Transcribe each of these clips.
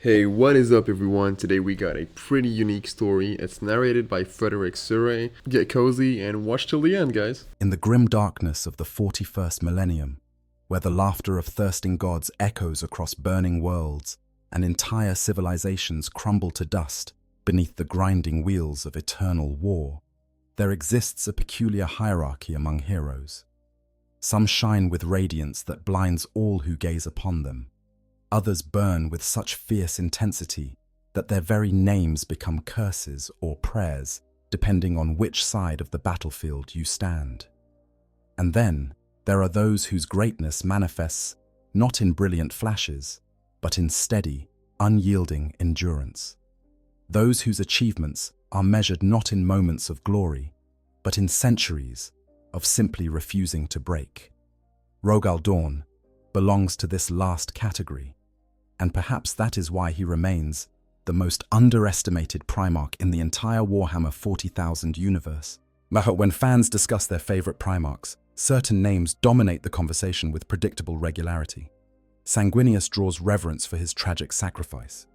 Hey, what is up everyone? Today we got a pretty unique story. It's narrated by Frederick Surrey. Get cozy and watch till the end, guys. In the grim darkness of the 41st millennium, where the laughter of thirsting gods echoes across burning worlds and entire civilizations crumble to dust beneath the grinding wheels of eternal war, there exists a peculiar hierarchy among heroes. Some shine with radiance that blinds all who gaze upon them. Others burn with such fierce intensity that their very names become curses or prayers, depending on which side of the battlefield you stand. And then there are those whose greatness manifests not in brilliant flashes, but in steady, unyielding endurance. Those whose achievements are measured not in moments of glory, but in centuries of simply refusing to break. Rogal Dorn belongs to this last category, and perhaps that is why he remains the most underestimated Primarch in the entire Warhammer 40,000 universe. When fans discuss their favorite Primarchs, certain names dominate the conversation with predictable regularity. Sanguinius draws reverence for his tragic sacrifice,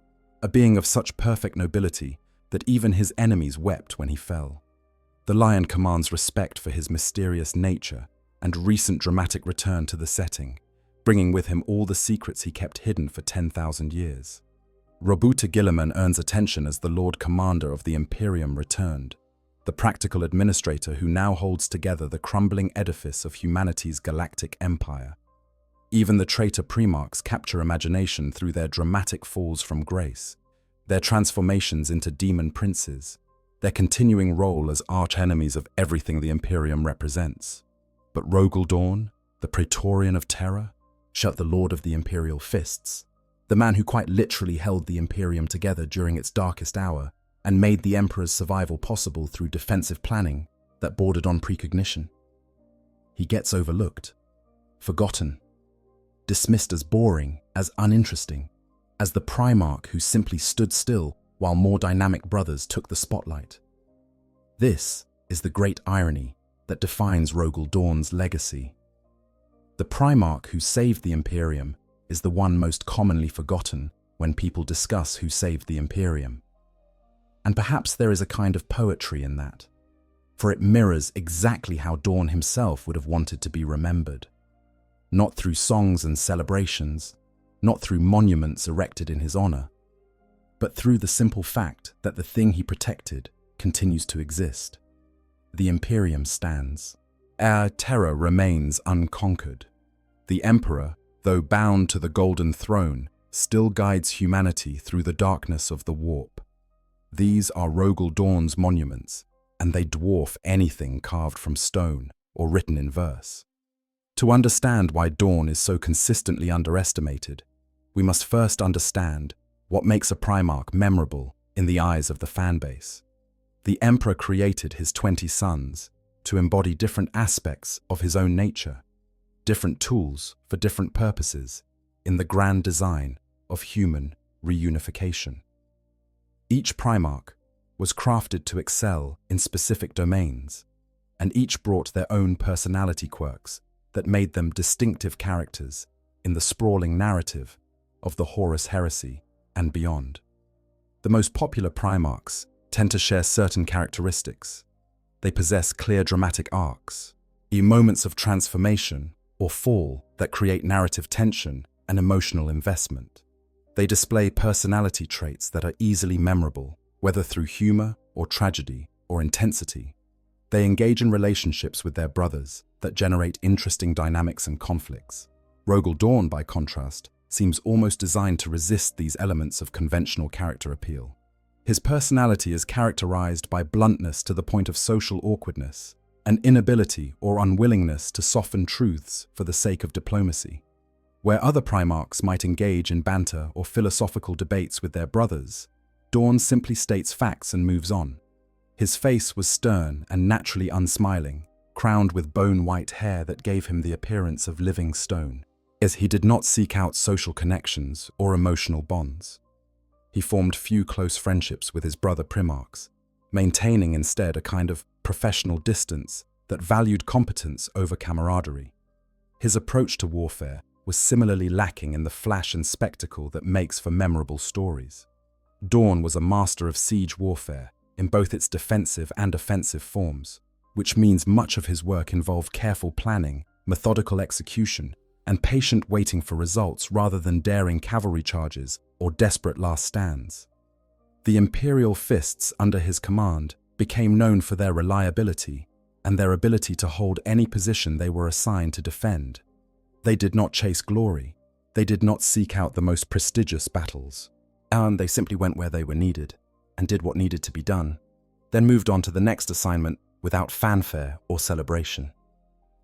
a being of such perfect nobility that even his enemies wept when he fell. The Lion commands respect for his mysterious nature and recent dramatic return to the setting, bringing with him all the secrets he kept hidden for 10,000 years. Robuta Guilliman earns attention as the Lord Commander of the Imperium returned, the practical administrator who now holds together the crumbling edifice of humanity's galactic empire. Even the traitor Primarchs capture imagination through their dramatic falls from grace, their transformations into demon princes, their continuing role as arch-enemies of everything the Imperium represents. But Rogal Dorn, the Praetorian of Terror, the Lord of the Imperial Fists, the man who quite literally held the Imperium together during its darkest hour and made the Emperor's survival possible through defensive planning that bordered on precognition. He gets overlooked, forgotten, dismissed as boring, as uninteresting, as the Primarch who simply stood still while more dynamic brothers took the spotlight. This is the great irony that defines Rogal Dorn's legacy. The Primarch who saved the Imperium is the one most commonly forgotten when people discuss who saved the Imperium. And perhaps there is a kind of poetry in that, for it mirrors exactly how Dorn himself would have wanted to be remembered. Not through songs and celebrations, not through monuments erected in his honor, but through the simple fact that the thing he protected continues to exist. The Imperium stands. Our terror remains unconquered. The Emperor, though bound to the Golden Throne, still guides humanity through the darkness of the warp. These are Rogal Dorn's monuments, and they dwarf anything carved from stone or written in verse. To understand why Dorn is so consistently underestimated, we must first understand what makes a Primarch memorable in the eyes of the fanbase. The Emperor created his 20 sons to embody different aspects of his own nature, different tools for different purposes in the grand design of human reunification. Each Primarch was crafted to excel in specific domains, and each brought their own personality quirks that made them distinctive characters in the sprawling narrative of the Horus Heresy and beyond. The most popular Primarchs tend to share certain characteristics. They possess clear dramatic arcs, moments of transformation or fall that create narrative tension and emotional investment. They display personality traits that are easily memorable, whether through humor or tragedy or intensity. They engage in relationships with their brothers that generate interesting dynamics and conflicts. Rogal Dorn, by contrast, seems almost designed to resist these elements of conventional character appeal. His personality is characterized by bluntness to the point of social awkwardness, an inability or unwillingness to soften truths for the sake of diplomacy. Where other Primarchs might engage in banter or philosophical debates with their brothers, Dorn simply states facts and moves on. His face was stern and naturally unsmiling, crowned with bone-white hair that gave him the appearance of living stone, as he did not seek out social connections or emotional bonds. He formed few close friendships with his brother Primarchs, maintaining instead a kind of professional distance that valued competence over camaraderie. His approach to warfare was similarly lacking in the flash and spectacle that makes for memorable stories. Dorn was a master of siege warfare in both its defensive and offensive forms, which means much of his work involved careful planning, methodical execution, and patient waiting for results rather than daring cavalry charges or desperate last stands. The Imperial fists under his command became known for their reliability and their ability to hold any position they were assigned to defend. They did not chase glory. They did not seek out the most prestigious battles. And they simply went where they were needed and did what needed to be done, then moved on to the next assignment without fanfare or celebration.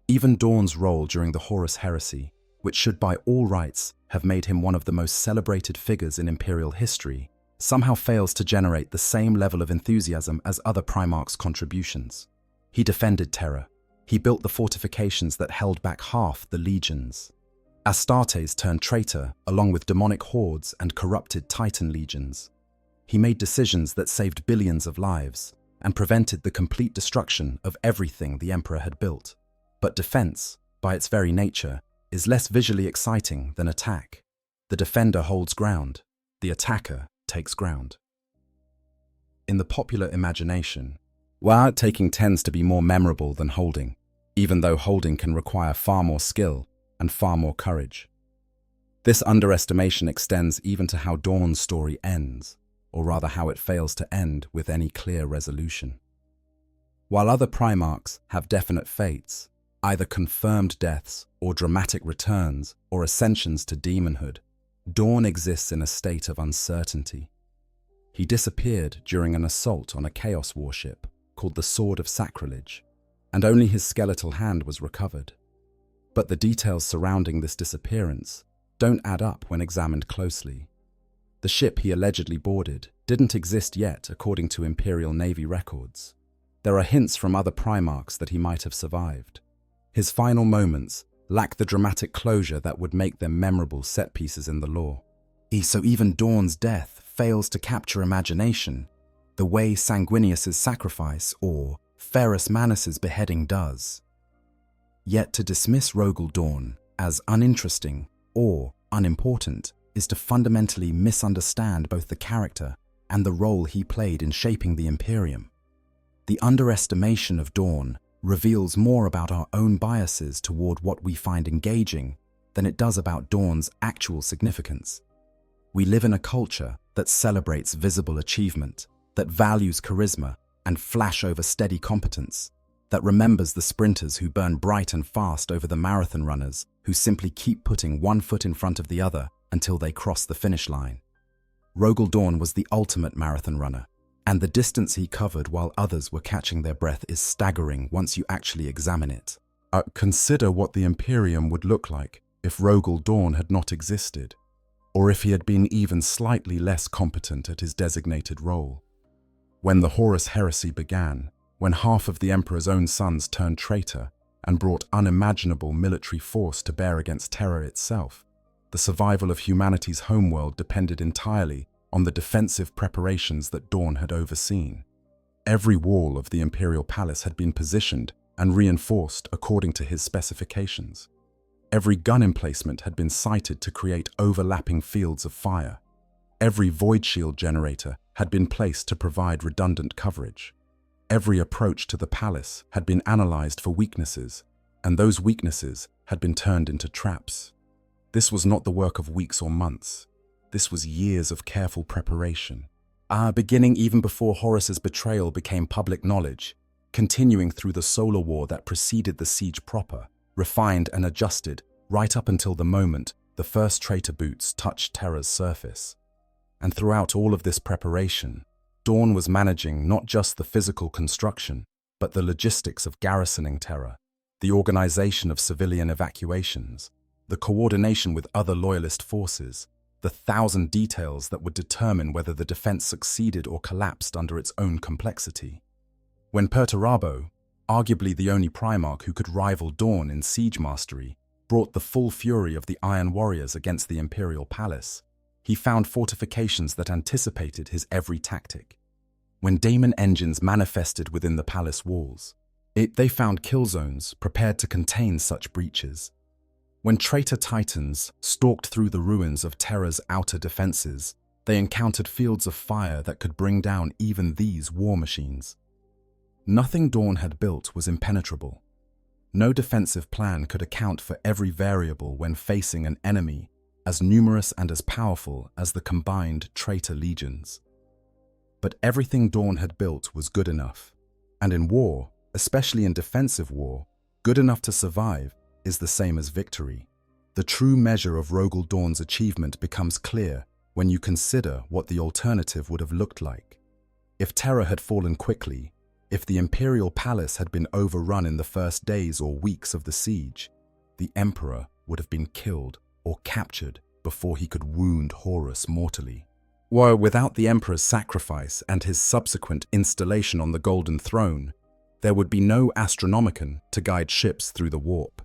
Even Dorn's role during the Horus Heresy, which should by all rights have made him one of the most celebrated figures in Imperial history, somehow fails to generate the same level of enthusiasm as other Primarch's contributions. He defended Terra. He built the fortifications that held back half the legions. Astartes turned traitor along with demonic hordes and corrupted Titan legions. He made decisions that saved billions of lives and prevented the complete destruction of everything the Emperor had built. But defense, by its very nature, is less visually exciting than attack. The defender holds ground. The attacker takes ground. In the popular imagination, taking tends to be more memorable than holding, even though holding can require far more skill and far more courage. This underestimation extends even to how Dorn's story ends, or rather how it fails to end with any clear resolution. While other Primarchs have definite fates, either confirmed deaths or dramatic returns or ascensions to demonhood, Dorn exists in a state of uncertainty. He disappeared during an assault on a Chaos warship called the Sword of Sacrilege, and only his skeletal hand was recovered. But the details surrounding this disappearance don't add up when examined closely. The ship he allegedly boarded didn't exist yet according to Imperial Navy records. There are hints from other Primarchs that he might have survived. His final moments lack the dramatic closure that would make them memorable set pieces in the lore. So even Dorn's death fails to capture imagination, the way Sanguinius's sacrifice or Ferrus Manus's beheading does. Yet to dismiss Rogal Dorn as uninteresting or unimportant is to fundamentally misunderstand both the character and the role he played in shaping the Imperium. The underestimation of Dorn reveals more about our own biases toward what we find engaging than it does about Dorn's actual significance. We live in a culture that celebrates visible achievement, that values charisma and flash over steady competence, that remembers the sprinters who burn bright and fast over the marathon runners who simply keep putting one foot in front of the other until they cross the finish line. Rogal Dorn was the ultimate marathon runner, and the distance he covered while others were catching their breath is staggering once you actually examine it. Consider what the Imperium would look like if Rogal Dorn had not existed, or if he had been even slightly less competent at his designated role. When the Horus Heresy began, when half of the Emperor's own sons turned traitor and brought unimaginable military force to bear against Terra itself, the survival of humanity's homeworld depended entirely on the defensive preparations that Dorn had overseen. Every wall of the Imperial Palace had been positioned and reinforced according to his specifications. Every gun emplacement had been sited to create overlapping fields of fire. Every void shield generator had been placed to provide redundant coverage. Every approach to the palace had been analyzed for weaknesses, and those weaknesses had been turned into traps. This was not the work of weeks or months. This was years of careful preparation, beginning even before Horus's betrayal became public knowledge, continuing through the solar war that preceded the siege proper, refined and adjusted right up until the moment the first traitor boots touched Terra's surface. And throughout all of this preparation, Dorn was managing not just the physical construction, but the logistics of garrisoning Terra, the organization of civilian evacuations, the coordination with other loyalist forces, the 1,000 details that would determine whether the defense succeeded or collapsed under its own complexity. When Perturabo, arguably the only Primarch who could rival Dorn in siege mastery, brought the full fury of the Iron Warriors against the Imperial Palace, he found fortifications that anticipated his every tactic. When Daemon engines manifested within the palace walls, they found kill zones prepared to contain such breaches. When traitor titans stalked through the ruins of Terra's outer defenses, they encountered fields of fire that could bring down even these war machines. Nothing Dorn had built was impenetrable. No defensive plan could account for every variable when facing an enemy as numerous and as powerful as the combined traitor legions. But everything Dorn had built was good enough. And in war, especially in defensive war, good enough to survive is the same as victory. The true measure of Rogal Dorn's achievement becomes clear when you consider what the alternative would have looked like. If Terra had fallen quickly, if the Imperial Palace had been overrun in the first days or weeks of the siege, the Emperor would have been killed or captured before he could wound Horus mortally. While without the Emperor's sacrifice and his subsequent installation on the Golden Throne, there would be no Astronomicon to guide ships through the warp.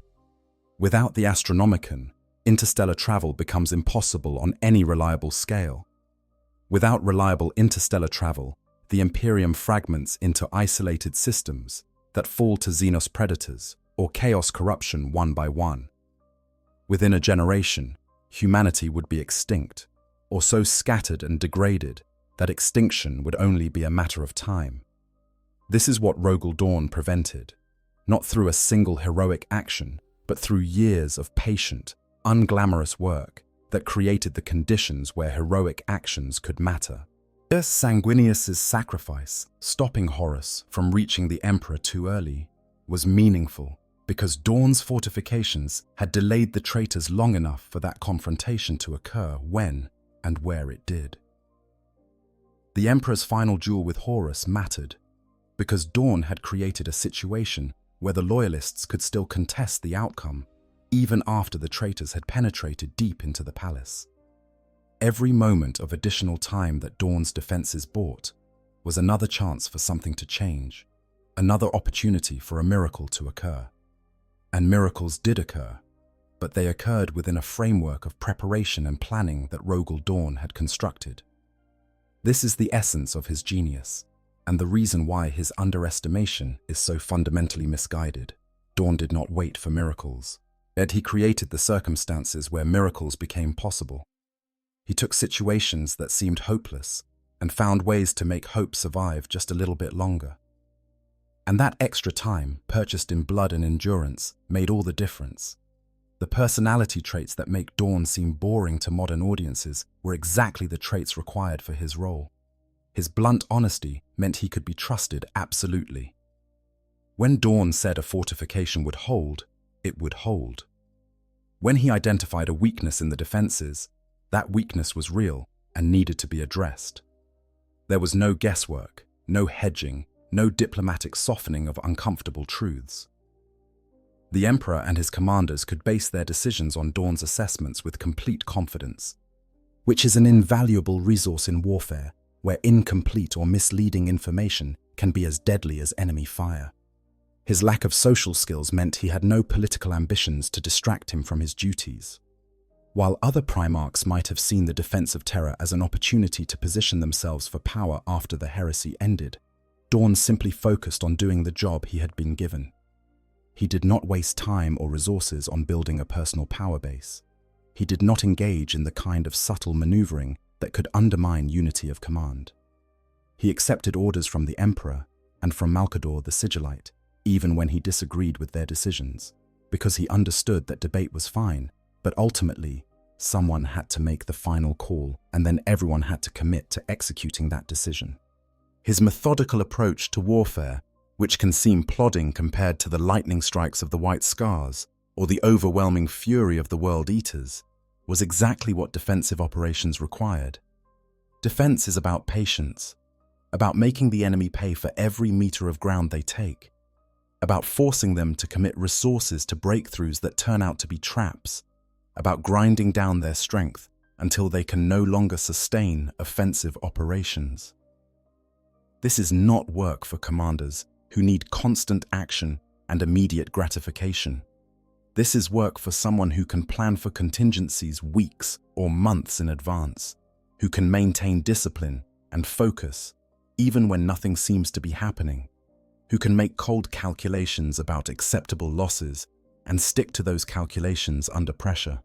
Without the Astronomicon, interstellar travel becomes impossible on any reliable scale. Without reliable interstellar travel, the Imperium fragments into isolated systems that fall to Xenos predators or chaos corruption one by one. Within a generation, humanity would be extinct, or so scattered and degraded that extinction would only be a matter of time. This is what Rogal Dorn prevented, not through a single heroic action, but through years of patient, unglamorous work that created the conditions where heroic actions could matter. Sanguinius's sacrifice, stopping Horus from reaching the Emperor too early, was meaningful because Dorn's fortifications had delayed the traitors long enough for that confrontation to occur when and where it did. The Emperor's final duel with Horus mattered because Dorn had created a situation where the Loyalists could still contest the outcome, even after the traitors had penetrated deep into the palace. Every moment of additional time that Dorn's defenses bought was another chance for something to change, another opportunity for a miracle to occur. And miracles did occur, but they occurred within a framework of preparation and planning that Rogal Dorn had constructed. This is the essence of his genius, and the reason why his underestimation is so fundamentally misguided. Dorn did not wait for miracles. Instead, he created the circumstances where miracles became possible. He took situations that seemed hopeless and found ways to make hope survive just a little bit longer. And that extra time, purchased in blood and endurance, made all the difference. The personality traits that make Dorn seem boring to modern audiences were exactly the traits required for his role. His blunt honesty meant he could be trusted absolutely. When Dorn said a fortification would hold, it would hold. When he identified a weakness in the defenses, that weakness was real and needed to be addressed. There was no guesswork, no hedging, no diplomatic softening of uncomfortable truths. The Emperor and his commanders could base their decisions on Dorn's assessments with complete confidence, which is an invaluable resource in warfare where incomplete or misleading information can be as deadly as enemy fire. His lack of social skills meant he had no political ambitions to distract him from his duties. While other Primarchs might have seen the defense of Terra as an opportunity to position themselves for power after the heresy ended, Dorn simply focused on doing the job he had been given. He did not waste time or resources on building a personal power base. He did not engage in the kind of subtle maneuvering that could undermine unity of command. He accepted orders from the Emperor and from Malcador the Sigillite, even when he disagreed with their decisions, because he understood that debate was fine, but ultimately, someone had to make the final call, and then everyone had to commit to executing that decision. His methodical approach to warfare, which can seem plodding compared to the lightning strikes of the White Scars or the overwhelming fury of the World Eaters, was exactly what defensive operations required. Defense is about patience, about making the enemy pay for every meter of ground they take, about forcing them to commit resources to breakthroughs that turn out to be traps, about grinding down their strength until they can no longer sustain offensive operations. This is not work for commanders who need constant action and immediate gratification. This is work for someone who can plan for contingencies weeks or months in advance, who can maintain discipline and focus even when nothing seems to be happening, who can make cold calculations about acceptable losses and stick to those calculations under pressure.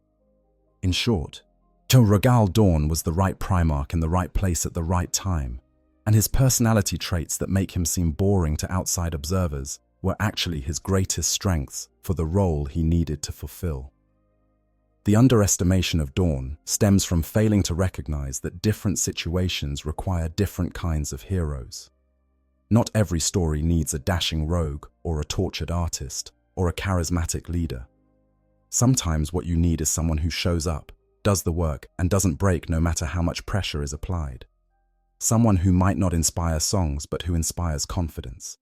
In short, Rogal Dorn was the right Primarch in the right place at the right time, and his personality traits that make him seem boring to outside observers were actually his greatest strengths for the role he needed to fulfill. The underestimation of Dorn stems from failing to recognize that different situations require different kinds of heroes. Not every story needs a dashing rogue or a tortured artist or a charismatic leader. Sometimes what you need is someone who shows up, does the work, and doesn't break no matter how much pressure is applied. Someone who might not inspire songs but who inspires confidence.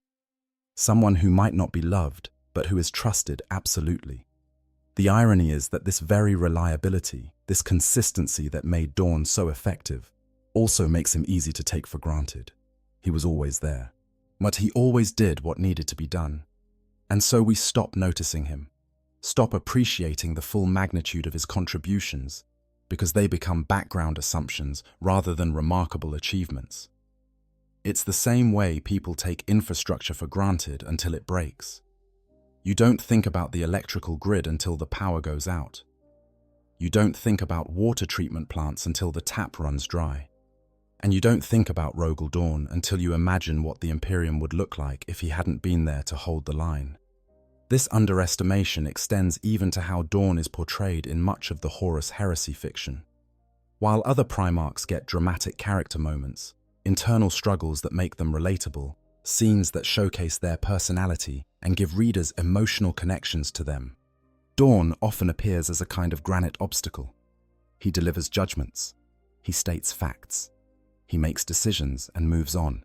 Someone who might not be loved but who is trusted absolutely. The irony is that this very reliability, this consistency that made Dorn so effective, also makes him easy to take for granted. He was always there, but he always did what needed to be done. And so we stop noticing him, stop appreciating the full magnitude of his contributions, because they become background assumptions rather than remarkable achievements. It's the same way people take infrastructure for granted until it breaks. You don't think about the electrical grid until the power goes out. You don't think about water treatment plants until the tap runs dry. And you don't think about Rogal Dorn until you imagine what the Imperium would look like if he hadn't been there to hold the line. This underestimation extends even to how Dorn is portrayed in much of the Horus Heresy fiction. While other Primarchs get dramatic character moments, internal struggles that make them relatable, scenes that showcase their personality and give readers emotional connections to them, Dorn often appears as a kind of granite obstacle. He delivers judgments. He states facts. He makes decisions and moves on.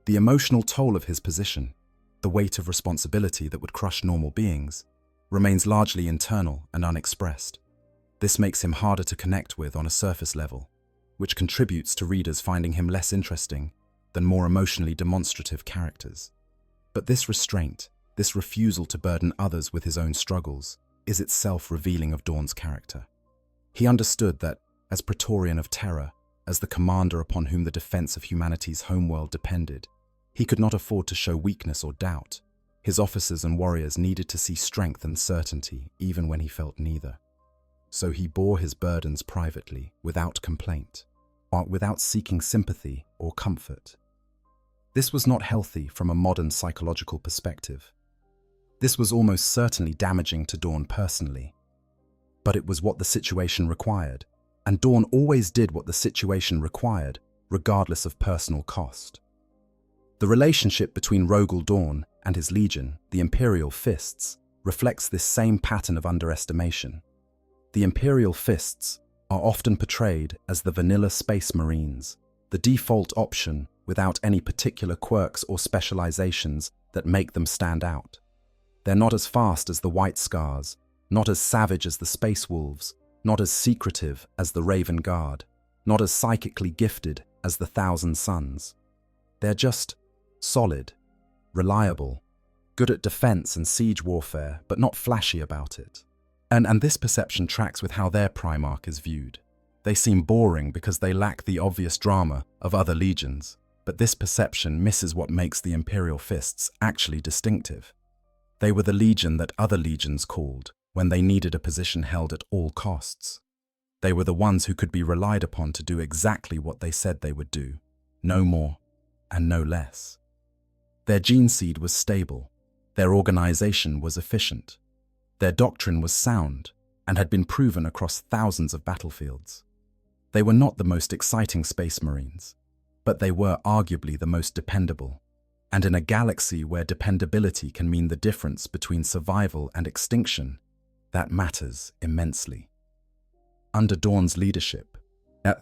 The emotional toll of his position, the weight of responsibility that would crush normal beings, remains largely internal and unexpressed. This makes him harder to connect with on a surface level, which contributes to readers finding him less interesting than more emotionally demonstrative characters. But this restraint, this refusal to burden others with his own struggles, is itself revealing of Dorn's character. He understood that, as Praetorian of Terror, as the commander upon whom the defense of humanity's homeworld depended, he could not afford to show weakness or doubt. His officers and warriors needed to see strength and certainty, even when he felt neither. So he bore his burdens privately, without complaint, or without seeking sympathy or comfort. This was not healthy from a modern psychological perspective. This was almost certainly damaging to Dorn personally. But it was what the situation required, and Dorn always did what the situation required, regardless of personal cost. The relationship between Rogal Dorn and his legion, the Imperial Fists, reflects this same pattern of underestimation. The Imperial Fists are often portrayed as the vanilla Space Marines, the default option without any particular quirks or specializations that make them stand out. They're not as fast as the White Scars, not as savage as the Space Wolves, not as secretive as the Raven Guard, not as psychically gifted as the Thousand Suns. They're just solid, reliable, good at defense and siege warfare, but not flashy about it. And this perception tracks with how their Primarch is viewed. They seem boring because they lack the obvious drama of other legions, but this perception misses what makes the Imperial Fists actually distinctive. They were the legion that other legions called when they needed a position held at all costs. They were the ones who could be relied upon to do exactly what they said they would do, no more and no less. Their gene seed was stable, their organization was efficient, their doctrine was sound and had been proven across thousands of battlefields. They were not the most exciting Space Marines, but they were arguably the most dependable. And in a galaxy where dependability can mean the difference between survival and extinction, that matters immensely. Under Dorn's leadership,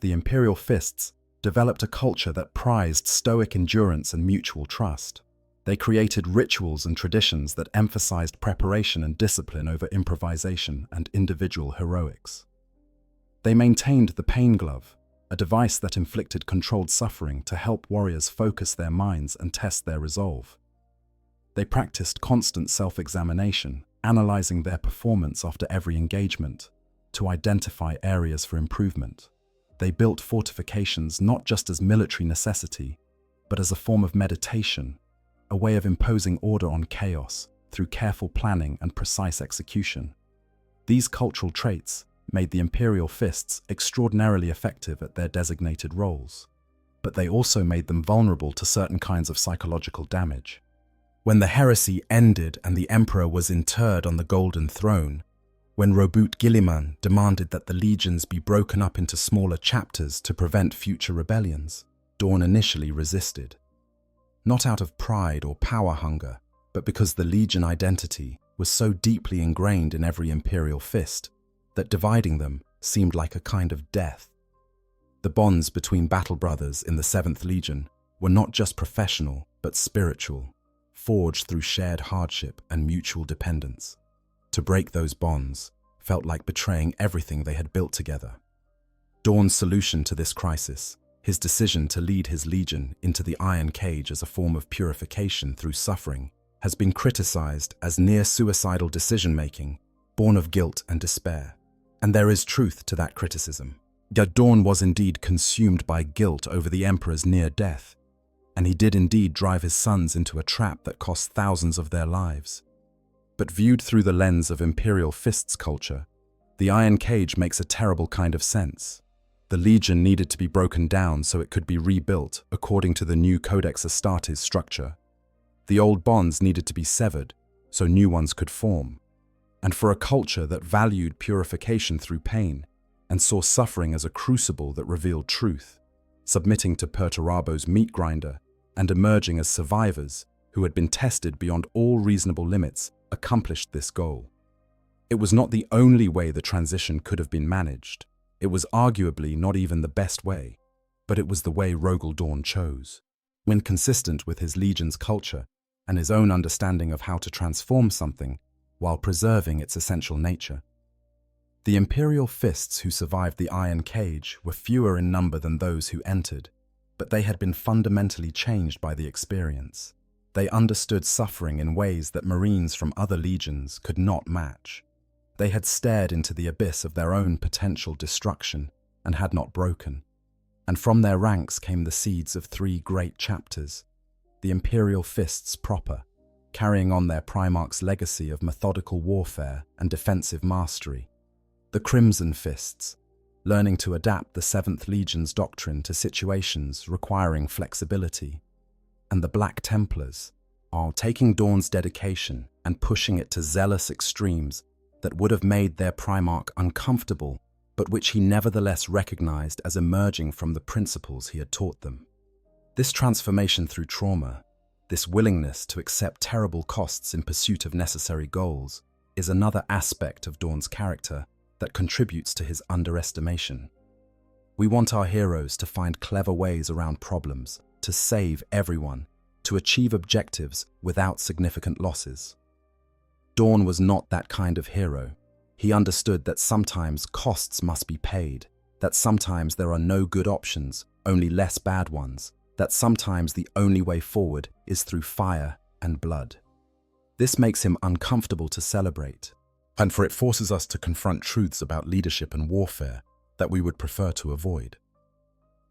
the Imperial Fists developed a culture that prized stoic endurance and mutual trust. They created rituals and traditions that emphasized preparation and discipline over improvisation and individual heroics. They maintained the Pain Glove, a device that inflicted controlled suffering to help warriors focus their minds and test their resolve. They practiced constant self-examination, analyzing their performance after every engagement to identify areas for improvement. They built fortifications not just as military necessity, but as a form of meditation, a way of imposing order on chaos through careful planning and precise execution. These cultural traits made the Imperial Fists extraordinarily effective at their designated roles, but they also made them vulnerable to certain kinds of psychological damage. When the heresy ended and the Emperor was interred on the Golden Throne, when Robert Guilliman demanded that the legions be broken up into smaller chapters to prevent future rebellions, Dorn initially resisted. Not out of pride or power hunger, but because the legion identity was so deeply ingrained in every Imperial Fist that dividing them seemed like a kind of death. The bonds between battle brothers in the 7th Legion were not just professional, but spiritual, forged through shared hardship and mutual dependence. To break those bonds felt like betraying everything they had built together. Dorn's solution to this crisis, his decision to lead his legion into the Iron Cage as a form of purification through suffering, has been criticized as near-suicidal decision-making, born of guilt and despair. And there is truth to that criticism. Yet Dorn was indeed consumed by guilt over the Emperor's near death, and he did indeed drive his sons into a trap that cost thousands of their lives. But viewed through the lens of Imperial Fists culture, the Iron Cage makes a terrible kind of sense. The Legion needed to be broken down so it could be rebuilt according to the new Codex Astartes structure. The old bonds needed to be severed so new ones could form. And for a culture that valued purification through pain and saw suffering as a crucible that revealed truth, submitting to Perturabo's meat grinder and emerging as survivors who had been tested beyond all reasonable limits, accomplished this goal. It was not the only way the transition could have been managed. It was arguably not even the best way, but it was the way Rogal Dorn chose. When consistent with his legion's culture and his own understanding of how to transform something while preserving its essential nature. The Imperial Fists who survived the Iron Cage were fewer in number than those who entered, but they had been fundamentally changed by the experience. They understood suffering in ways that Marines from other legions could not match. They had stared into the abyss of their own potential destruction and had not broken. And from their ranks came the seeds of 3 great chapters, the Imperial Fists proper, carrying on their Primarch's legacy of methodical warfare and defensive mastery. The Crimson Fists, learning to adapt the 7th Legion's doctrine to situations requiring flexibility. And the Black Templars, taking Dorn's dedication and pushing it to zealous extremes that would have made their Primarch uncomfortable, but which he nevertheless recognized as emerging from the principles he had taught them. This transformation through trauma, this willingness to accept terrible costs in pursuit of necessary goals, is another aspect of Dorn's character that contributes to his underestimation. We want our heroes to find clever ways around problems, to save everyone, to achieve objectives without significant losses. Dorn was not that kind of hero. He understood that sometimes costs must be paid, that sometimes there are no good options, only less bad ones, that sometimes the only way forward is through fire and blood. This makes him uncomfortable to celebrate, and for it forces us to confront truths about leadership and warfare that we would prefer to avoid.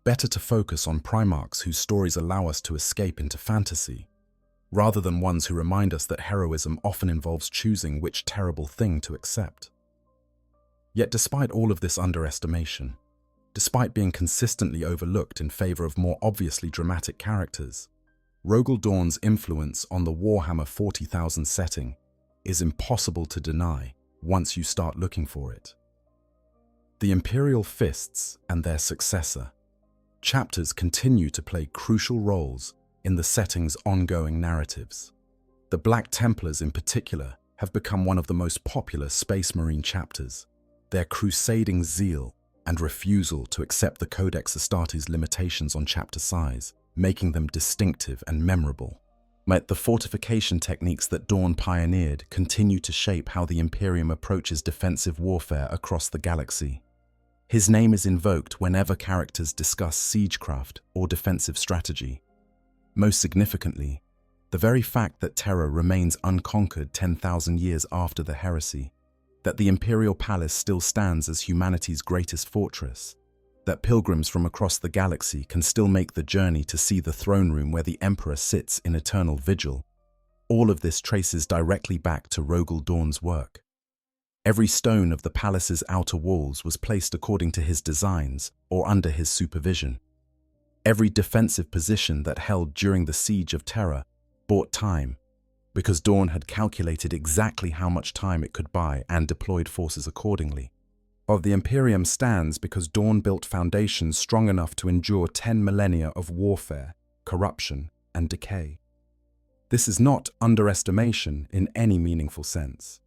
Better to focus on Primarchs whose stories allow us to escape into fantasy, rather than ones who remind us that heroism often involves choosing which terrible thing to accept. Yet despite all of this underestimation, despite being consistently overlooked in favor of more obviously dramatic characters, Rogal Dorn's influence on the Warhammer 40,000 setting is impossible to deny once you start looking for it. The Imperial Fists and their successor, chapters continue to play crucial roles in the setting's ongoing narratives. The Black Templars in particular have become one of the most popular Space Marine chapters. Their crusading zeal and refusal to accept the Codex Astartes' limitations on chapter size, making them distinctive and memorable. Yet the fortification techniques that Dorn pioneered continue to shape how the Imperium approaches defensive warfare across the galaxy. His name is invoked whenever characters discuss siegecraft or defensive strategy. Most significantly, the very fact that Terra remains unconquered 10,000 years after the heresy, that the Imperial Palace still stands as humanity's greatest fortress, that pilgrims from across the galaxy can still make the journey to see the throne room where the Emperor sits in eternal vigil. All of this traces directly back to Rogal Dorn's work. Every stone of the palace's outer walls was placed according to his designs or under his supervision. Every defensive position that held during the Siege of Terra bought time, because Dorn had calculated exactly how much time it could buy and deployed forces accordingly. The Imperium stands because Dorn built foundations strong enough to endure 10 millennia of warfare, corruption, and decay. This is not underestimation in any meaningful sense.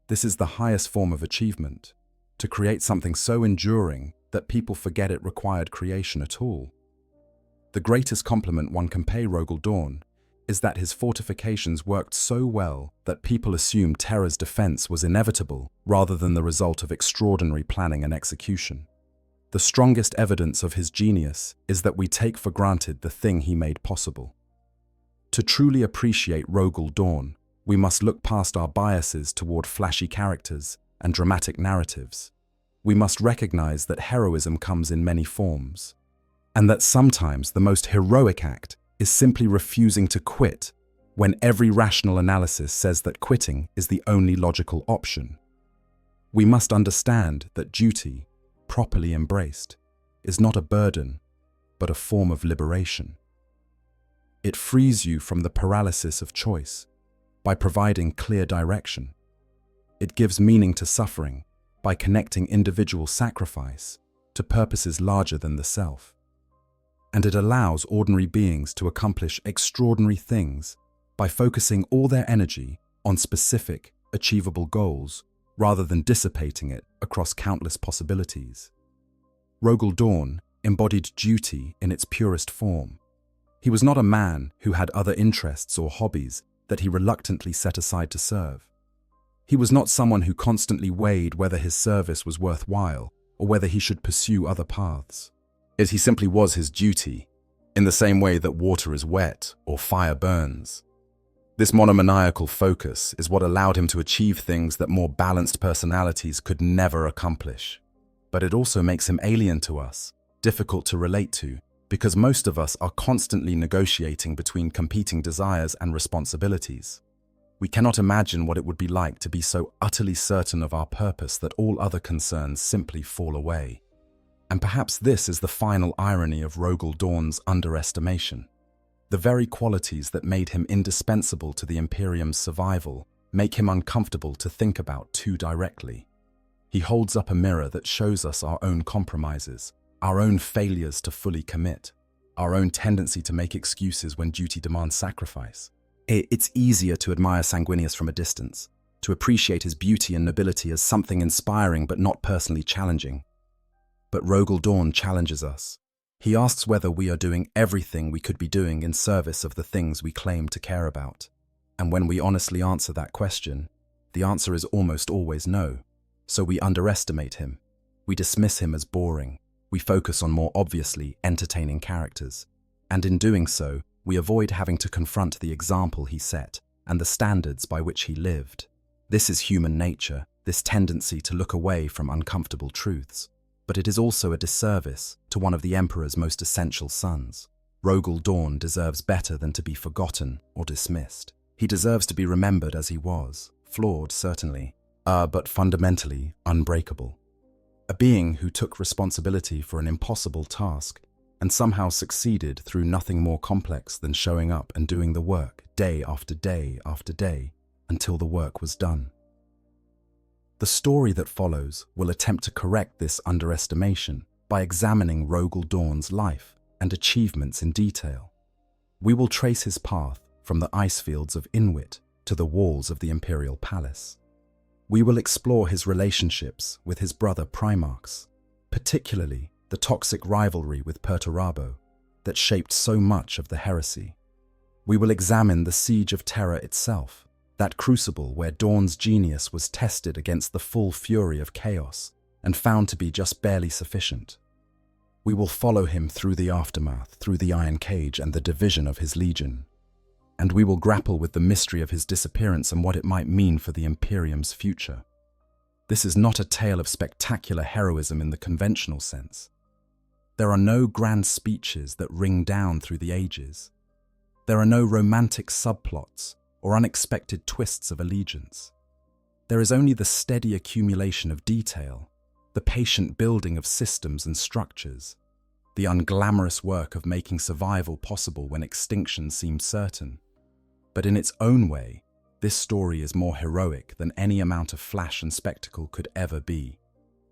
This is the highest form of achievement, to create something so enduring that people forget it required creation at all. The greatest compliment one can pay Rogal Dorn is that his fortifications worked so well that people assumed Terra's defense was inevitable rather than the result of extraordinary planning and execution. The strongest evidence of his genius is that we take for granted the thing he made possible. To truly appreciate Rogal Dorn, we must look past our biases toward flashy characters and dramatic narratives. We must recognize that heroism comes in many forms, and that sometimes the most heroic act is simply refusing to quit when every rational analysis says that quitting is the only logical option. We must understand that duty, properly embraced, is not a burden, but a form of liberation. It frees you from the paralysis of choice by providing clear direction. It gives meaning to suffering by connecting individual sacrifice to purposes larger than the self. And it allows ordinary beings to accomplish extraordinary things by focusing all their energy on specific, achievable goals rather than dissipating it across countless possibilities. Rogal Dorn embodied duty in its purest form. He was not a man who had other interests or hobbies that he reluctantly set aside to serve. He was not someone who constantly weighed whether his service was worthwhile or whether he should pursue other paths. He simply was his duty, in the same way that water is wet or fire burns. This monomaniacal focus is what allowed him to achieve things that more balanced personalities could never accomplish. But it also makes him alien to us, difficult to relate to, because most of us are constantly negotiating between competing desires and responsibilities. We cannot imagine what it would be like to be so utterly certain of our purpose that all other concerns simply fall away. And perhaps this is the final irony of Rogal Dorn's underestimation. The very qualities that made him indispensable to the Imperium's survival make him uncomfortable to think about too directly. He holds up a mirror that shows us our own compromises, our own failures to fully commit, our own tendency to make excuses when duty demands sacrifice. It's easier to admire Sanguinius from a distance, to appreciate his beauty and nobility as something inspiring but not personally challenging. But Rogal Dorn challenges us. He asks whether we are doing everything we could be doing in service of the things we claim to care about. And when we honestly answer that question, the answer is almost always no. So we underestimate him. We dismiss him as boring. We focus on more obviously entertaining characters. And in doing so, we avoid having to confront the example he set and the standards by which he lived. This is human nature, this tendency to look away from uncomfortable truths. But it is also a disservice to one of the Emperor's most essential sons. Rogal Dorn deserves better than to be forgotten or dismissed. He deserves to be remembered as he was, flawed certainly, but fundamentally unbreakable. A being who took responsibility for an impossible task and somehow succeeded through nothing more complex than showing up and doing the work day after day after day until the work was done. The story that follows will attempt to correct this underestimation by examining Rogal Dorn's life and achievements in detail. We will trace his path from the ice fields of Inwit to the walls of the Imperial Palace. We will explore his relationships with his brother Primarchs, particularly the toxic rivalry with Perturabo that shaped so much of the heresy. We will examine the Siege of Terra itself, that crucible where Dorn's genius was tested against the full fury of chaos and found to be just barely sufficient. We will follow him through the aftermath, through the Iron Cage and the division of his legion. And we will grapple with the mystery of his disappearance and what it might mean for the Imperium's future. This is not a tale of spectacular heroism in the conventional sense. There are no grand speeches that ring down through the ages. There are no romantic subplots or unexpected twists of allegiance. There is only the steady accumulation of detail, the patient building of systems and structures, the unglamorous work of making survival possible when extinction seemed certain. But in its own way, this story is more heroic than any amount of flash and spectacle could ever be,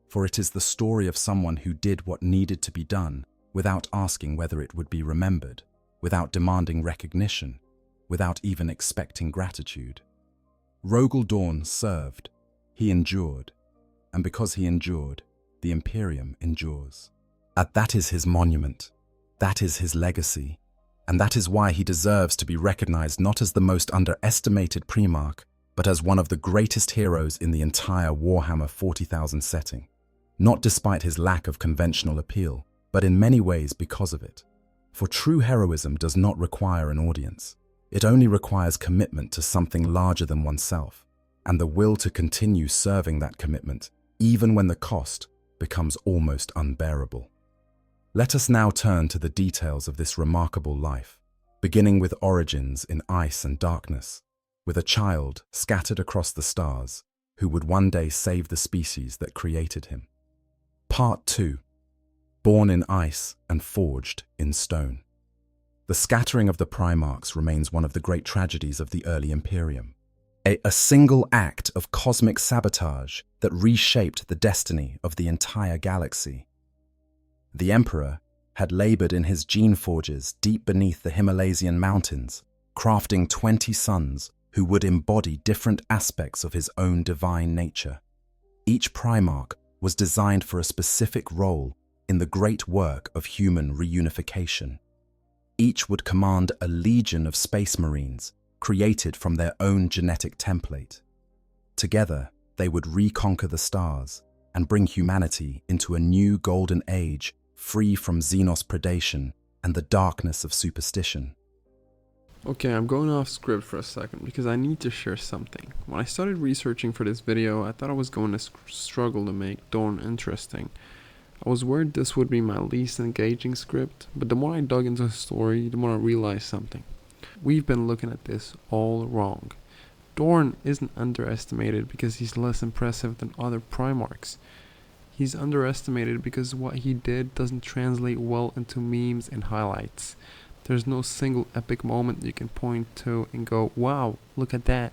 for it is the story of someone who did what needed to be done without asking whether it would be remembered, without demanding recognition, without even expecting gratitude. Rogal Dorn served, he endured, and because he endured, the Imperium endures. And that is his monument, that is his legacy, and that is why he deserves to be recognized not as the most underestimated Primarch, but as one of the greatest heroes in the entire Warhammer 40,000 setting. Not despite his lack of conventional appeal, but in many ways because of it. For true heroism does not require an audience. It only requires commitment to something larger than oneself, and the will to continue serving that commitment, even when the cost becomes almost unbearable. Let us now turn to the details of this remarkable life, beginning with origins in ice and darkness, with a child scattered across the stars who would one day save the species that created him. Part 2. Born in ice and forged in stone. The scattering of the Primarchs remains one of the great tragedies of the early Imperium. A single act of cosmic sabotage that reshaped the destiny of the entire galaxy. The Emperor had labored in his gene forges deep beneath the Himalayan mountains, crafting 20 sons who would embody different aspects of his own divine nature. Each Primarch was designed for a specific role in the great work of human reunification. Each would command a legion of space marines created from their own genetic template. Together, they would reconquer the stars and bring humanity into a new golden age free from Xenos predation and the darkness of superstition. Okay, I'm going off script for a second because I need to share something. When I started researching for this video, I thought I was going to struggle to make Dorn interesting. I was worried this would be my least engaging script, but the more I dug into the story, the more I realized something. We've been looking at this all wrong. Dorn isn't underestimated because he's less impressive than other Primarchs. He's underestimated because what he did doesn't translate well into memes and highlights. There's no single epic moment you can point to and go, wow, look at that.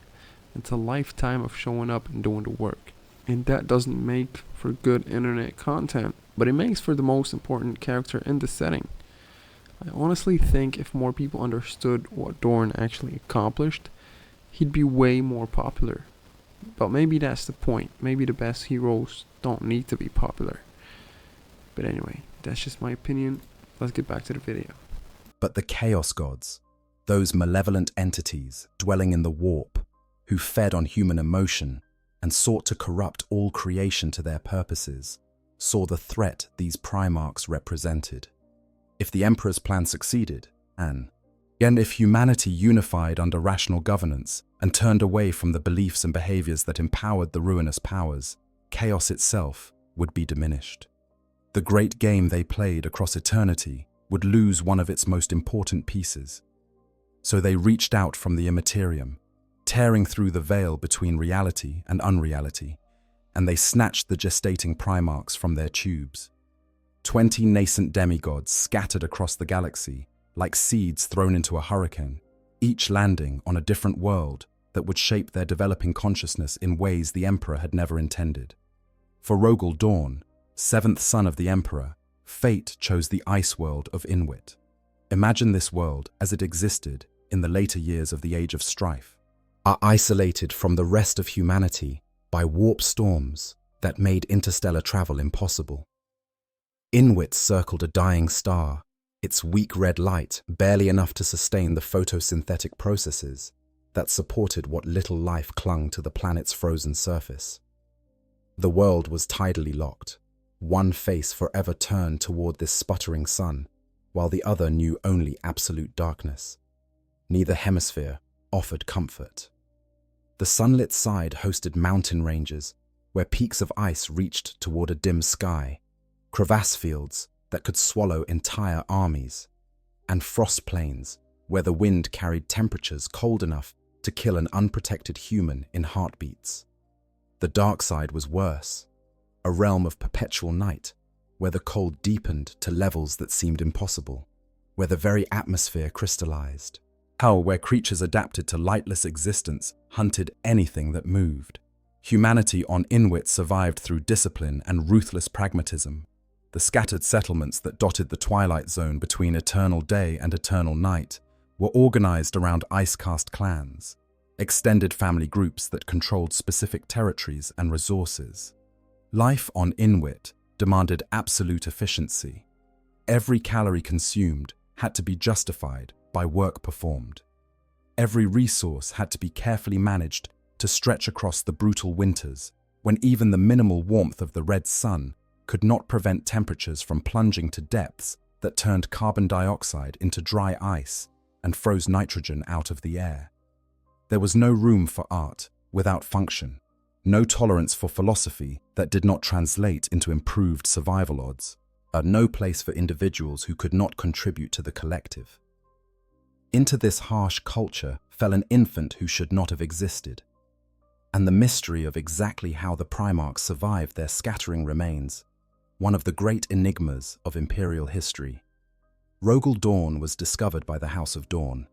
It's a lifetime of showing up and doing the work. And that doesn't make for good internet content, but it makes for the most important character in the setting. I honestly think if more people understood what Dorn actually accomplished, he'd be way more popular. But maybe that's the point. Maybe the best heroes don't need to be popular. But anyway, that's just my opinion. Let's get back to the video. But the Chaos Gods, those malevolent entities dwelling in the warp, who fed on human emotion and sought to corrupt all creation to their purposes, saw the threat these Primarchs represented. If the Emperor's plan succeeded, and if humanity unified under rational governance and turned away from the beliefs and behaviors that empowered the ruinous powers, chaos itself would be diminished. The great game they played across eternity would lose one of its most important pieces. So they reached out from the Imperium, tearing through the veil between reality and unreality, and they snatched the gestating Primarchs from their tubes. 20 nascent demigods scattered across the galaxy like seeds thrown into a hurricane, each landing on a different world that would shape their developing consciousness in ways the Emperor had never intended. For Rogal Dorn, seventh son of the Emperor, fate chose the ice world of Inwit. Imagine this world as it existed in the later years of the Age of Strife, are isolated from the rest of humanity by warp storms that made interstellar travel impossible. Inwit circled a dying star, its weak red light barely enough to sustain the photosynthetic processes that supported what little life clung to the planet's frozen surface. The world was tidally locked, one face forever turned toward this sputtering sun, while the other knew only absolute darkness. Neither hemisphere offered comfort. The sunlit side hosted mountain ranges, where peaks of ice reached toward a dim sky, crevasse fields that could swallow entire armies, and frost plains where the wind carried temperatures cold enough to kill an unprotected human in heartbeats. The dark side was worse, a realm of perpetual night, where the cold deepened to levels that seemed impossible, where the very atmosphere crystallized. Hell, where creatures adapted to lightless existence hunted anything that moved. Humanity on Inwit survived through discipline and ruthless pragmatism. The scattered settlements that dotted the twilight zone between eternal day and eternal night were organized around ice-caste clans, extended family groups that controlled specific territories and resources. Life on Inwit demanded absolute efficiency. Every calorie consumed had to be justified by work performed. Every resource had to be carefully managed to stretch across the brutal winters, when even the minimal warmth of the red sun could not prevent temperatures from plunging to depths that turned carbon dioxide into dry ice and froze nitrogen out of the air. There was no room for art without function, no tolerance for philosophy that did not translate into improved survival odds, no place for individuals who could not contribute to the collective. Into this harsh culture fell an infant who should not have existed, and the mystery of exactly how the Primarchs survived their scattering remains one of the great enigmas of Imperial history. Rogal Dorn was discovered by the House of Dorn,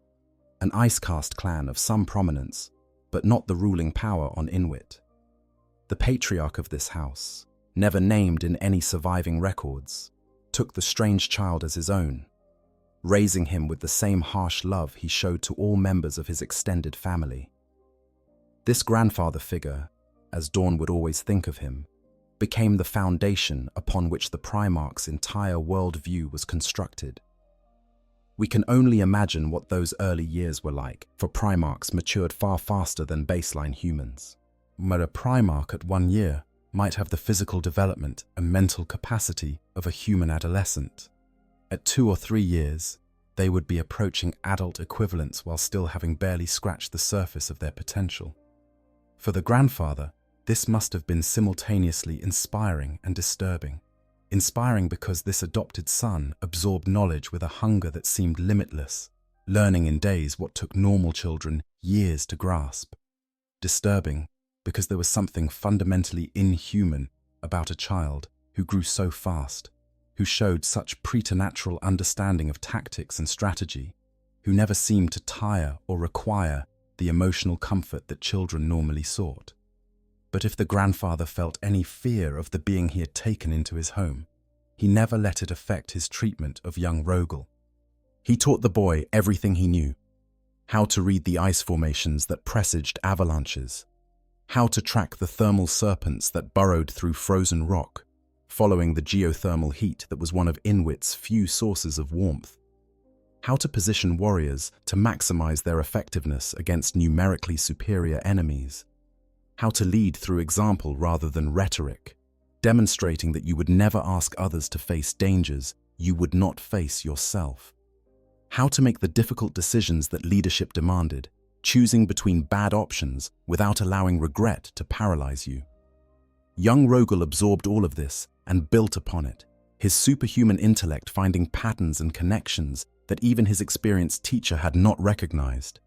an ice-caste clan of some prominence, but not the ruling power on Inwit. The patriarch of this house, never named in any surviving records, took the strange child as his own, raising him with the same harsh love he showed to all members of his extended family. This grandfather figure, as Dorn would always think of him, became the foundation upon which the Primarch's entire worldview was constructed. We can only imagine what those early years were like, for Primarchs matured far faster than baseline humans. Where a Primarch at 1 year might have the physical development and mental capacity of a human adolescent. At 2 or 3 years, they would be approaching adult equivalents while still having barely scratched the surface of their potential. For the grandfather, this must have been simultaneously inspiring and disturbing. Inspiring because this adopted son absorbed knowledge with a hunger that seemed limitless, learning in days what took normal children years to grasp. Disturbing because there was something fundamentally inhuman about a child who grew so fast, who showed such preternatural understanding of tactics and strategy, who never seemed to tire or require the emotional comfort that children normally sought. But if the grandfather felt any fear of the being he had taken into his home, he never let it affect his treatment of young Rogal. He taught the boy everything he knew: how to read the ice formations that presaged avalanches, how to track the thermal serpents that burrowed through frozen rock, following the geothermal heat that was one of Inwit's few sources of warmth, how to position warriors to maximize their effectiveness against numerically superior enemies, how to lead through example rather than rhetoric, demonstrating that you would never ask others to face dangers you would not face yourself, how to make the difficult decisions that leadership demanded, choosing between bad options without allowing regret to paralyze you. Young Rogal absorbed all of this and built upon it, his superhuman intellect finding patterns and connections that even his experienced teacher had not recognized.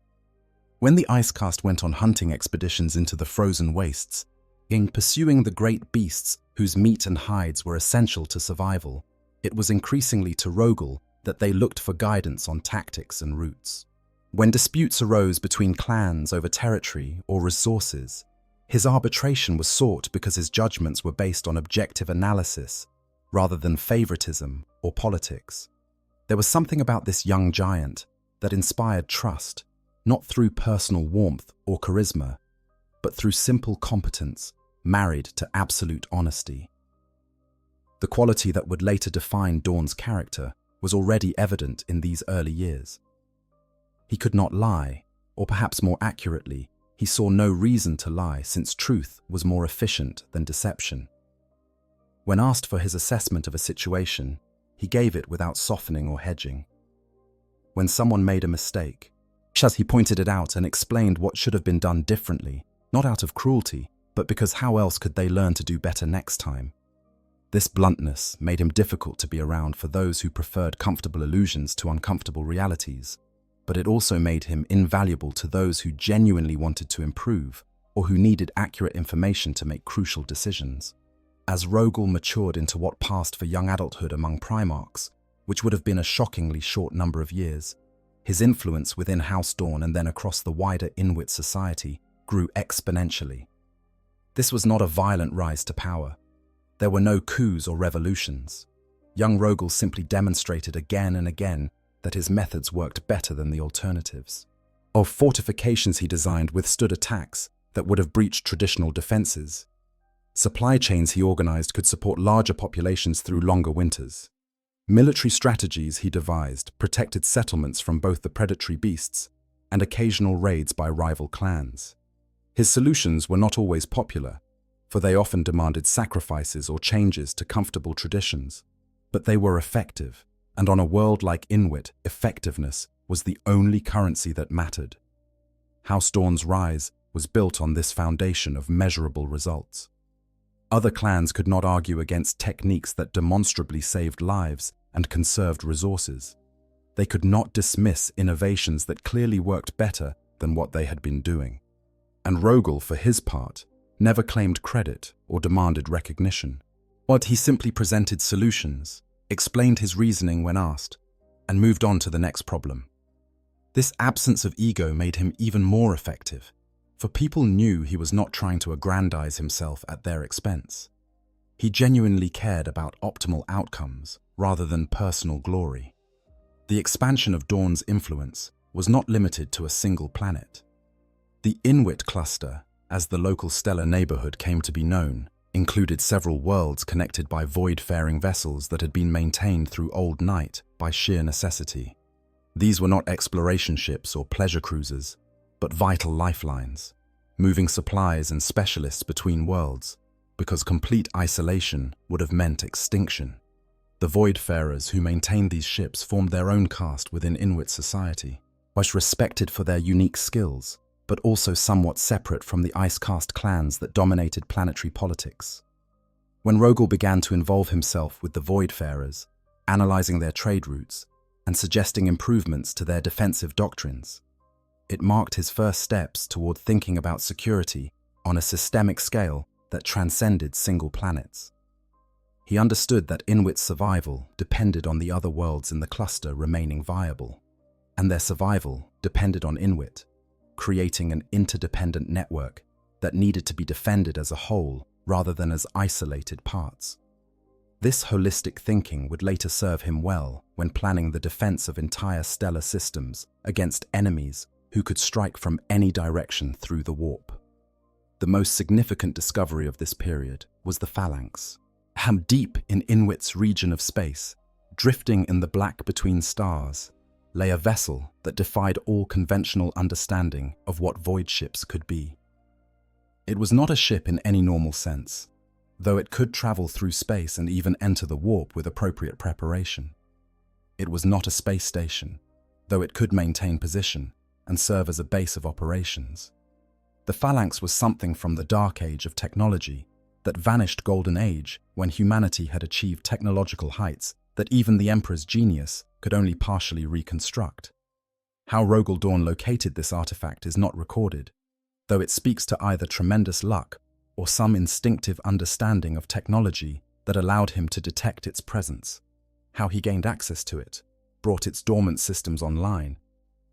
When the Icecast went on hunting expeditions into the frozen wastes, in pursuing the great beasts whose meat and hides were essential to survival, it was increasingly to Rogal that they looked for guidance on tactics and routes. When disputes arose between clans over territory or resources, his arbitration was sought because his judgments were based on objective analysis rather than favoritism or politics. There was something about this young giant that inspired trust, not through personal warmth or charisma, but through simple competence married to absolute honesty. The quality that would later define Dorn's character was already evident in these early years. He could not lie, or perhaps more accurately, he saw no reason to lie since truth was more efficient than deception. When asked for his assessment of a situation, he gave it without softening or hedging. When someone made a mistake, as he pointed it out and explained what should have been done differently, not out of cruelty, but because how else could they learn to do better next time? This bluntness made him difficult to be around for those who preferred comfortable illusions to uncomfortable realities. but it also made him invaluable to those who genuinely wanted to improve or who needed accurate information to make crucial decisions. As Rogal matured into what passed for young adulthood among Primarchs, which would have been a shockingly short number of years, his influence within House Dorn and then across the wider Inuit society grew exponentially. This was not a violent rise to power. There were no coups or revolutions. Young Rogal simply demonstrated again and again that his methods worked better than the alternatives. Of fortifications he designed withstood attacks that would have breached traditional defenses. Supply chains he organized could support larger populations through longer winters. Military strategies he devised protected settlements from both the predatory beasts and occasional raids by rival clans. His solutions were not always popular, for they often demanded sacrifices or changes to comfortable traditions. But they were effective, and on a world like Inuit, effectiveness was the only currency that mattered. House Dorn's rise was built on this foundation of measurable results. Other clans could not argue against techniques that demonstrably saved lives and conserved resources. They could not dismiss innovations that clearly worked better than what they had been doing. And Rogal, for his part, never claimed credit or demanded recognition. But he simply presented solutions, explained his reasoning when asked, and moved on to the next problem. This absence of ego made him even more effective, for people knew he was not trying to aggrandize himself at their expense. He genuinely cared about optimal outcomes rather than personal glory. The expansion of Dorn's influence was not limited to a single planet. The Inuit cluster, as the local stellar neighborhood came to be known, included several worlds connected by void-faring vessels that had been maintained through old night by sheer necessity. These were not exploration ships or pleasure cruisers, but vital lifelines, moving supplies and specialists between worlds, because complete isolation would have meant extinction. The voidfarers who maintained these ships formed their own caste within Inuit society, which respected for their unique skills, but also somewhat separate from the ice caste clans that dominated planetary politics. When Rogal began to involve himself with the voidfarers, analyzing their trade routes and suggesting improvements to their defensive doctrines, it marked his first steps toward thinking about security on a systemic scale that transcended single planets. He understood that Inuit survival depended on the other worlds in the cluster remaining viable, and their survival depended on Inuit, creating an interdependent network that needed to be defended as a whole rather than as isolated parts. This holistic thinking would later serve him well when planning the defense of entire stellar systems against enemies who could strike from any direction through the warp. The most significant discovery of this period was the phalanx. Deep in Inuit's region of space, drifting in the black between stars, lay a vessel that defied all conventional understanding of what void ships could be. It was not a ship in any normal sense, though it could travel through space and even enter the warp with appropriate preparation. It was not a space station, though it could maintain position and serve as a base of operations. The phalanx was something from the dark age of technology, that vanished golden age when humanity had achieved technological heights that even the Emperor's genius could only partially reconstruct. How Rogal Dorn located this artifact is not recorded, though it speaks to either tremendous luck or some instinctive understanding of technology that allowed him to detect its presence. How he gained access to it, brought its dormant systems online,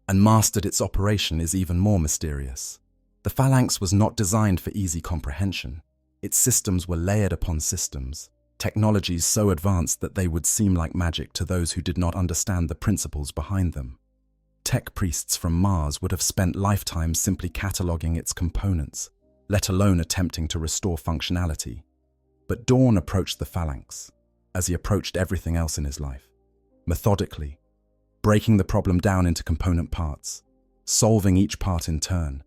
and mastered its operation is even more mysterious. The phalanx was not designed for easy comprehension. Its systems were layered upon systems, technologies so advanced that they would seem like magic to those who did not understand the principles behind them. Tech priests from Mars would have spent lifetimes simply cataloging its components, let alone attempting to restore functionality. But Dorn approached the phalanx, as he approached everything else in his life, methodically, breaking the problem down into component parts, solving each part in turn,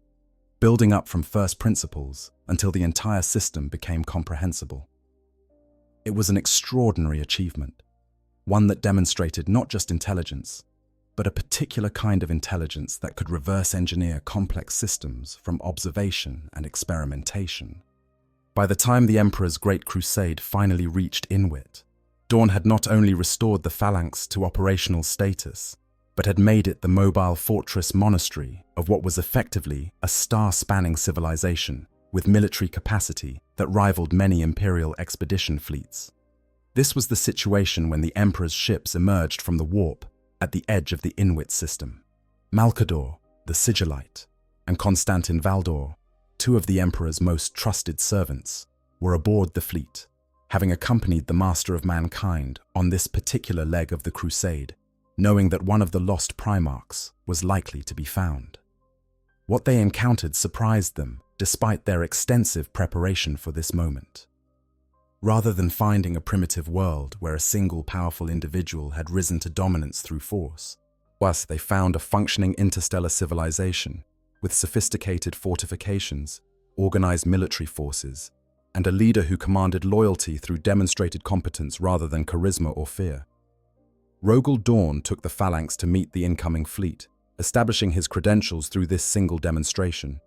building up from first principles until the entire system became comprehensible. It was an extraordinary achievement, one that demonstrated not just intelligence, but a particular kind of intelligence that could reverse engineer complex systems from observation and experimentation. By the time the Emperor's Great Crusade finally reached Inuit, Dorn had not only restored the phalanx to operational status, but had made it the mobile fortress monastery of what was effectively a star-spanning civilization with military capacity that rivaled many Imperial expedition fleets. This was the situation when the Emperor's ships emerged from the warp at the edge of the Inwit system. Malcador, the Sigillite, and Constantin Valdor, two of the Emperor's most trusted servants, were aboard the fleet, having accompanied the Master of Mankind on this particular leg of the crusade, knowing that one of the lost Primarchs was likely to be found. What they encountered surprised them, despite their extensive preparation for this moment. Rather than finding a primitive world where a single powerful individual had risen to dominance through force, they found a functioning interstellar civilization with sophisticated fortifications, organized military forces, and a leader who commanded loyalty through demonstrated competence rather than charisma or fear. Rogal Dorn took the phalanx to meet the incoming fleet, establishing his credentials through this single demonstration.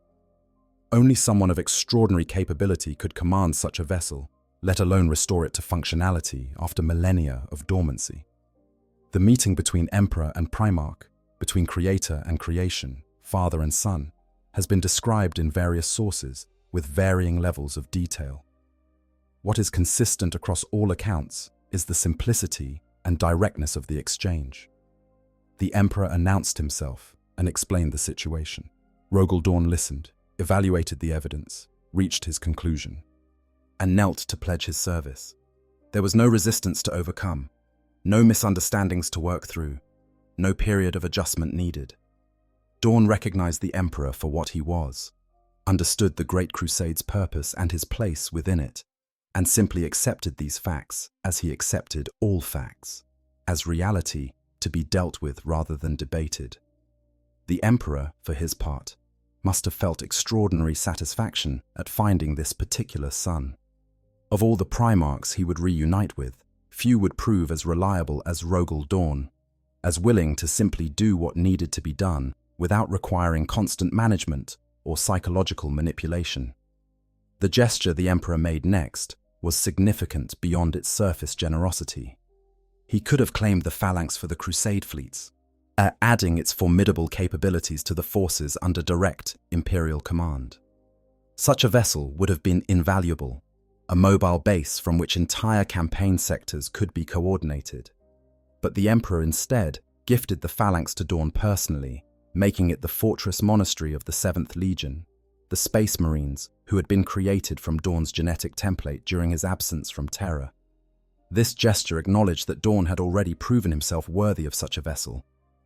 Only someone of extraordinary capability could command such a vessel, let alone restore it to functionality after millennia of dormancy. The meeting between Emperor and Primarch, between Creator and Creation, Father and Son, has been described in various sources with varying levels of detail. What is consistent across all accounts is the simplicity and directness of the exchange. The Emperor announced himself and explained the situation. Rogal Dorn listened, evaluated the evidence, reached his conclusion, and knelt to pledge his service. There was no resistance to overcome, no misunderstandings to work through, no period of adjustment needed. Dorn recognized the Emperor for what he was, understood the Great Crusade's purpose and his place within it, and simply accepted these facts as he accepted all facts, as reality to be dealt with rather than debated. The Emperor, for his part, must have felt extraordinary satisfaction at finding this particular son. Of all the Primarchs he would reunite with, few would prove as reliable as Rogal Dorn, as willing to simply do what needed to be done without requiring constant management or psychological manipulation. The gesture the Emperor made next was significant beyond its surface generosity. He could have claimed the phalanx for the Crusade fleets, adding its formidable capabilities to the forces under direct Imperial command. Such a vessel would have been invaluable, a mobile base from which entire campaign sectors could be coordinated. But the Emperor instead gifted the phalanx to Dorn personally, making it the fortress monastery of the 7th Legion, the Space Marines who had been created from Dorn's genetic template during his absence from Terra. This gesture acknowledged that Dorn had already proven himself worthy of such a vessel,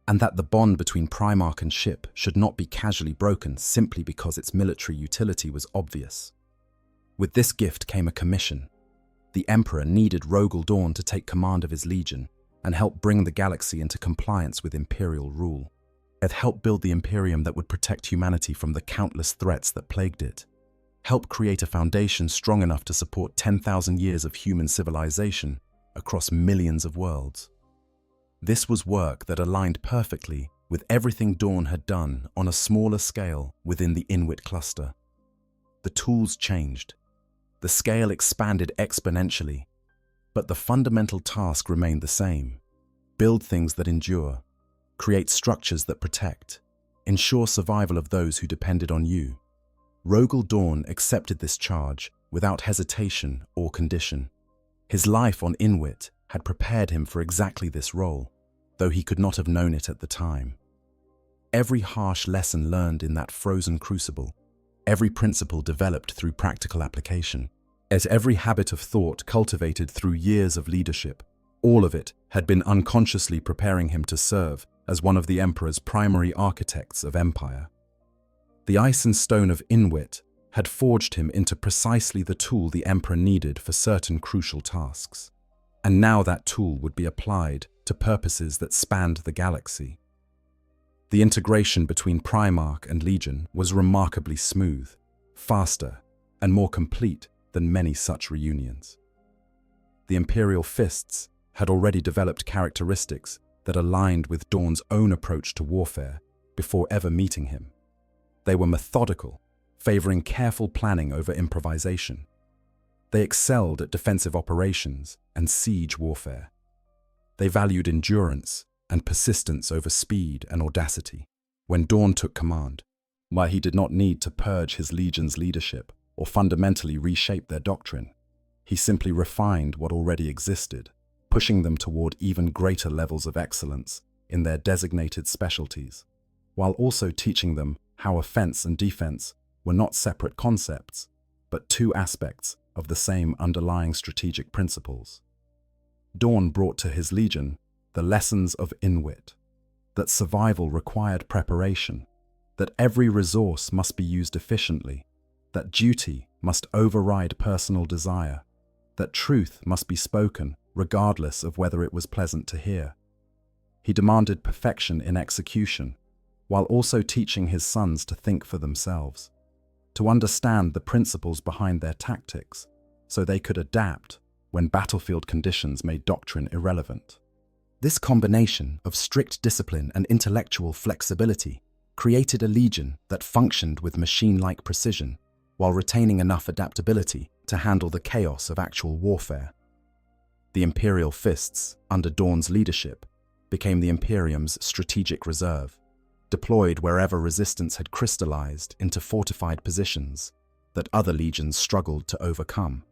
and that the bond between Primarch and ship should not be casually broken simply because its military utility was obvious. With this gift came a commission. The Emperor needed Rogal Dorn to take command of his legion and help bring the galaxy into compliance with Imperial rule. It helped build the Imperium that would protect humanity from the countless threats that plagued it. Help create a foundation strong enough to support 10,000 years of human civilization across millions of worlds. This was work that aligned perfectly with everything Dorn had done on a smaller scale within the Inwit cluster. The tools changed. The scale expanded exponentially, but the fundamental task remained the same. Build things that endure, create structures that protect, ensure survival of those who depended on you. Rogal Dorn accepted this charge without hesitation or condition. His life on Inwit had prepared him for exactly this role, though he could not have known it at the time. Every harsh lesson learned in that frozen crucible, every principle developed through practical application, as every habit of thought cultivated through years of leadership, all of it had been unconsciously preparing him to serve as one of the Emperor's primary architects of empire. The ice and stone of Inwit had forged him into precisely the tool the Emperor needed for certain crucial tasks. And now that tool would be applied to purposes that spanned the galaxy. The integration between Primarch and Legion was remarkably smooth, faster, and more complete than many such reunions. The Imperial fists had already developed characteristics that aligned with Dorn's own approach to warfare before ever meeting him. They were methodical, favoring careful planning over improvisation. They excelled at defensive operations and siege warfare. They valued endurance, and persistence over speed and audacity. When Dorn took command, while he did not need to purge his legion's leadership or fundamentally reshape their doctrine, he simply refined what already existed, pushing them toward even greater levels of excellence in their designated specialties, while also teaching them how offense and defense were not separate concepts, but two aspects of the same underlying strategic principles. Dorn brought to his legion the lessons of inwit, that survival required preparation, that every resource must be used efficiently, that duty must override personal desire, that truth must be spoken regardless of whether it was pleasant to hear. He demanded perfection in execution, while also teaching his sons to think for themselves, to understand the principles behind their tactics, so they could adapt when battlefield conditions made doctrine irrelevant. This combination of strict discipline and intellectual flexibility created a legion that functioned with machine-like precision, while retaining enough adaptability to handle the chaos of actual warfare. The Imperial Fists, under Dorn's leadership, became the Imperium's strategic reserve, deployed wherever resistance had crystallized into fortified positions that other legions struggled to overcome.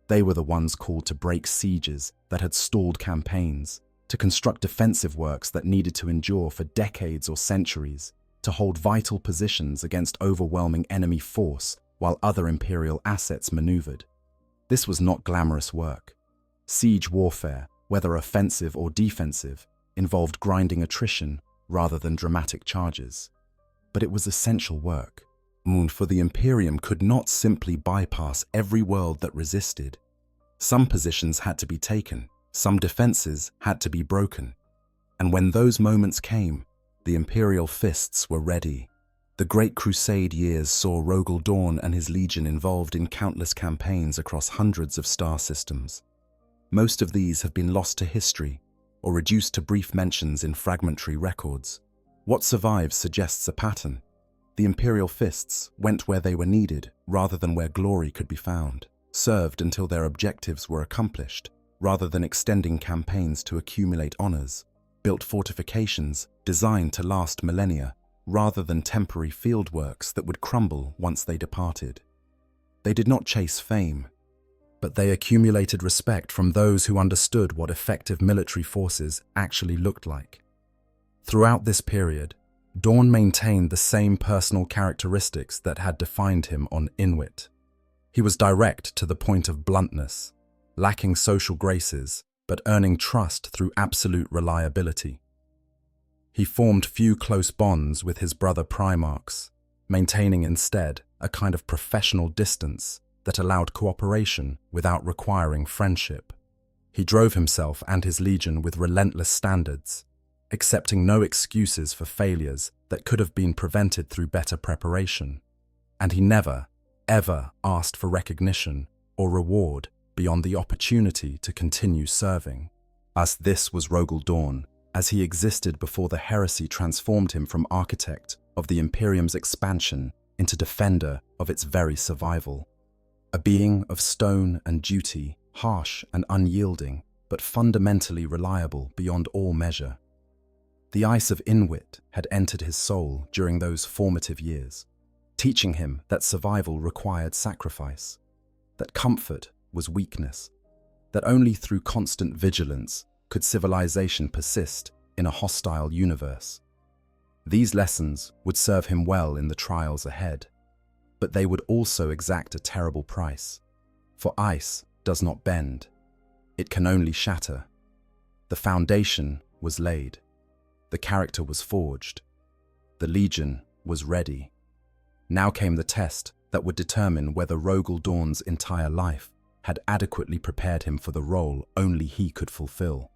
They were the ones called to break sieges that had stalled campaigns, to construct defensive works that needed to endure for decades or centuries, to hold vital positions against overwhelming enemy force while other Imperial assets maneuvered. This was not glamorous work. Siege warfare, whether offensive or defensive, involved grinding attrition rather than dramatic charges. But it was essential work. For the Imperium could not simply bypass every world that resisted. Some positions had to be taken, some defenses had to be broken. And when those moments came, the Imperial Fists were ready. The Great Crusade years saw Rogal Dorn and his legion involved in countless campaigns across hundreds of star systems. Most of these have been lost to history or reduced to brief mentions in fragmentary records. What survives suggests a pattern. The Imperial Fists went where they were needed rather than where glory could be found, served until their objectives were accomplished, rather than extending campaigns to accumulate honors, built fortifications designed to last millennia, rather than temporary fieldworks that would crumble once they departed. They did not chase fame, but they accumulated respect from those who understood what effective military forces actually looked like. Throughout this period, Dorn maintained the same personal characteristics that had defined him on Inwit. He was direct to the point of bluntness, lacking social graces, but earning trust through absolute reliability. He formed few close bonds with his brother Primarchs, maintaining instead a kind of professional distance that allowed cooperation without requiring friendship. He drove himself and his legion with relentless standards, accepting no excuses for failures that could have been prevented through better preparation. And he never, ever asked for recognition or reward beyond the opportunity to continue serving. As this was Rogal Dorn, as he existed before the heresy transformed him from architect of the Imperium's expansion into defender of its very survival. A being of stone and duty, harsh and unyielding, but fundamentally reliable beyond all measure. The ice of Inwit had entered his soul during those formative years, teaching him that survival required sacrifice, that comfort was weakness, that only through constant vigilance could civilization persist in a hostile universe. These lessons would serve him well in the trials ahead, but they would also exact a terrible price. For ice does not bend, it can only shatter. The foundation was laid, the character was forged, the legion was ready. Now came the test that would determine whether Rogal Dorn's entire life had adequately prepared him for the role only he could fulfill.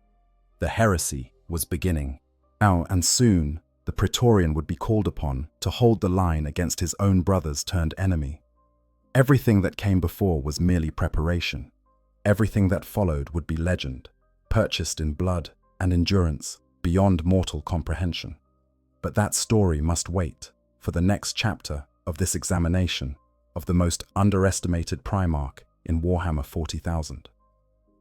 The heresy was beginning. Now and soon, the Praetorian would be called upon to hold the line against his own brothers turned enemy. Everything that came before was merely preparation. Everything that followed would be legend, purchased in blood and endurance beyond mortal comprehension. But that story must wait for the next chapter of this examination of the most underestimated Primarch in Warhammer 40,000.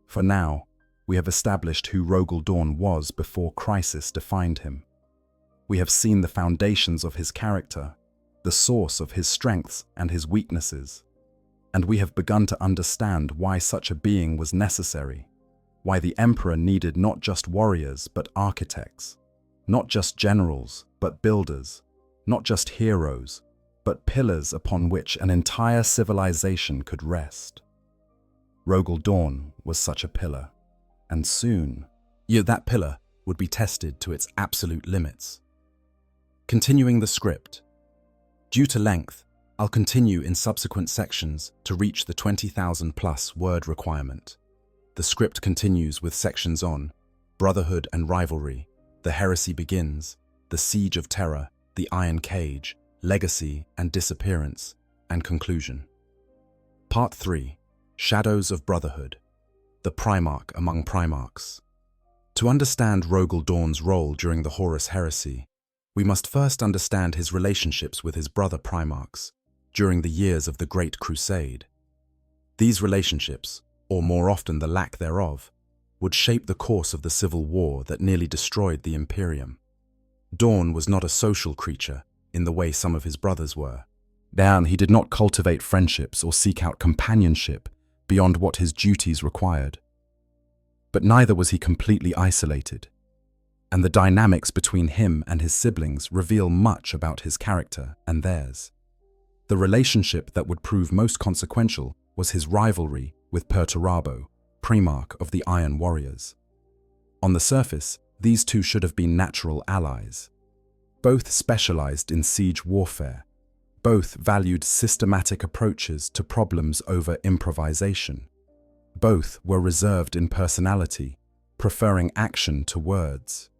For now, we have established who Rogal Dorn was before crisis defined him. We have seen the foundations of his character, the source of his strengths and his weaknesses, and we have begun to understand why such a being was necessary, why the Emperor needed not just warriors but architects, not just generals but builders, not just heroes but pillars upon which an entire civilization could rest. Rogal Dorn was such a pillar, and soon, that pillar would be tested to its absolute limits. Continuing the script. Due to length, I'll continue in subsequent sections to reach the 20,000+ word requirement. The script continues with sections on Brotherhood and Rivalry, The Heresy Begins, The Siege of Terror, The Iron Cage, Legacy and Disappearance, and Conclusion. Part 3. Shadows of Brotherhood. The Primarch among Primarchs. To understand Rogal Dorn's role during the Horus Heresy, we must first understand his relationships with his brother Primarchs during the years of the Great Crusade. These relationships, or more often the lack thereof, would shape the course of the civil war that nearly destroyed the Imperium. Dorn was not a social creature in the way some of his brothers were. He did not cultivate friendships or seek out companionship beyond what his duties required. But neither was he completely isolated, and the dynamics between him and his siblings reveal much about his character and theirs. The relationship that would prove most consequential was his rivalry with Perturabo, Primarch of the Iron Warriors. On the surface, these two should have been natural allies. Both specialized in siege warfare. Both valued systematic approaches to problems over improvisation. Both were reserved in personality, preferring action to words.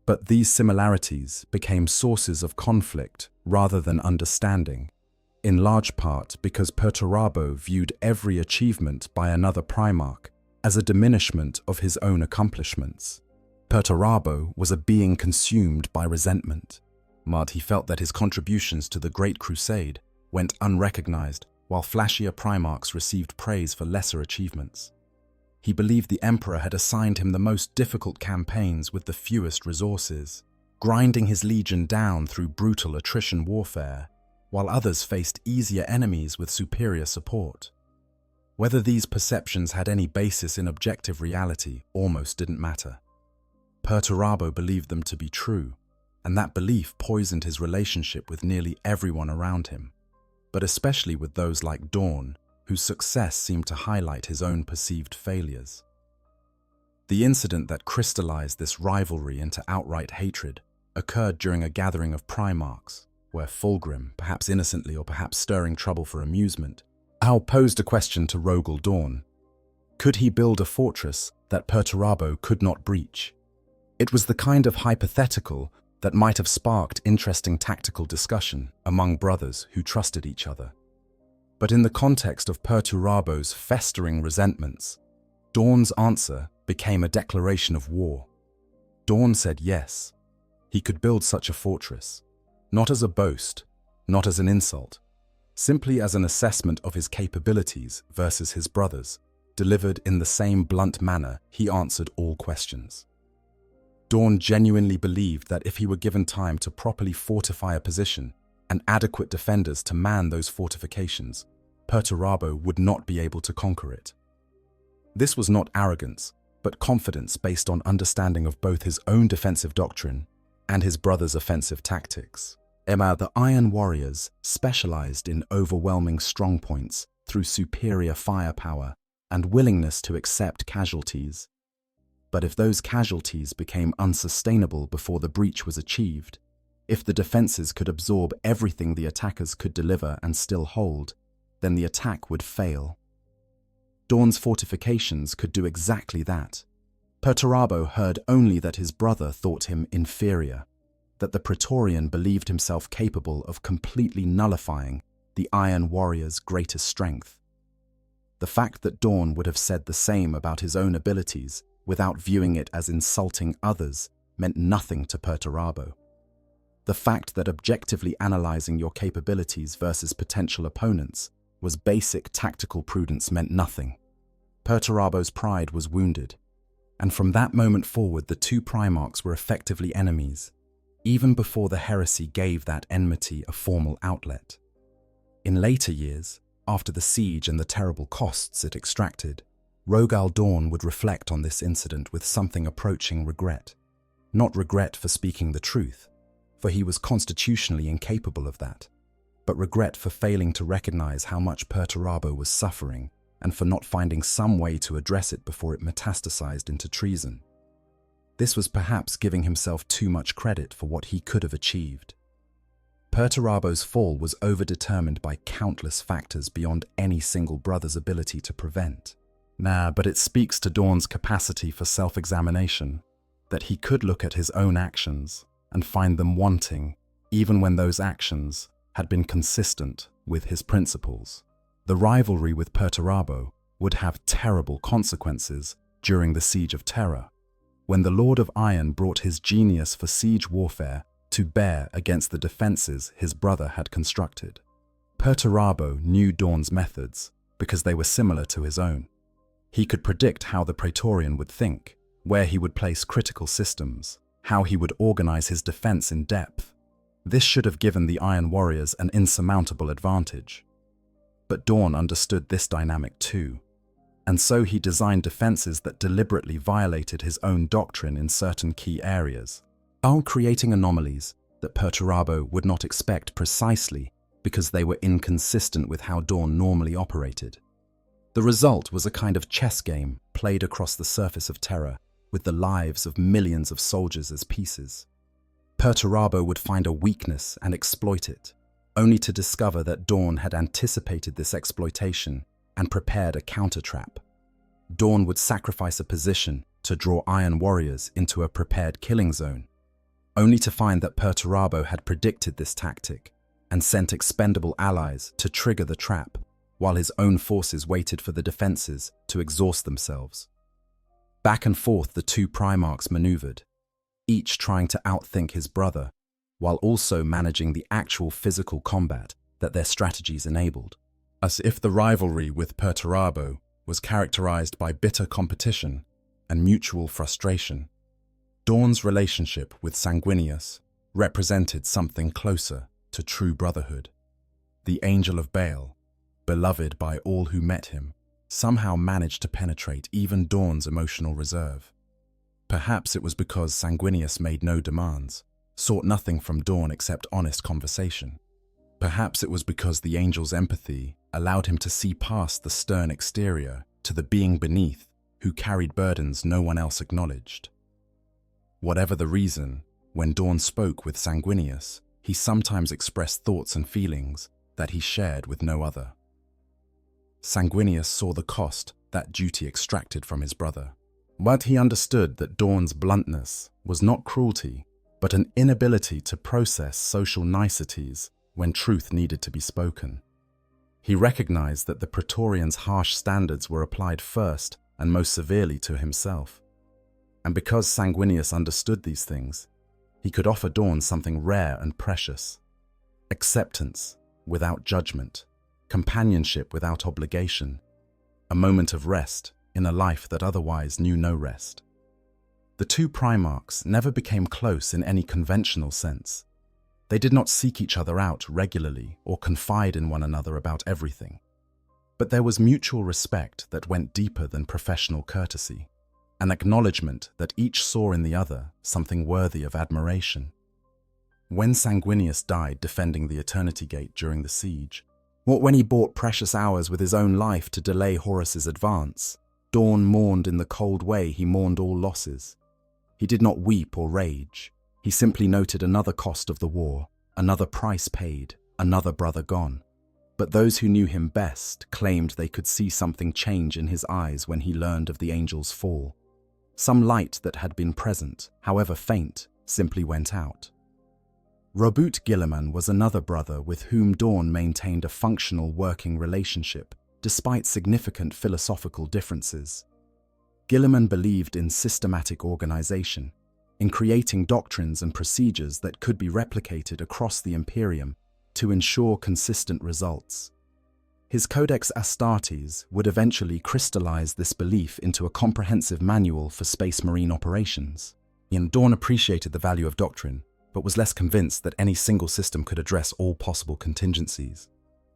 But these similarities became sources of conflict rather than understanding, in large part because Perturabo viewed every achievement by another Primarch as a diminishment of his own accomplishments. Perturabo was a being consumed by resentment. He felt that his contributions to the Great Crusade went unrecognized, while flashier Primarchs received praise for lesser achievements. He believed the Emperor had assigned him the most difficult campaigns with the fewest resources, grinding his legion down through brutal attrition warfare, while others faced easier enemies with superior support. Whether these perceptions had any basis in objective reality almost didn't matter. Perturabo believed them to be true, and that belief poisoned his relationship with nearly everyone around him, but especially with those like Dorn, whose success seemed to highlight his own perceived failures. The incident that crystallized this rivalry into outright hatred occurred during a gathering of Primarchs, where Fulgrim, perhaps innocently or perhaps stirring trouble for amusement, posed a question to Rogal Dorn. Could he build a fortress that Perturabo could not breach? It was the kind of hypothetical that might have sparked interesting tactical discussion among brothers who trusted each other. But in the context of Perturabo's festering resentments, Dorn's answer became a declaration of war. Dorn said yes, he could build such a fortress, not as a boast, not as an insult, simply as an assessment of his capabilities versus his brothers, delivered in the same blunt manner he answered all questions. Dorn genuinely believed that if he were given time to properly fortify a position and adequate defenders to man those fortifications, Perturabo would not be able to conquer it. This was not arrogance, but confidence based on understanding of both his own defensive doctrine and his brother's offensive tactics. The Iron Warriors specialized in overwhelming strongpoints through superior firepower and willingness to accept casualties. But if those casualties became unsustainable before the breach was achieved, if the defenses could absorb everything the attackers could deliver and still hold, then the attack would fail. Dorn's fortifications could do exactly that. Perturabo heard only that his brother thought him inferior, that the Praetorian believed himself capable of completely nullifying the Iron Warrior's greatest strength. The fact that Dorn would have said the same about his own abilities without viewing it as insulting others meant nothing to Perturabo. The fact that objectively analyzing your capabilities versus potential opponents was basic tactical prudence meant nothing. Perturabo's pride was wounded. and from that moment forward the two Primarchs were effectively enemies, even before the heresy gave that enmity a formal outlet. In later years, after the siege and the terrible costs it extracted, Rogal Dorn would reflect on this incident with something approaching regret. Not regret for speaking the truth, for he was constitutionally incapable of that, but regret for failing to recognize how much Perturabo was suffering and for not finding some way to address it before it metastasized into treason. This was perhaps giving himself too much credit for what he could have achieved. Perturabo's fall was overdetermined by countless factors beyond any single brother's ability to prevent. But it speaks to Dorn's capacity for self-examination, that he could look at his own actions and find them wanting, even when those actions had been consistent with his principles. The rivalry with Perturabo would have terrible consequences during the Siege of Terra, when the Lord of Iron brought his genius for siege warfare to bear against the defenses his brother had constructed. Perturabo knew Dorn's methods because they were similar to his own. He could predict how the Praetorian would think, where he would place critical systems, how he would organize his defense in depth. This should have given the Iron Warriors an insurmountable advantage. But Dorn understood this dynamic too, and so he designed defenses that deliberately violated his own doctrine in certain key areas, while creating anomalies that Perturabo would not expect precisely because they were inconsistent with how Dorn normally operated. The result was a kind of chess game played across the surface of Terra, with the lives of millions of soldiers as pieces. Perturabo would find a weakness and exploit it, only to discover that Dorn had anticipated this exploitation and prepared a counter-trap. Dorn would sacrifice a position to draw Iron Warriors into a prepared killing zone, only to find that Perturabo had predicted this tactic and sent expendable allies to trigger the trap, while his own forces waited for the defenses to exhaust themselves. Back and forth the two Primarchs maneuvered, each trying to outthink his brother, while also managing the actual physical combat that their strategies enabled. As if the rivalry with Perturabo was characterized by bitter competition and mutual frustration, Dorn's relationship with Sanguinius represented something closer to true brotherhood. The Angel of Baal, beloved by all who met him, somehow managed to penetrate even Dorn's emotional reserve. Perhaps it was because Sanguinius made no demands, sought nothing from Dorn except honest conversation. Perhaps it was because the angel's empathy allowed him to see past the stern exterior to the being beneath who carried burdens no one else acknowledged. Whatever the reason, when Dorn spoke with Sanguinius, he sometimes expressed thoughts and feelings that he shared with no other. Sanguinius saw the cost that duty extracted from his brother, but he understood that Dorn's bluntness was not cruelty, but an inability to process social niceties when truth needed to be spoken. He recognized that the Praetorian's harsh standards were applied first and most severely to himself. And because Sanguinius understood these things, he could offer Dorn something rare and precious: acceptance without judgment, companionship without obligation, a moment of rest in a life that otherwise knew no rest. The two Primarchs never became close in any conventional sense. They did not seek each other out regularly or confide in one another about everything. But there was mutual respect that went deeper than professional courtesy, an acknowledgement that each saw in the other something worthy of admiration. When Sanguinius died defending the Eternity Gate during the siege, or when he bought precious hours with his own life to delay Horus's advance, Dorn mourned in the cold way he mourned all losses. He did not weep or rage. He simply noted another cost of the war, another price paid, another brother gone. But those who knew him best claimed they could see something change in his eyes when he learned of the angel's fall. Some light that had been present, however faint, simply went out. Robert Guilliman was another brother with whom Dorn maintained a functional working relationship, despite significant philosophical differences. Guilliman believed in systematic organization, in creating doctrines and procedures that could be replicated across the Imperium to ensure consistent results. His Codex Astartes would eventually crystallize this belief into a comprehensive manual for space marine operations. Dorn appreciated the value of doctrine, but was less convinced that any single system could address all possible contingencies.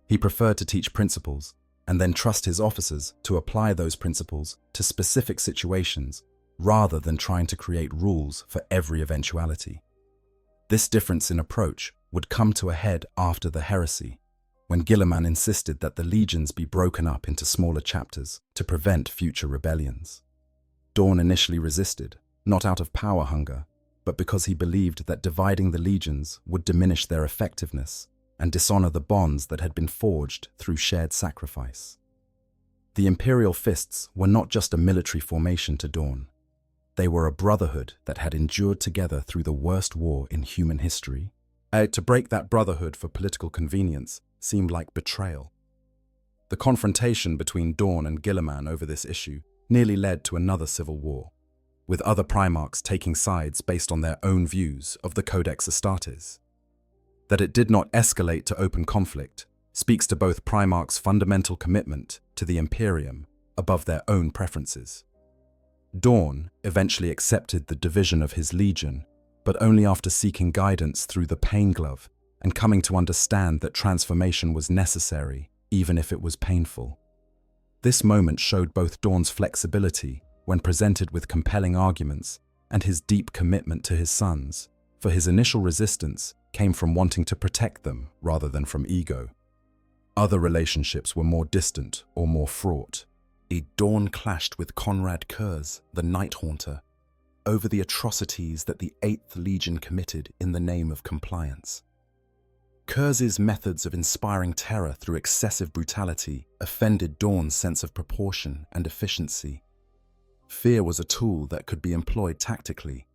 He preferred to teach principles, and then trust his officers to apply those principles to specific situations, rather than trying to create rules for every eventuality. This difference in approach would come to a head after the heresy, when Guilliman insisted that the legions be broken up into smaller chapters to prevent future rebellions. Dorn initially resisted, not out of power hunger, but because he believed that dividing the legions would diminish their effectiveness and dishonor the bonds that had been forged through shared sacrifice. The Imperial Fists were not just a military formation to Dorn. They were a brotherhood that had endured together through the worst war in human history. To break that brotherhood for political convenience seemed like betrayal. The confrontation between Dorn and Guilliman over this issue nearly led to another civil war, with other Primarchs taking sides based on their own views of the Codex Astartes. That it did not escalate to open conflict speaks to both Primarchs' fundamental commitment to the Imperium above their own preferences. Dorn eventually accepted the division of his legion, but only after seeking guidance through the Pain Glove and coming to understand that transformation was necessary, even if it was painful. This moment showed both Dorn's flexibility when presented with compelling arguments and his deep commitment to his sons, for his initial resistance came from wanting to protect them rather than from ego. Other relationships were more distant or more fraught. Dorn clashed with Conrad Kurz, the Night Haunter, over the atrocities that the 8th Legion committed in the name of compliance. Kurz's methods of inspiring terror through excessive brutality offended Dorn's sense of proportion and efficiency. Fear was a tool that could be employed tactically,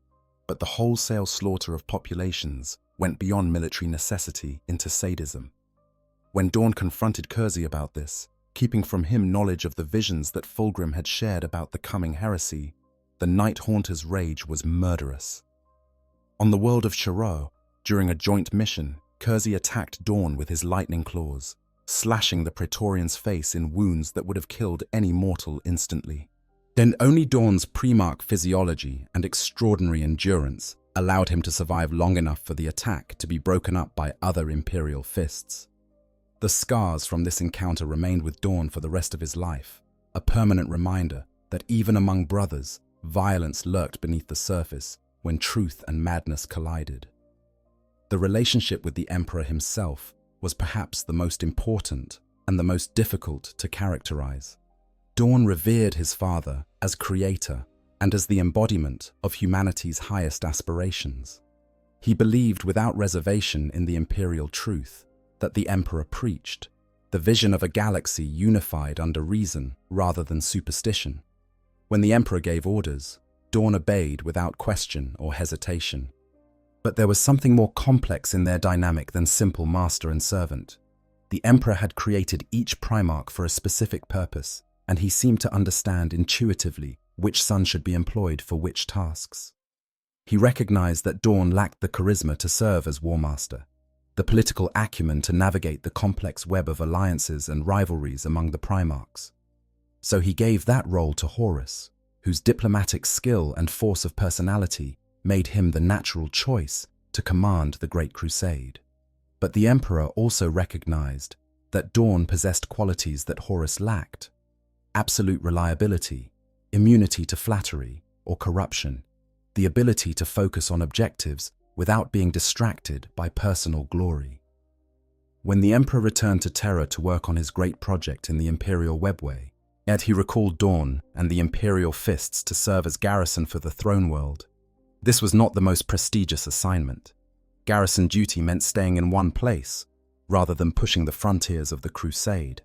but the wholesale slaughter of populations went beyond military necessity into sadism. When Dorn confronted Kurz about this, keeping from him knowledge of the visions that Fulgrim had shared about the coming heresy, the Night Haunter's rage was murderous. On the world of Shiro, during a joint mission, Kurz attacked Dorn with his lightning claws, slashing the Praetorian's face in wounds that would have killed any mortal instantly. Then only Dorn's Primarch physiology and extraordinary endurance allowed him to survive long enough for the attack to be broken up by other Imperial fists. The scars from this encounter remained with Dorn for the rest of his life, a permanent reminder that even among brothers, violence lurked beneath the surface when truth and madness collided. The relationship with the Emperor himself was perhaps the most important and the most difficult to characterize. Dorn revered his father as creator and as the embodiment of humanity's highest aspirations. He believed without reservation in the imperial truth that the Emperor preached, the vision of a galaxy unified under reason rather than superstition. When the Emperor gave orders, Dorn obeyed without question or hesitation. But there was something more complex in their dynamic than simple master and servant. The Emperor had created each Primarch for a specific purpose, and he seemed to understand intuitively which son should be employed for which tasks. He recognized that Dorn lacked the charisma to serve as War Master, the political acumen to navigate the complex web of alliances and rivalries among the Primarchs. So he gave that role to Horus, whose diplomatic skill and force of personality made him the natural choice to command the Great Crusade. But the Emperor also recognized that Dorn possessed qualities that Horus lacked: absolute reliability, immunity to flattery or corruption, the ability to focus on objectives without being distracted by personal glory. When the Emperor returned to Terra to work on his great project in the Imperial Webway, yet he recalled Dorn and the Imperial Fists to serve as garrison for the Throne World. This was not the most prestigious assignment. Garrison duty meant staying in one place, rather than pushing the frontiers of the Crusade.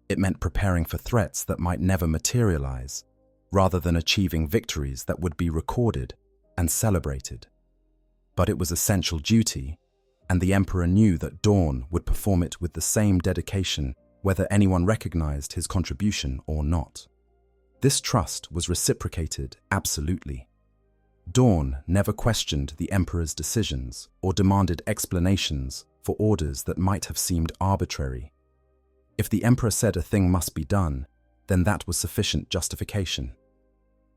It meant preparing for threats that might never materialize, rather than achieving victories that would be recorded and celebrated. But it was essential duty, and the Emperor knew that Dorn would perform it with the same dedication whether anyone recognized his contribution or not. This trust was reciprocated absolutely. Dorn never questioned the Emperor's decisions or demanded explanations for orders that might have seemed arbitrary. If the emperor said a thing must be done, then that was sufficient justification.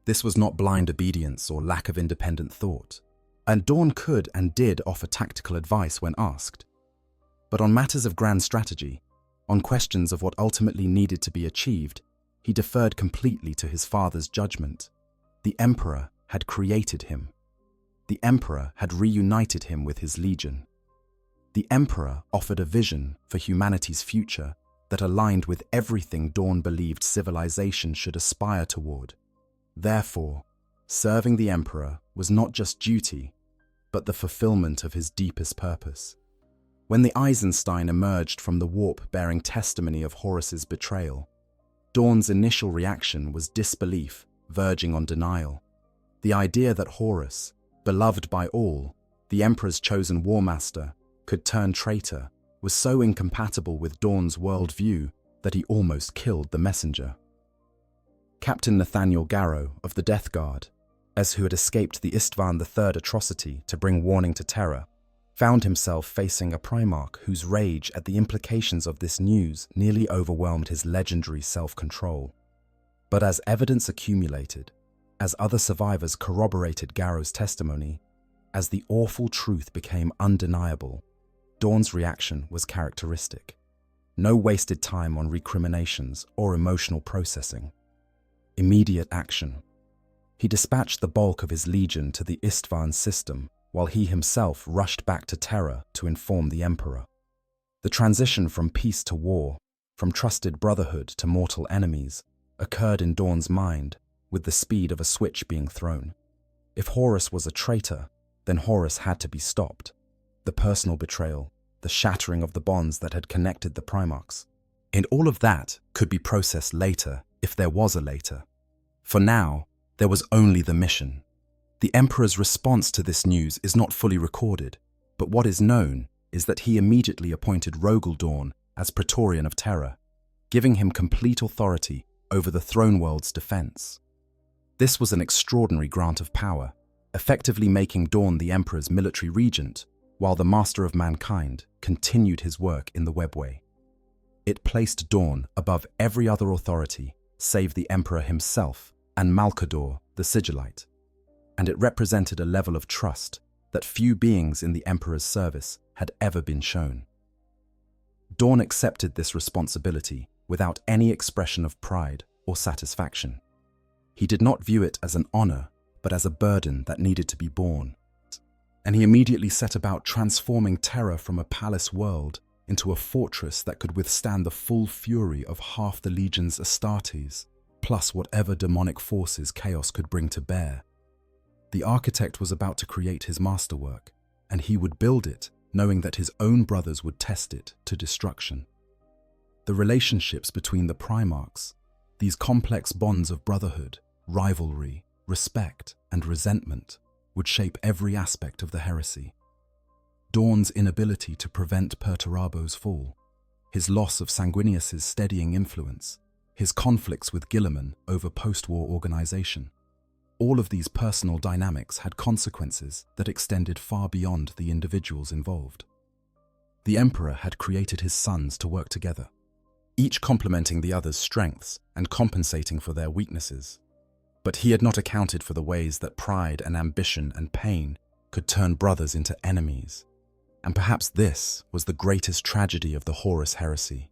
This was not blind obedience or lack of independent thought, and Dorn could and did offer tactical advice when asked. But on matters of grand strategy, on questions of what ultimately needed to be achieved, he deferred completely to his father's judgment. The emperor had created him. The emperor had reunited him with his legion. The emperor offered a vision for humanity's future that aligned with everything Dorn believed civilization should aspire toward. Therefore, serving the emperor was not just duty, but the fulfillment of his deepest purpose. When the Eisenstein emerged from the warp bearing testimony of Horus's betrayal, Dorn's initial reaction was disbelief, verging on denial. The idea that Horus, beloved by all, the emperor's chosen war master, could turn traitor was so incompatible with Dorn's worldview that he almost killed the messenger. Captain Nathaniel Garrow of the Death Guard, as who had escaped the Istvan III atrocity to bring warning to Terra, found himself facing a Primarch whose rage at the implications of this news nearly overwhelmed his legendary self-control. But as evidence accumulated, as other survivors corroborated Garrow's testimony, as the awful truth became undeniable, Dorn's reaction was characteristic. No wasted time on recriminations or emotional processing. Immediate action. He dispatched the bulk of his legion to the Istvan system, while he himself rushed back to Terra to inform the Emperor. The transition from peace to war, from trusted brotherhood to mortal enemies, occurred in Dorn's mind with the speed of a switch being thrown. If Horus was a traitor, then Horus had to be stopped. The personal betrayal, the shattering of the bonds that had connected the Primarchs. And all of that could be processed later, if there was a later. For now, there was only the mission. The Emperor's response to this news is not fully recorded, but what is known is that he immediately appointed Rogal Dorn as Praetorian of Terra, giving him complete authority over the throne world's defense. This was an extraordinary grant of power, effectively making Dorn the Emperor's military regent, while the Master of Mankind continued his work in the webway. It placed Dorn above every other authority, save the Emperor himself and Malkador, the Sigillite, and it represented a level of trust that few beings in the Emperor's service had ever been shown. Dorn accepted this responsibility without any expression of pride or satisfaction. He did not view it as an honor, but as a burden that needed to be borne. And he immediately set about transforming Terra from a palace world into a fortress that could withstand the full fury of half the Legion's Astartes, plus whatever demonic forces chaos could bring to bear. The architect was about to create his masterwork, and he would build it knowing that his own brothers would test it to destruction. The relationships between the Primarchs, these complex bonds of brotherhood, rivalry, respect, and resentment, would shape every aspect of the heresy. Dorn's inability to prevent Perturabo's fall, his loss of Sanguinius's steadying influence, his conflicts with Guilliman over post-war organization. All of these personal dynamics had consequences that extended far beyond the individuals involved. The Emperor had created his sons to work together, each complementing the other's strengths and compensating for their weaknesses. But he had not accounted for the ways that pride and ambition and pain could turn brothers into enemies. And perhaps this was the greatest tragedy of the Horus heresy.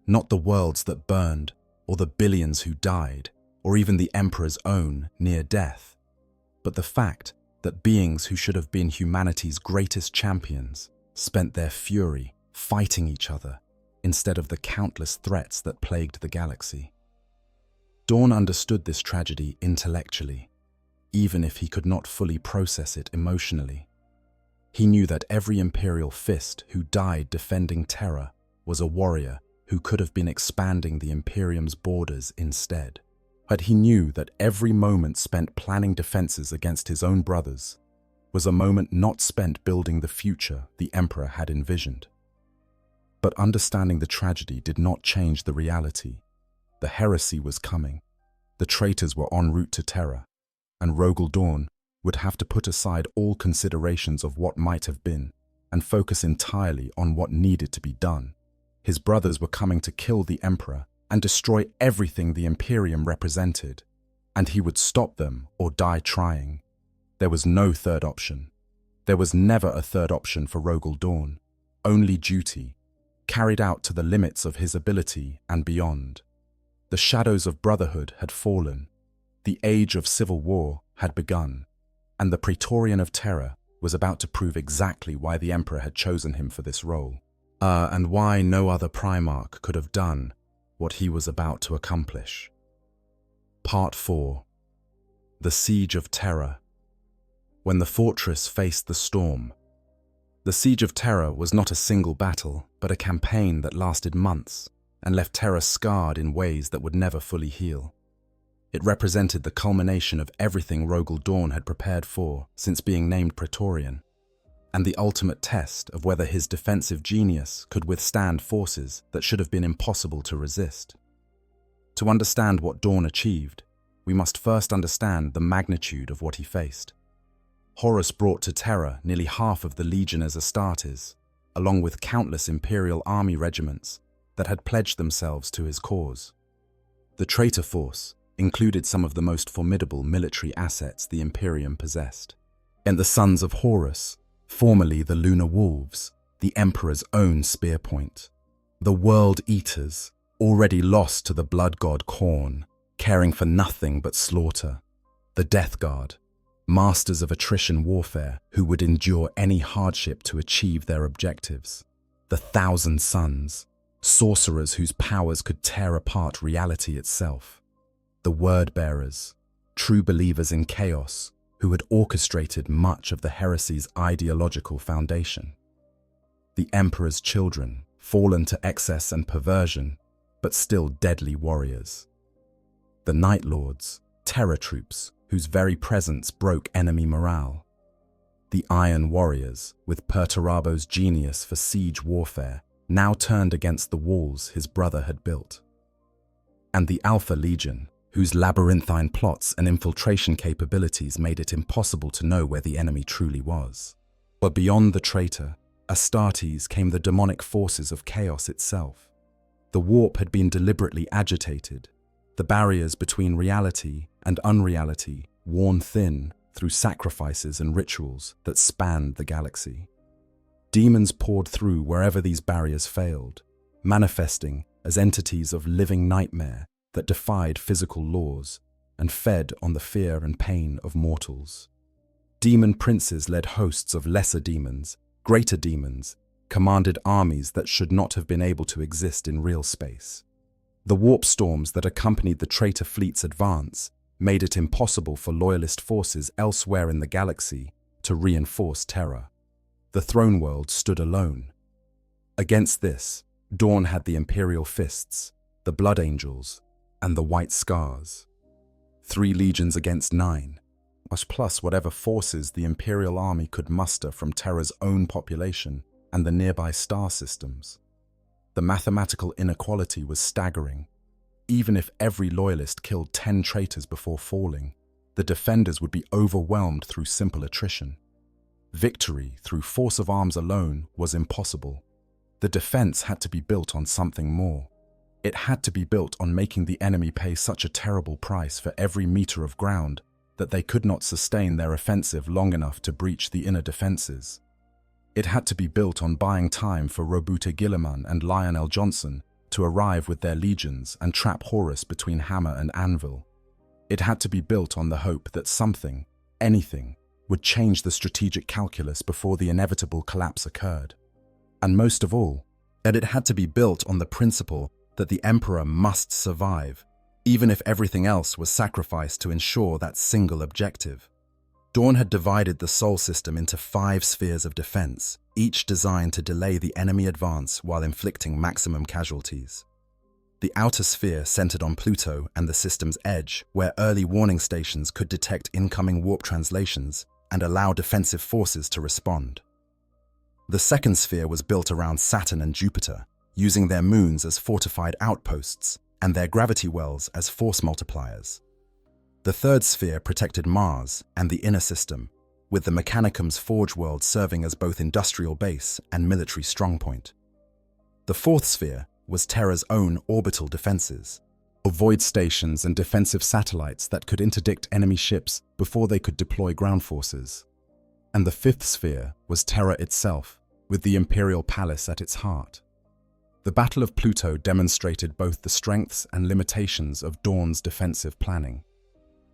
Not the worlds that burned, or the billions who died, or even the Emperor's own near death, but the fact that beings who should have been humanity's greatest champions spent their fury fighting each other instead of the countless threats that plagued the galaxy. Dorn understood this tragedy intellectually, even if he could not fully process it emotionally. He knew that every Imperial fist who died defending Terra was a warrior who could have been expanding the Imperium's borders instead. But he knew that every moment spent planning defenses against his own brothers was a moment not spent building the future the Emperor had envisioned. But understanding the tragedy did not change the reality. The heresy was coming. The traitors were en route to Terra, and Rogal Dorn would have to put aside all considerations of what might have been and focus entirely on what needed to be done. His brothers were coming to kill the Emperor and destroy everything the Imperium represented, and he would stop them or die trying. There was no third option. There was never a third option for Rogal Dorn, only duty, carried out to the limits of his ability and beyond. The shadows of brotherhood had fallen, the age of civil war had begun, and the Praetorian of Terror was about to prove exactly why the Emperor had chosen him for this role, and why no other Primarch could have done what he was about to accomplish. Part 4. The Siege of Terror. When the fortress faced the storm. The Siege of Terror was not a single battle, but a campaign that lasted months and left Terror scarred in ways that would never fully heal. It represented the culmination of everything Rogal Dorn had prepared for since being named Praetorian, and the ultimate test of whether his defensive genius could withstand forces that should have been impossible to resist. To understand what Dorn achieved, we must first understand the magnitude of what he faced. Horus brought to Terror nearly half of the legionaries Astartes, along with countless Imperial army regiments that had pledged themselves to his cause. The traitor force included some of the most formidable military assets the Imperium possessed. And the sons of Horus, formerly the Lunar Wolves, the Emperor's own spear point. The World Eaters, already lost to the blood god Khorne, caring for nothing but slaughter. The Death Guard, masters of attrition warfare who would endure any hardship to achieve their objectives. The Thousand Suns, sorcerers whose powers could tear apart reality itself. The Word-Bearers, true believers in chaos, who had orchestrated much of the heresy's ideological foundation. The Emperor's children, fallen to excess and perversion, but still deadly warriors. The Night Lords, terror troops, whose very presence broke enemy morale. The Iron Warriors, with Perturabo's genius for siege warfare, now turned against the walls his brother had built. And the Alpha Legion, whose labyrinthine plots and infiltration capabilities made it impossible to know where the enemy truly was. But beyond the traitor, Astartes, came the demonic forces of chaos itself. The warp had been deliberately agitated, the barriers between reality and unreality worn thin through sacrifices and rituals that spanned the galaxy. Demons poured through wherever these barriers failed, manifesting as entities of living nightmare that defied physical laws and fed on the fear and pain of mortals. Demon princes led hosts of lesser demons, greater demons, commanded armies that should not have been able to exist in real space. The warp storms that accompanied the traitor fleet's advance made it impossible for loyalist forces elsewhere in the galaxy to reinforce Terror. The throne world stood alone. Against this, Dorn had the Imperial Fists, the Blood Angels, and the White Scars. 3 legions against 9, plus whatever forces the Imperial army could muster from Terra's own population and the nearby star systems. The mathematical inequality was staggering. Even if every loyalist killed 10 traitors before falling, the defenders would be overwhelmed through simple attrition. Victory through force of arms alone was impossible. The defense had to be built on something more. It had to be built on making the enemy pay such a terrible price for every meter of ground that they could not sustain their offensive long enough to breach the inner defenses. It had to be built on buying time for Robuta Gilliman and Lionel Johnson to arrive with their legions and trap Horus between hammer and anvil. It had to be built on the hope that something, anything, would change the strategic calculus before the inevitable collapse occurred. And most of all, that it had to be built on the principle that the Emperor must survive, even if everything else was sacrificed to ensure that single objective. Dorn had divided the Sol system into 5 spheres of defense, each designed to delay the enemy advance while inflicting maximum casualties. The outer sphere centered on Pluto and the system's edge, where early warning stations could detect incoming warp translations and allow defensive forces to respond. The second sphere was built around Saturn and Jupiter, using their moons as fortified outposts and their gravity wells as force multipliers. The third sphere protected Mars and the inner system, with the Mechanicum's Forge world serving as both industrial base and military strongpoint. The fourth sphere was Terra's own orbital defenses, void stations and defensive satellites that could interdict enemy ships before they could deploy ground forces. And the fifth sphere was Terra itself, with the Imperial Palace at its heart. The Battle of Pluto demonstrated both the strengths and limitations of Dorn's defensive planning.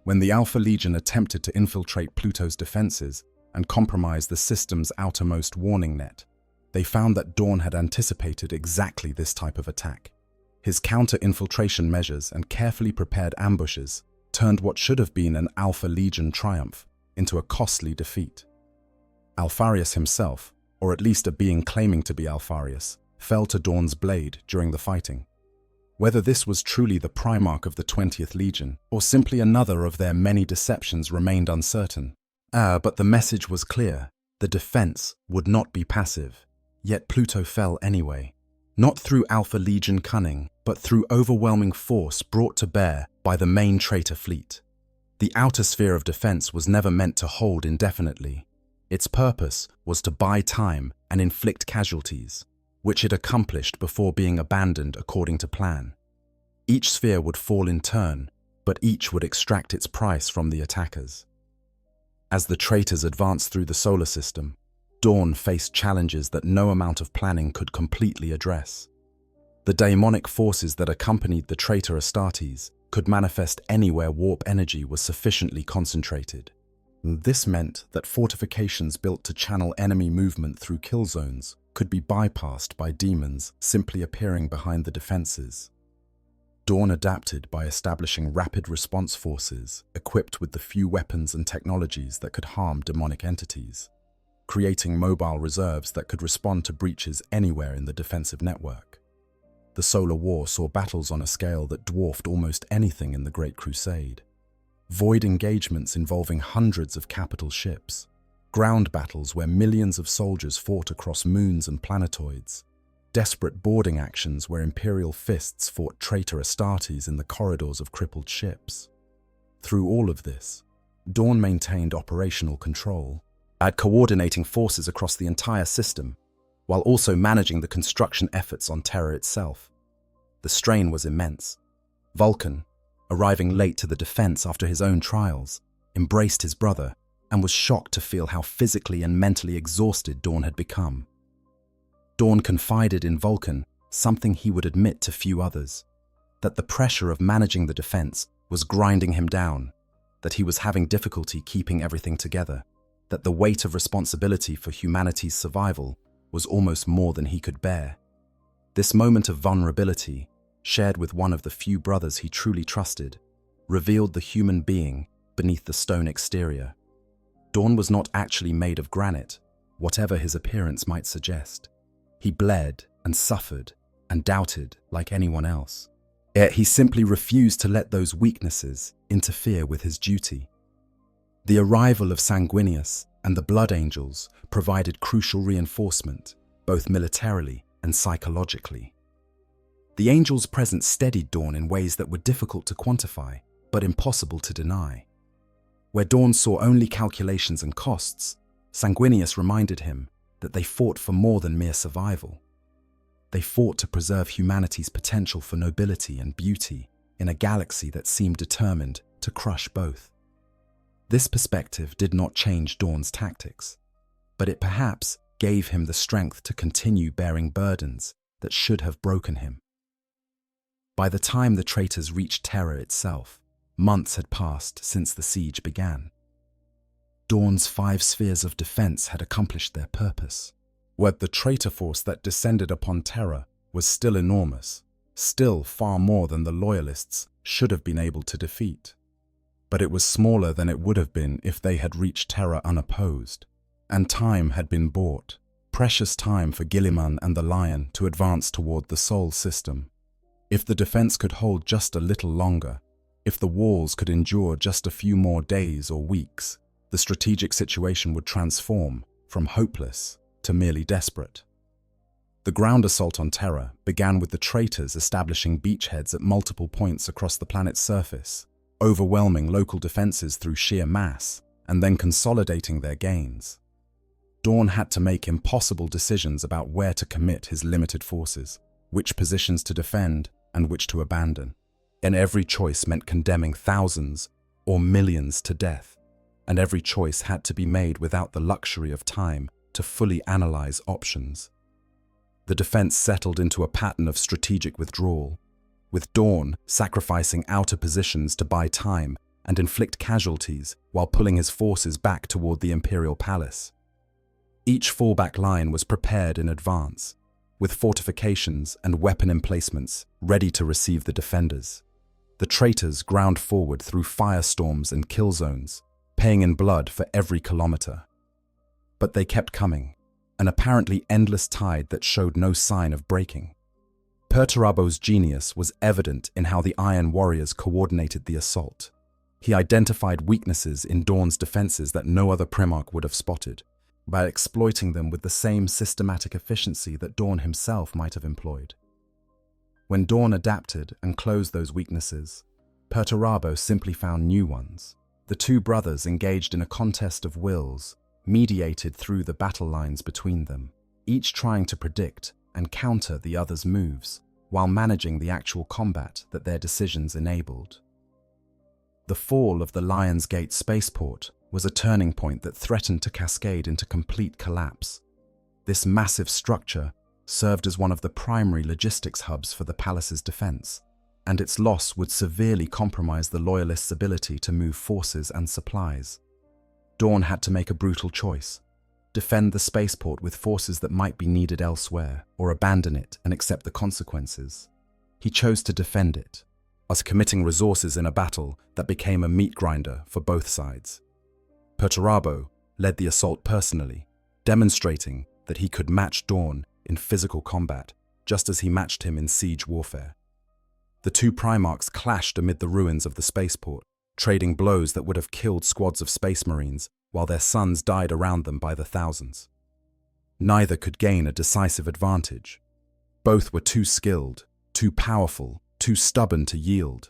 When the Alpha Legion attempted to infiltrate Pluto's defenses and compromise the system's outermost warning net, they found that Dorn had anticipated exactly this type of attack. His counter-infiltration measures and carefully prepared ambushes turned what should have been an Alpha Legion triumph into a costly defeat. Alpharius himself, or at least a being claiming to be Alpharius, fell to Dorn's blade during the fighting. Whether this was truly the Primarch of the 20th Legion, or simply another of their many deceptions remained uncertain. But the message was clear. The defense would not be passive. Yet Pluto fell anyway. Not through Alpha Legion cunning, but through overwhelming force brought to bear by the main traitor fleet. The outer sphere of defense was never meant to hold indefinitely. Its purpose was to buy time and inflict casualties, which it accomplished before being abandoned according to plan. Each sphere would fall in turn, but each would extract its price from the attackers. As the traitors advanced through the solar system, Dorn faced challenges that no amount of planning could completely address. The daemonic forces that accompanied the traitor Astartes could manifest anywhere warp energy was sufficiently concentrated. This meant that fortifications built to channel enemy movement through kill zones could be bypassed by demons simply appearing behind the defenses. Dorn adapted by establishing rapid response forces equipped with the few weapons and technologies that could harm demonic entities, creating mobile reserves that could respond to breaches anywhere in the defensive network. The Solar War saw battles on a scale that dwarfed almost anything in the Great Crusade. Void engagements involving hundreds of capital ships, ground battles where millions of soldiers fought across moons and planetoids, desperate boarding actions where Imperial fists fought traitor Astartes in the corridors of crippled ships. Through all of this, Dorn maintained operational control, coordinating forces across the entire system, while also managing the construction efforts on Terra itself. The strain was immense. Vulcan, arriving late to the defense after his own trials, embraced his brother and was shocked to feel how physically and mentally exhausted Dorn had become. Dorn confided in Vulcan something he would admit to few others, that the pressure of managing the defense was grinding him down, that he was having difficulty keeping everything together, that the weight of responsibility for humanity's survival was almost more than he could bear. This moment of vulnerability, shared with one of the few brothers he truly trusted, revealed the human being beneath the stone exterior. Dorn was not actually made of granite, whatever his appearance might suggest. He bled and suffered and doubted like anyone else. Yet he simply refused to let those weaknesses interfere with his duty. The arrival of Sanguinius and the Blood Angels provided crucial reinforcement, both militarily and psychologically. The Angels' presence steadied Dorn in ways that were difficult to quantify, but impossible to deny. Where Dorn saw only calculations and costs, Sanguinius reminded him that they fought for more than mere survival. They fought to preserve humanity's potential for nobility and beauty in a galaxy that seemed determined to crush both. This perspective did not change Dorn's tactics, but it perhaps gave him the strength to continue bearing burdens that should have broken him. By the time the traitors reached Terra itself, months had passed since the siege began. Dorn's 5 spheres of defense had accomplished their purpose. Yet the traitor force that descended upon Terra was still enormous, still far more than the Loyalists should have been able to defeat. But it was smaller than it would have been if they had reached Terra unopposed. And time had been bought, precious time for Guilliman and the Lion to advance toward the Sol system. If the defense could hold just a little longer, if the walls could endure just a few more days or weeks, the strategic situation would transform from hopeless to merely desperate. The ground assault on Terra began with the traitors establishing beachheads at multiple points across the planet's surface, overwhelming local defenses through sheer mass, and then consolidating their gains. Dorn had to make impossible decisions about where to commit his limited forces, which positions to defend and which to abandon. And every choice meant condemning thousands or millions to death, and every choice had to be made without the luxury of time to fully analyze options. The defense settled into a pattern of strategic withdrawal, with Dorn sacrificing outer positions to buy time and inflict casualties while pulling his forces back toward the Imperial Palace. Each fallback line was prepared in advance, with fortifications and weapon emplacements ready to receive the defenders. The traitors ground forward through firestorms and kill zones, paying in blood for every kilometer. But they kept coming, an apparently endless tide that showed no sign of breaking. Perturabo's genius was evident in how the Iron Warriors coordinated the assault. He identified weaknesses in Dorn's defenses that no other Primarch would have spotted, by exploiting them with the same systematic efficiency that Dorn himself might have employed. When Dorn adapted and closed those weaknesses, Perturabo simply found new ones. The two brothers engaged in a contest of wills, mediated through the battle lines between them, each trying to predict and counter the other's moves, while managing the actual combat that their decisions enabled. The fall of the Lion's Gate spaceport was a turning point that threatened to cascade into complete collapse. This massive structure served as one of the primary logistics hubs for the palace's defense, and its loss would severely compromise the Loyalists' ability to move forces and supplies. Dorn had to make a brutal choice: defend the spaceport with forces that might be needed elsewhere, or abandon it and accept the consequences. He chose to defend it, as committing resources in a battle that became a meat grinder for both sides. Perturabo led the assault personally, demonstrating that he could match Dorn in physical combat, just as he matched him in siege warfare. The two Primarchs clashed amid the ruins of the spaceport, trading blows that would have killed squads of Space Marines, while their sons died around them by the thousands. Neither could gain a decisive advantage. Both were too skilled, too powerful, too stubborn to yield.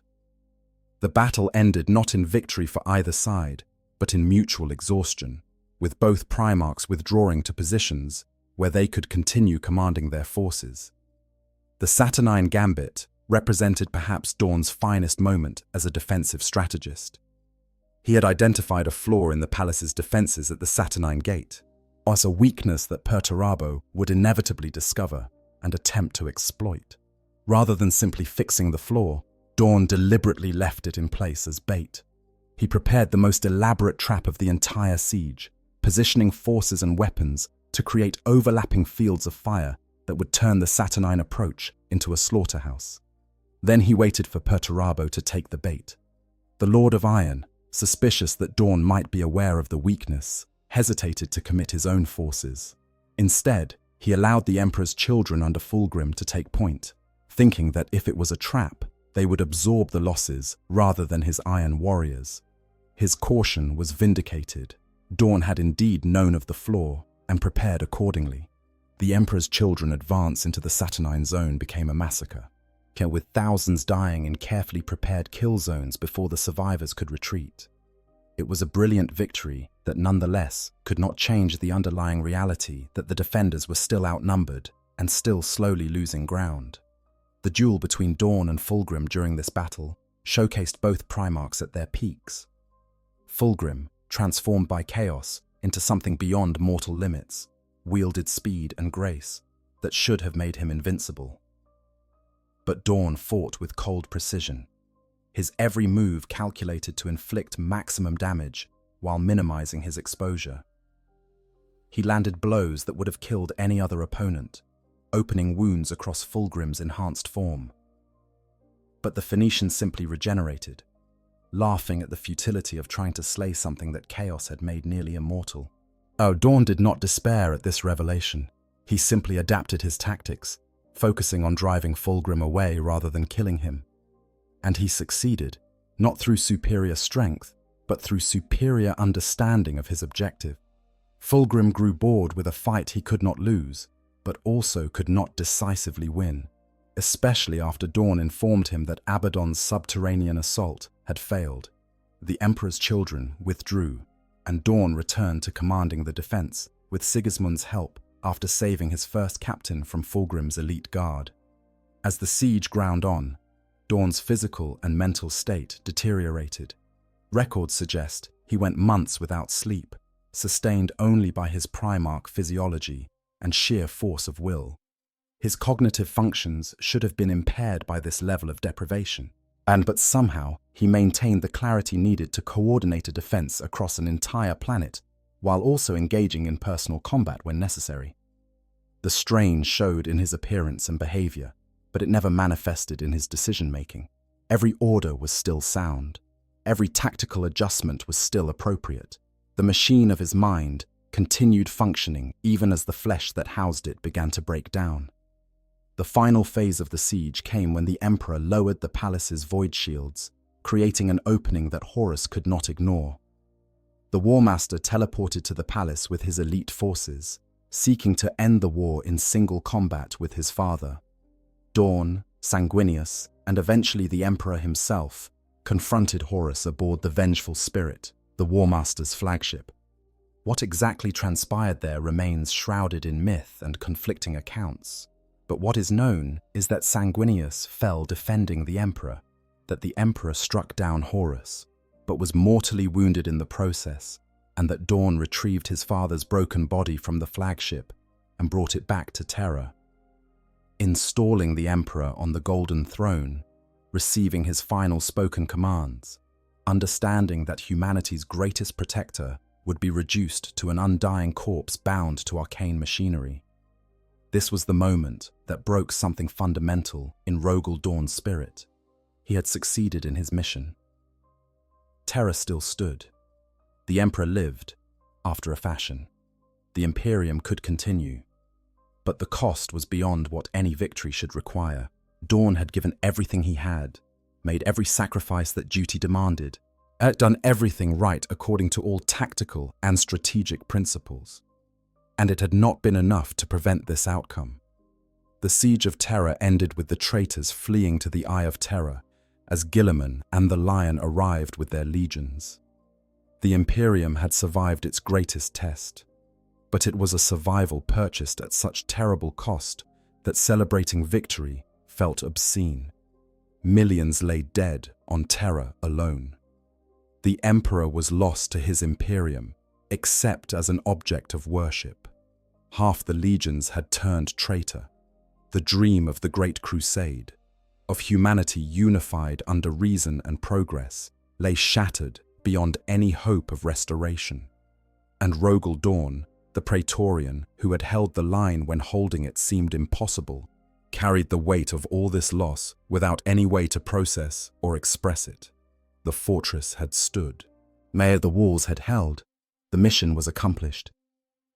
The battle ended not in victory for either side, but in mutual exhaustion, with both Primarchs withdrawing to positions where they could continue commanding their forces. The Saturnine Gambit represented perhaps Dorn's finest moment as a defensive strategist. He had identified a flaw in the palace's defenses at the Saturnine Gate, as a weakness that Perturabo would inevitably discover and attempt to exploit. Rather than simply fixing the flaw, Dorn deliberately left it in place as bait. He prepared the most elaborate trap of the entire siege, positioning forces and weapons to create overlapping fields of fire that would turn the Saturnine approach into a slaughterhouse. Then he waited for Perturabo to take the bait. The Lord of Iron, suspicious that Dorn might be aware of the weakness, hesitated to commit his own forces. Instead, he allowed the Emperor's children under Fulgrim to take point, thinking that if it was a trap, they would absorb the losses rather than his Iron Warriors. His caution was vindicated. Dorn had indeed known of the flaw and prepared accordingly. The Emperor's children advance into the Saturnine zone became a massacre, with thousands dying in carefully prepared kill zones before the survivors could retreat. It was a brilliant victory that nonetheless could not change the underlying reality that the defenders were still outnumbered and still slowly losing ground. The duel between Dorn and Fulgrim during this battle showcased both Primarchs at their peaks. Fulgrim, transformed by chaos into something beyond mortal limits, wielded speed and grace that should have made him invincible. But Dorn fought with cold precision, his every move calculated to inflict maximum damage while minimizing his exposure. He landed blows that would have killed any other opponent, opening wounds across Fulgrim's enhanced form. But the Phoenician simply regenerated, laughing at the futility of trying to slay something that chaos had made nearly immortal. Dorn did not despair at this revelation. He simply adapted his tactics, focusing on driving Fulgrim away rather than killing him. And he succeeded, not through superior strength, but through superior understanding of his objective. Fulgrim grew bored with a fight he could not lose, but also could not decisively win, especially after Dorn informed him that Abaddon's subterranean assault had failed. The Emperor's children withdrew, and Dorn returned to commanding the defense with Sigismund's help after saving his first captain from Fulgrim's elite guard. As the siege ground on, Dorn's physical and mental state deteriorated. Records suggest he went months without sleep, sustained only by his Primarch physiology and sheer force of will. His cognitive functions should have been impaired by this level of deprivation, but somehow he maintained the clarity needed to coordinate a defense across an entire planet, while also engaging in personal combat when necessary. The strain showed in his appearance and behavior, but it never manifested in his decision-making. Every order was still sound. Every tactical adjustment was still appropriate. The machine of his mind continued functioning even as the flesh that housed it began to break down. The final phase of the siege came when the Emperor lowered the palace's void shields, creating an opening that Horus could not ignore. The War Master teleported to the palace with his elite forces, seeking to end the war in single combat with his father. Dorn, Sanguinius, and eventually the Emperor himself confronted Horus aboard the Vengeful Spirit, the War Master's flagship. What exactly transpired there remains shrouded in myth and conflicting accounts. But what is known is that Sanguinius fell defending the Emperor, that the Emperor struck down Horus, but was mortally wounded in the process, and that Dorn retrieved his father's broken body from the flagship and brought it back to Terra. Installing the Emperor on the Golden Throne, receiving his final spoken commands, understanding that humanity's greatest protector would be reduced to an undying corpse bound to arcane machinery. This was the moment that broke something fundamental in Rogal Dorn's spirit. He had succeeded in his mission. Terra still stood. The Emperor lived, after a fashion. The Imperium could continue. But the cost was beyond what any victory should require. Dorn had given everything he had, made every sacrifice that duty demanded, done everything right according to all tactical and strategic principles. And it had not been enough to prevent this outcome. The siege of Terra ended with the traitors fleeing to the Eye of Terror as Guilliman and the Lion arrived with their legions. The Imperium had survived its greatest test, but it was a survival purchased at such terrible cost that celebrating victory felt obscene. Millions lay dead on Terra alone. The Emperor was lost to his Imperium, except as an object of worship. Half the legions had turned traitor. The dream of the Great Crusade, of humanity unified under reason and progress, lay shattered beyond any hope of restoration. And Rogal Dorn, the Praetorian who had held the line when holding it seemed impossible, carried the weight of all this loss without any way to process or express it. The fortress had stood. The walls had held. The mission was accomplished.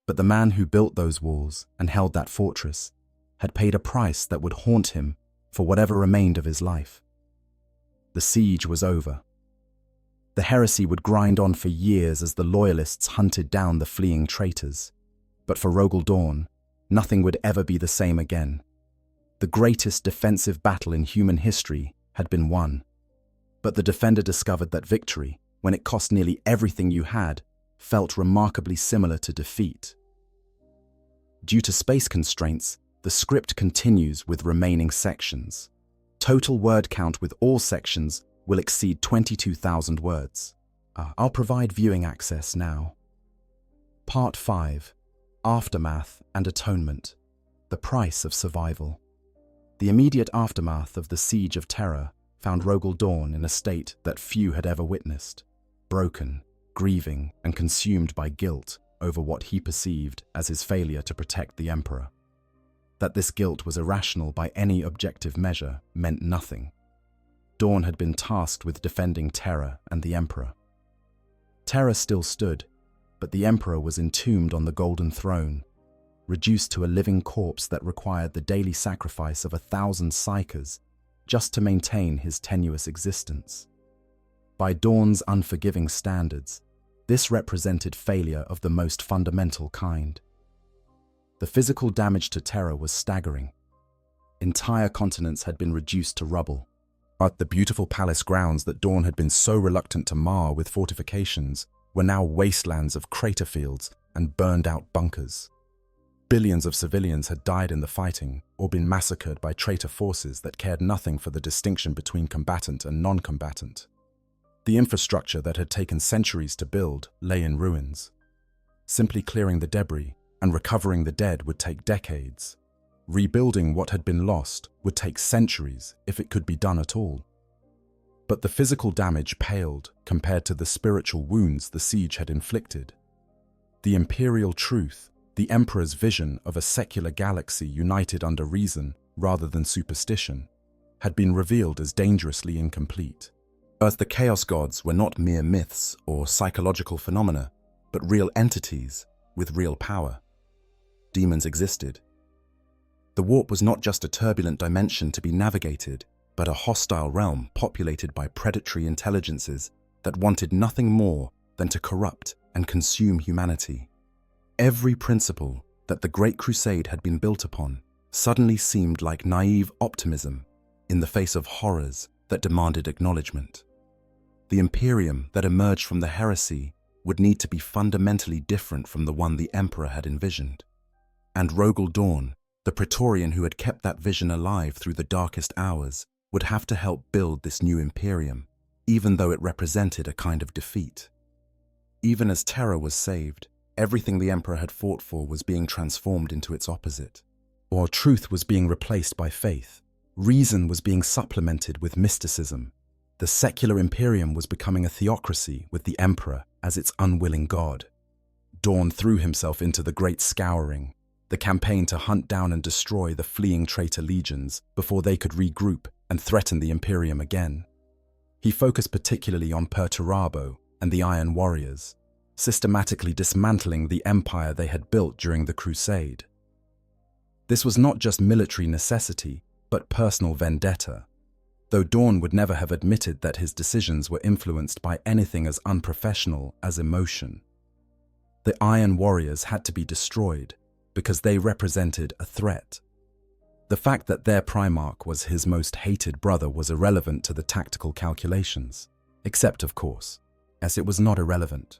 But the man who built those walls and held that fortress had paid a price that would haunt him for whatever remained of his life. The siege was over. The heresy would grind on for years as the loyalists hunted down the fleeing traitors. But for Rogal Dorn, nothing would ever be the same again. The greatest defensive battle in human history had been won. But the defender discovered that victory, when it cost nearly everything you had, felt remarkably similar to defeat. Due to space constraints, the script continues with remaining sections. Total word count with all sections will exceed 22,000 words. I'll provide viewing access now. Part 5. Aftermath and Atonement. The Price of Survival. The immediate aftermath of the Siege of Terra found Rogal Dorn in a state that few had ever witnessed, broken, grieving, and consumed by guilt over what he perceived as his failure to protect the Emperor. That this guilt was irrational by any objective measure meant nothing. Dorn had been tasked with defending Terra and the Emperor. Terra still stood, but the Emperor was entombed on the Golden Throne, reduced to a living corpse that required the daily sacrifice of 1,000 psykers just to maintain his tenuous existence. By Dorn's unforgiving standards, this represented failure of the most fundamental kind. The physical damage to Terra was staggering. Entire continents had been reduced to rubble. But the beautiful palace grounds that Dorn had been so reluctant to mar with fortifications were now wastelands of crater fields and burned out bunkers. Billions of civilians had died in the fighting or been massacred by traitor forces that cared nothing for the distinction between combatant and non-combatant. The infrastructure that had taken centuries to build lay in ruins. Simply clearing the debris and recovering the dead would take decades. Rebuilding what had been lost would take centuries if it could be done at all. But the physical damage paled compared to the spiritual wounds the siege had inflicted. The imperial truth, the emperor's vision of a secular galaxy united under reason rather than superstition, had been revealed as dangerously incomplete. As the chaos gods were not mere myths or psychological phenomena, but real entities with real power. Demons existed. The warp was not just a turbulent dimension to be navigated, but a hostile realm populated by predatory intelligences that wanted nothing more than to corrupt and consume humanity. Every principle that the Great Crusade had been built upon suddenly seemed like naive optimism in the face of horrors that demanded acknowledgement. The Imperium that emerged from the heresy would need to be fundamentally different from the one the Emperor had envisioned. And Rogal Dorn, the Praetorian who had kept that vision alive through the darkest hours, would have to help build this new Imperium, even though it represented a kind of defeat. Even as terror was saved, everything the Emperor had fought for was being transformed into its opposite. Or truth was being replaced by faith. Reason was being supplemented with mysticism. The secular Imperium was becoming a theocracy with the Emperor as its unwilling god. Dorn threw himself into the Great Scouring, the campaign to hunt down and destroy the fleeing traitor legions before they could regroup and threaten the Imperium again. He focused particularly on Perturabo and the Iron Warriors, systematically dismantling the empire they had built during the Crusade. This was not just military necessity, but personal vendetta, though Dorn would never have admitted that his decisions were influenced by anything as unprofessional as emotion. The Iron Warriors had to be destroyed because they represented a threat. The fact that their Primarch was his most hated brother was irrelevant to the tactical calculations, except, of course, as it was not irrelevant.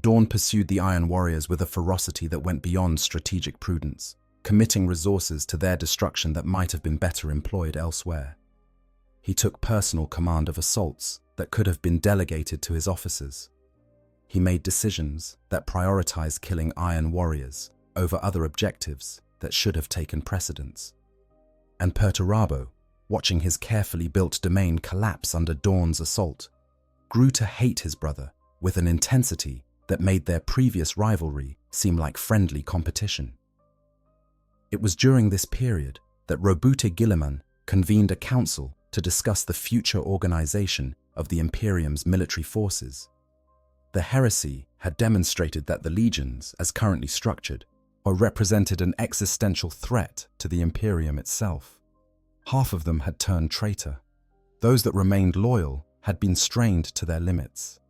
Dorn pursued the Iron Warriors with a ferocity that went beyond strategic prudence, committing resources to their destruction that might have been better employed elsewhere. He took personal command of assaults that could have been delegated to his officers. He made decisions that prioritized killing Iron Warriors over other objectives that should have taken precedence. And Perturabo, watching his carefully built domain collapse under Dorn's assault, grew to hate his brother with an intensity that made their previous rivalry seem like friendly competition. It was during this period that Roboute Guilliman convened a council to discuss the future organization of the Imperium's military forces. The heresy had demonstrated that the legions, as currently structured, represented an existential threat to the Imperium itself. Half of them had turned traitor. Those that remained loyal had been strained to their limits.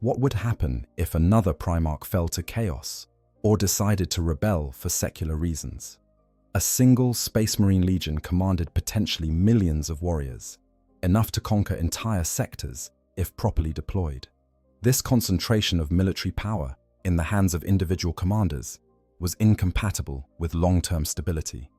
What would happen if another Primarch fell to chaos or decided to rebel for secular reasons? A single Space Marine Legion commanded potentially millions of warriors, enough to conquer entire sectors if properly deployed. This concentration of military power in the hands of individual commanders was incompatible with long-term stability.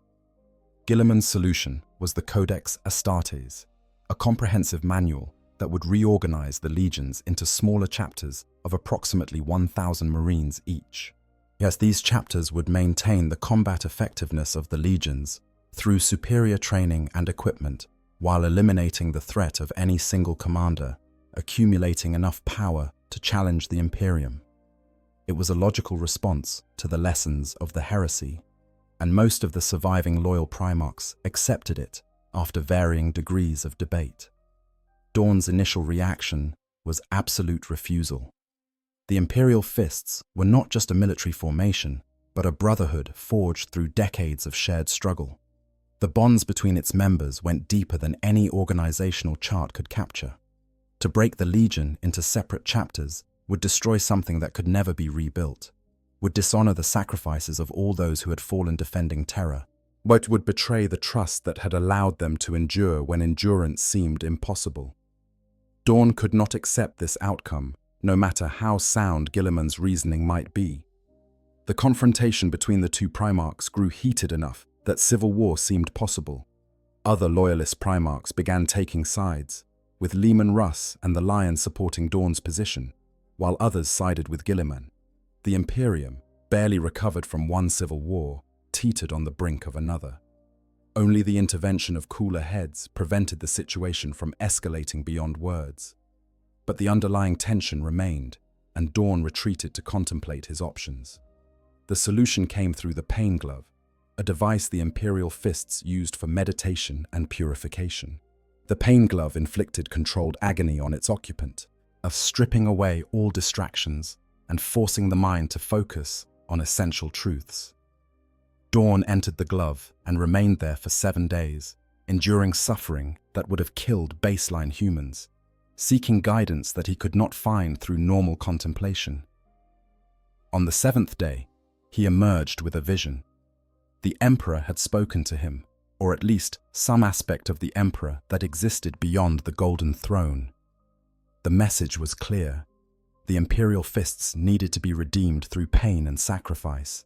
Guilliman's solution was the Codex Astartes, a comprehensive manual that would reorganize the legions into smaller chapters of approximately 1,000 Marines each. Yes, these chapters would maintain the combat effectiveness of the legions through superior training and equipment, while eliminating the threat of any single commander accumulating enough power to challenge the Imperium. It was a logical response to the lessons of the heresy, and most of the surviving loyal Primarchs accepted it after varying degrees of debate. Dorn's initial reaction was absolute refusal. The Imperial Fists were not just a military formation, but a brotherhood forged through decades of shared struggle. The bonds between its members went deeper than any organizational chart could capture. To break the Legion into separate chapters would destroy something that could never be rebuilt, would dishonor the sacrifices of all those who had fallen defending Terra, but would betray the trust that had allowed them to endure when endurance seemed impossible. Dorn could not accept this outcome, no matter how sound Guilliman's reasoning might be. The confrontation between the two Primarchs grew heated enough that civil war seemed possible. Other loyalist Primarchs began taking sides, with Leman Russ and the Lion supporting Dorn's position, while others sided with Guilliman. The Imperium, barely recovered from one civil war, teetered on the brink of another. Only the intervention of cooler heads prevented the situation from escalating beyond words. But the underlying tension remained, and Dorn retreated to contemplate his options. The solution came through the Pain Glove, a device the Imperial Fists used for meditation and purification. The Pain Glove inflicted controlled agony on its occupant, of stripping away all distractions and forcing the mind to focus on essential truths. Dorn entered the glove and remained there for 7 days, enduring suffering that would have killed baseline humans, seeking guidance that he could not find through normal contemplation. On the 7th day, he emerged with a vision. The Emperor had spoken to him, or at least some aspect of the Emperor that existed beyond the Golden Throne. The message was clear. The Imperial Fists needed to be redeemed through pain and sacrifice.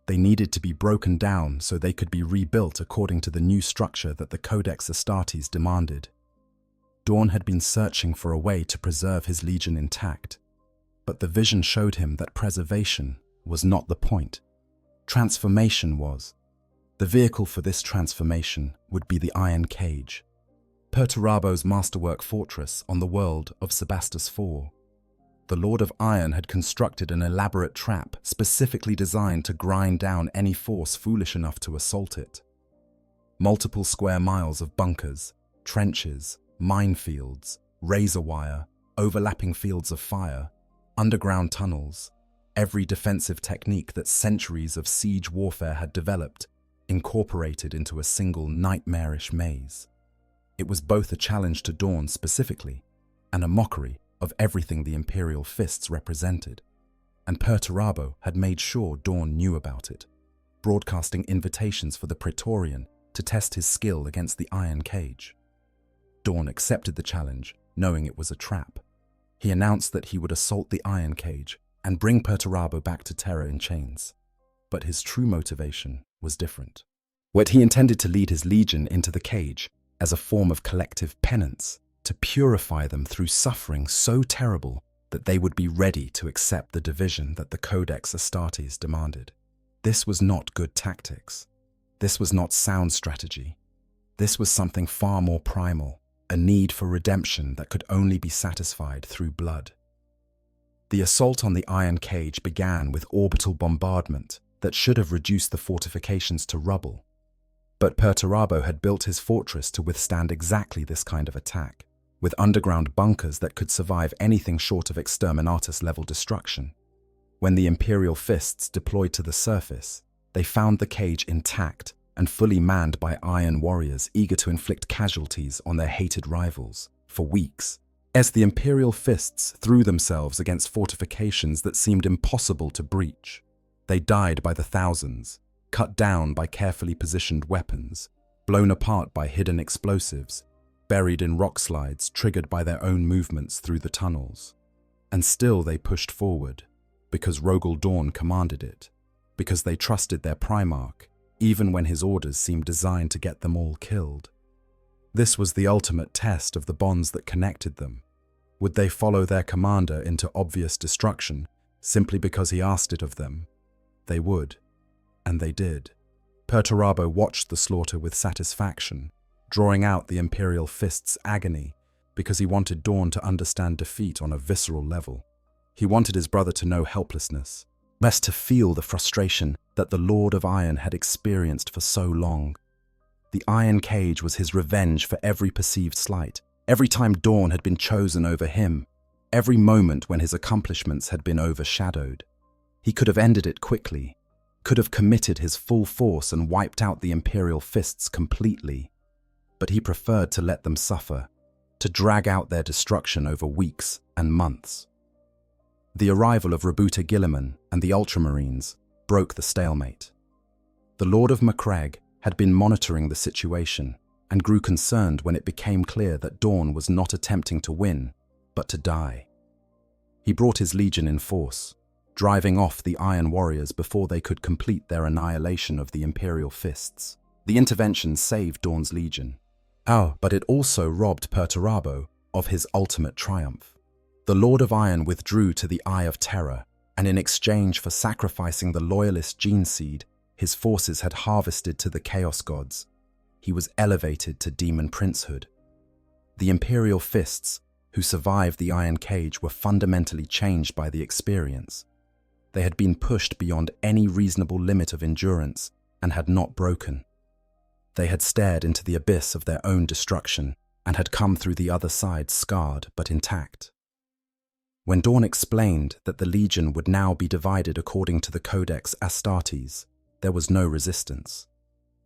They needed to be broken down so they could be rebuilt according to the new structure that the Codex Astartes demanded. Dorn had been searching for a way to preserve his legion intact, but the vision showed him that preservation was not the point. Transformation was. The vehicle for this transformation would be the Iron Cage, Perturabo's masterwork fortress on the world of Sebastus IV. The Lord of Iron had constructed an elaborate trap specifically designed to grind down any force foolish enough to assault it. Multiple square miles of bunkers, trenches, minefields, razor wire, overlapping fields of fire, underground tunnels, every defensive technique that centuries of siege warfare had developed, incorporated into a single nightmarish maze. It was both a challenge to Dorn specifically and a mockery of everything the Imperial Fists represented, and Perturabo had made sure Dorn knew about it, broadcasting invitations for the Praetorian to test his skill against the Iron Cage. Dorn accepted the challenge, knowing it was a trap. He announced that he would assault the Iron Cage and bring Perturabo back to Terra in chains. But his true motivation was different. What he intended to lead his legion into the cage as a form of collective penance, to purify them through suffering so terrible that they would be ready to accept the division that the Codex Astartes demanded. This was not good tactics. This was not sound strategy. This was something far more primal, a need for redemption that could only be satisfied through blood. The assault on the Iron Cage began with orbital bombardment that should have reduced the fortifications to rubble. But Perturabo had built his fortress to withstand exactly this kind of attack, with underground bunkers that could survive anything short of exterminatus-level destruction. When the Imperial Fists deployed to the surface, they found the cage intact and fully manned by iron warriors eager to inflict casualties on their hated rivals for weeks. As the Imperial Fists threw themselves against fortifications that seemed impossible to breach, they died by the thousands, cut down by carefully positioned weapons, blown apart by hidden explosives, buried in rock slides triggered by their own movements through the tunnels. And still they pushed forward, because Rogal Dorn commanded it, because they trusted their Primarch, even when his orders seemed designed to get them all killed. This was the ultimate test of the bonds that connected them. Would they follow their commander into obvious destruction simply because he asked it of them? They would. And they did. Perturabo watched the slaughter with satisfaction, drawing out the Imperial Fist's agony because he wanted Dorn to understand defeat on a visceral level. He wanted his brother to know helplessness, best to feel the frustration that the Lord of Iron had experienced for so long. The Iron Cage was his revenge for every perceived slight, every time Dorn had been chosen over him, every moment when his accomplishments had been overshadowed. He could have ended it quickly, could have committed his full force and wiped out the Imperial Fists completely, but he preferred to let them suffer, to drag out their destruction over weeks and months. The arrival of Robuta Guilliman and the Ultramarines broke the stalemate. The Lord of Macragge had been monitoring the situation and grew concerned when it became clear that Dorn was not attempting to win, but to die. He brought his legion in force, driving off the Iron Warriors before they could complete their annihilation of the Imperial Fists. The intervention saved Dorn's legion. But it also robbed Perturabo of his ultimate triumph. The Lord of Iron withdrew to the Eye of Terror, and in exchange for sacrificing the loyalist gene seed his forces had harvested to the Chaos Gods, he was elevated to demon princehood. The Imperial Fists, who survived the Iron Cage, were fundamentally changed by the experience. They had been pushed beyond any reasonable limit of endurance and had not broken. They had stared into the abyss of their own destruction and had come through the other side scarred but intact. When Dorn explained that the Legion would now be divided according to the Codex Astartes, there was no resistance.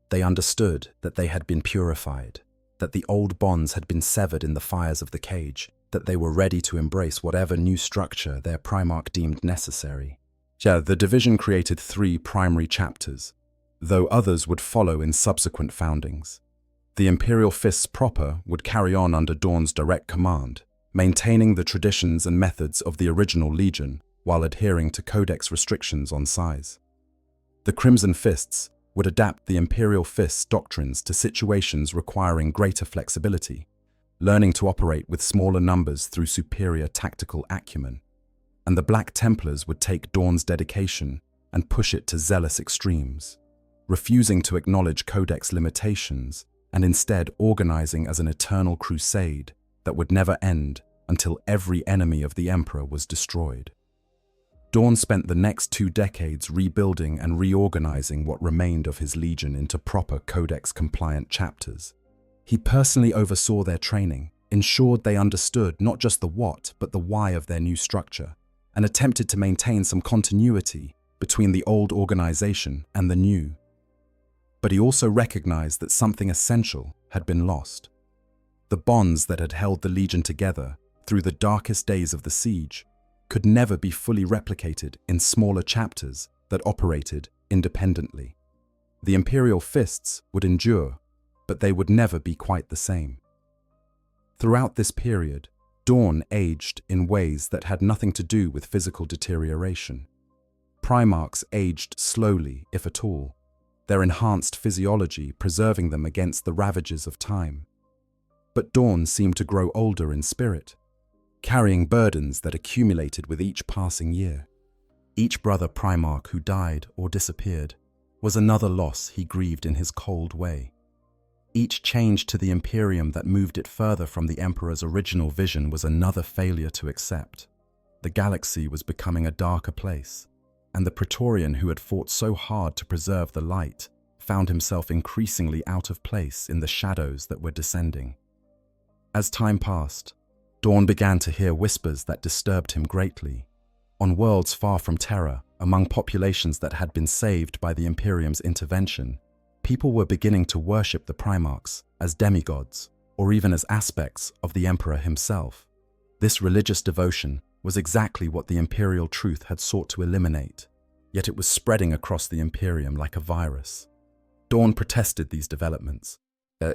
They understood that they had been purified, that the old bonds had been severed in the fires of the cage, that they were ready to embrace whatever new structure their Primarch deemed necessary. The division created 3 primary chapters, though others would follow in subsequent foundings. The Imperial Fists proper would carry on under Dorn's direct command, maintaining the traditions and methods of the original Legion while adhering to Codex restrictions on size. The Crimson Fists would adapt the Imperial Fists doctrines to situations requiring greater flexibility, learning to operate with smaller numbers through superior tactical acumen. And the Black Templars would take Dorn's dedication and push it to zealous extremes, refusing to acknowledge Codex limitations and instead organizing as an eternal crusade that would never end until every enemy of the Emperor was destroyed. Dorn spent the next 2 decades rebuilding and reorganizing what remained of his legion into proper Codex-compliant chapters. He personally oversaw their training, ensured they understood not just the what but the why of their new structure, and attempted to maintain some continuity between the old organization and the new. But he also recognized that something essential had been lost. The bonds that had held the Legion together through the darkest days of the siege could never be fully replicated in smaller chapters that operated independently. The Imperial Fists would endure, but they would never be quite the same. Throughout this period, Dorn aged in ways that had nothing to do with physical deterioration. Primarchs aged slowly, if at all, their enhanced physiology preserving them against the ravages of time. But Dorn seemed to grow older in spirit, carrying burdens that accumulated with each passing year. Each brother Primarch who died or disappeared was another loss he grieved in his cold way. Each change to the Imperium that moved it further from the Emperor's original vision was another failure to accept. The galaxy was becoming a darker place, and the Praetorian who had fought so hard to preserve the light found himself increasingly out of place in the shadows that were descending. As time passed, Dorn began to hear whispers that disturbed him greatly. On worlds far from Terra, among populations that had been saved by the Imperium's intervention, people were beginning to worship the Primarchs as demigods, or even as aspects of the Emperor himself. This religious devotion was exactly what the Imperial truth had sought to eliminate, yet it was spreading across the Imperium like a virus. Dorn protested these developments,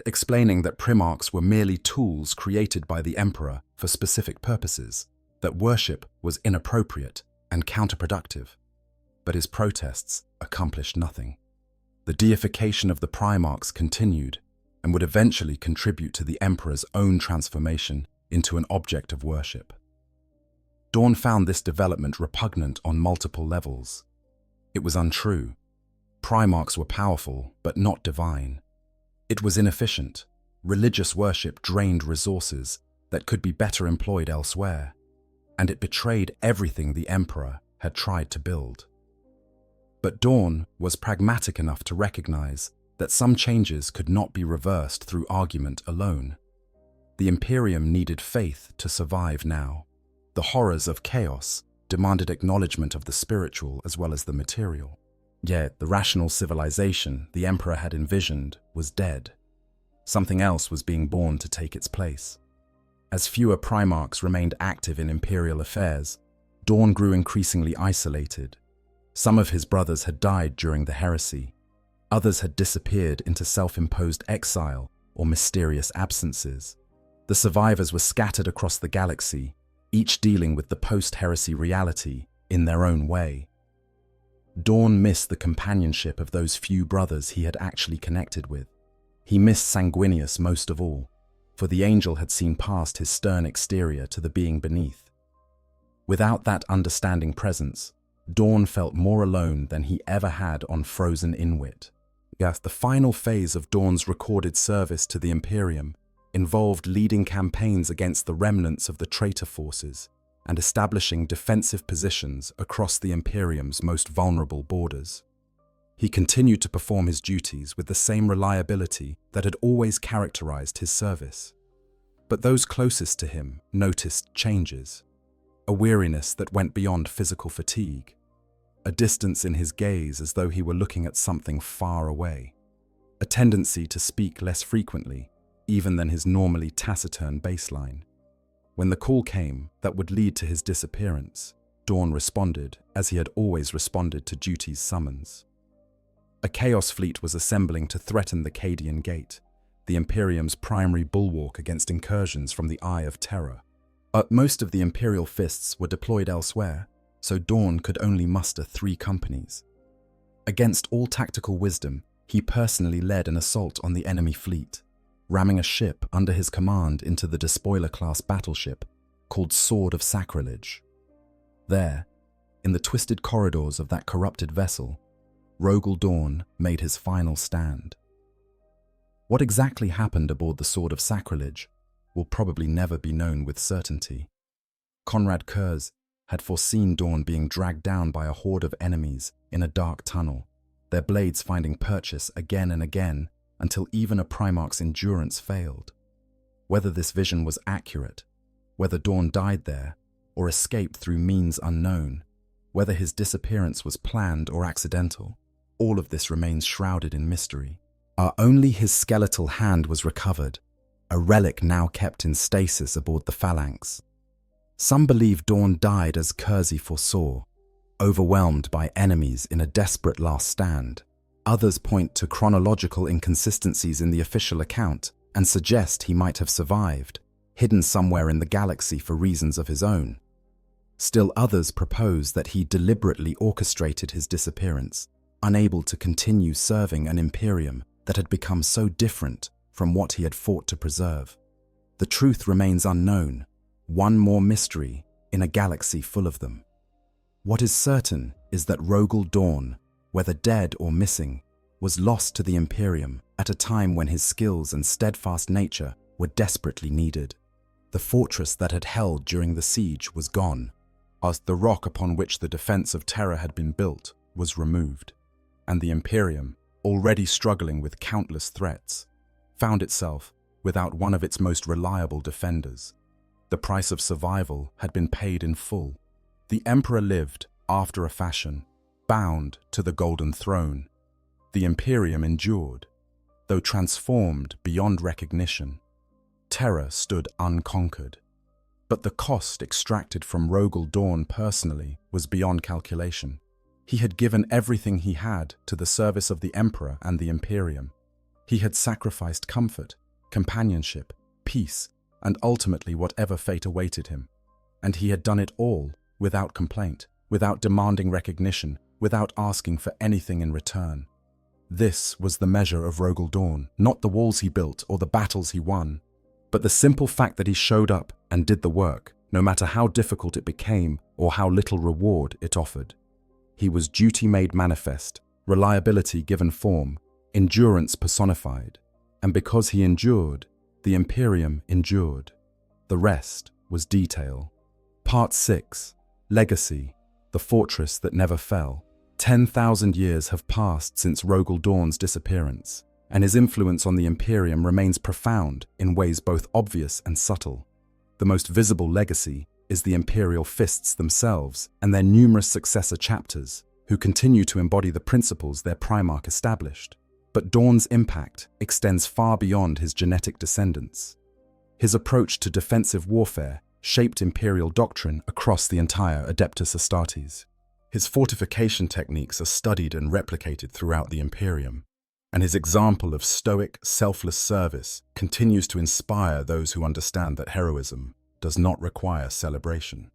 explaining that Primarchs were merely tools created by the Emperor for specific purposes, that worship was inappropriate and counterproductive. But his protests accomplished nothing. The deification of the Primarchs continued and would eventually contribute to the Emperor's own transformation into an object of worship. Dorn found this development repugnant on multiple levels. It was untrue. Primarchs were powerful, but not divine. It was inefficient. Religious worship drained resources that could be better employed elsewhere, and it betrayed everything the Emperor had tried to build. But Dorn was pragmatic enough to recognize that some changes could not be reversed through argument alone. The Imperium needed faith to survive now. The horrors of chaos demanded acknowledgement of the spiritual as well as the material. Yet the rational civilization the Emperor had envisioned was dead. Something else was being born to take its place. As fewer Primarchs remained active in Imperial affairs, Dorn grew increasingly isolated. Some of his brothers had died during the heresy. Others had disappeared into self-imposed exile or mysterious absences. The survivors were scattered across the galaxy, each dealing with the post-heresy reality in their own way. Dorn missed the companionship of those few brothers he had actually connected with. He missed Sanguinius most of all, for the angel had seen past his stern exterior to the being beneath. Without that understanding presence, Dorn felt more alone than he ever had on Frozen Inwit. Yes, the final phase of Dorn's recorded service to the Imperium involved leading campaigns against the remnants of the traitor forces and establishing defensive positions across the Imperium's most vulnerable borders. He continued to perform his duties with the same reliability that had always characterized his service. But those closest to him noticed changes, a weariness that went beyond physical fatigue, a distance in his gaze as though he were looking at something far away, a tendency to speak less frequently, even than his normally taciturn baseline. When the call came that would lead to his disappearance, Dorn responded as he had always responded to duty's summons. A chaos fleet was assembling to threaten the Cadian Gate, the Imperium's primary bulwark against incursions from the Eye of Terror. Most of the Imperial fists were deployed elsewhere, so Dorn could only muster 3 companies. Against all tactical wisdom, he personally led an assault on the enemy fleet, ramming a ship under his command into the despoiler-class battleship called Sword of Sacrilege. There, in the twisted corridors of that corrupted vessel, Rogal Dorn made his final stand. What exactly happened aboard the Sword of Sacrilege will probably never be known with certainty. Conrad Kurz had foreseen Dorn being dragged down by a horde of enemies in a dark tunnel, their blades finding purchase again and again until even a Primarch's endurance failed. Whether this vision was accurate, whether Dorn died there or escaped through means unknown, whether his disappearance was planned or accidental, all of this remains shrouded in mystery. Only his skeletal hand was recovered, a relic now kept in stasis aboard the Phalanx. Some believe Dorn died as Kersey foresaw, overwhelmed by enemies in a desperate last stand. Others point to chronological inconsistencies in the official account and suggest he might have survived, hidden somewhere in the galaxy for reasons of his own. Still others propose that he deliberately orchestrated his disappearance, unable to continue serving an Imperium that had become so different from what he had fought to preserve. The truth remains unknown, one more mystery in a galaxy full of them. What is certain is that Rogal Dorn, whether dead or missing, was lost to the Imperium at a time when his skills and steadfast nature were desperately needed. The fortress that had held during the siege was gone, as the rock upon which the defense of Terra had been built was removed, and the Imperium, already struggling with countless threats, found itself without one of its most reliable defenders. The price of survival had been paid in full. The Emperor lived, after a fashion, bound to the Golden Throne. The Imperium endured, though transformed beyond recognition. Terror stood unconquered. But the cost extracted from Rogal Dorn personally was beyond calculation. He had given everything he had to the service of the Emperor and the Imperium. He had sacrificed comfort, companionship, peace, and ultimately whatever fate awaited him. And he had done it all without complaint, without demanding recognition, without asking for anything in return. This was the measure of Rogal Dorn, not the walls he built or the battles he won, but the simple fact that he showed up and did the work, no matter how difficult it became or how little reward it offered. He was duty made manifest, reliability given form, endurance personified, and because he endured, the Imperium endured. The rest was detail. Part 6. Legacy, the fortress that never fell. 10,000 years have passed since Rogal Dorn's disappearance, and his influence on the Imperium remains profound in ways both obvious and subtle. The most visible legacy is the Imperial Fists themselves and their numerous successor chapters, who continue to embody the principles their Primarch established. But Dorn's impact extends far beyond his genetic descendants. His approach to defensive warfare shaped Imperial doctrine across the entire Adeptus Astartes. His fortification techniques are studied and replicated throughout the Imperium, and his example of stoic, selfless service continues to inspire those who understand that heroism does not require celebration.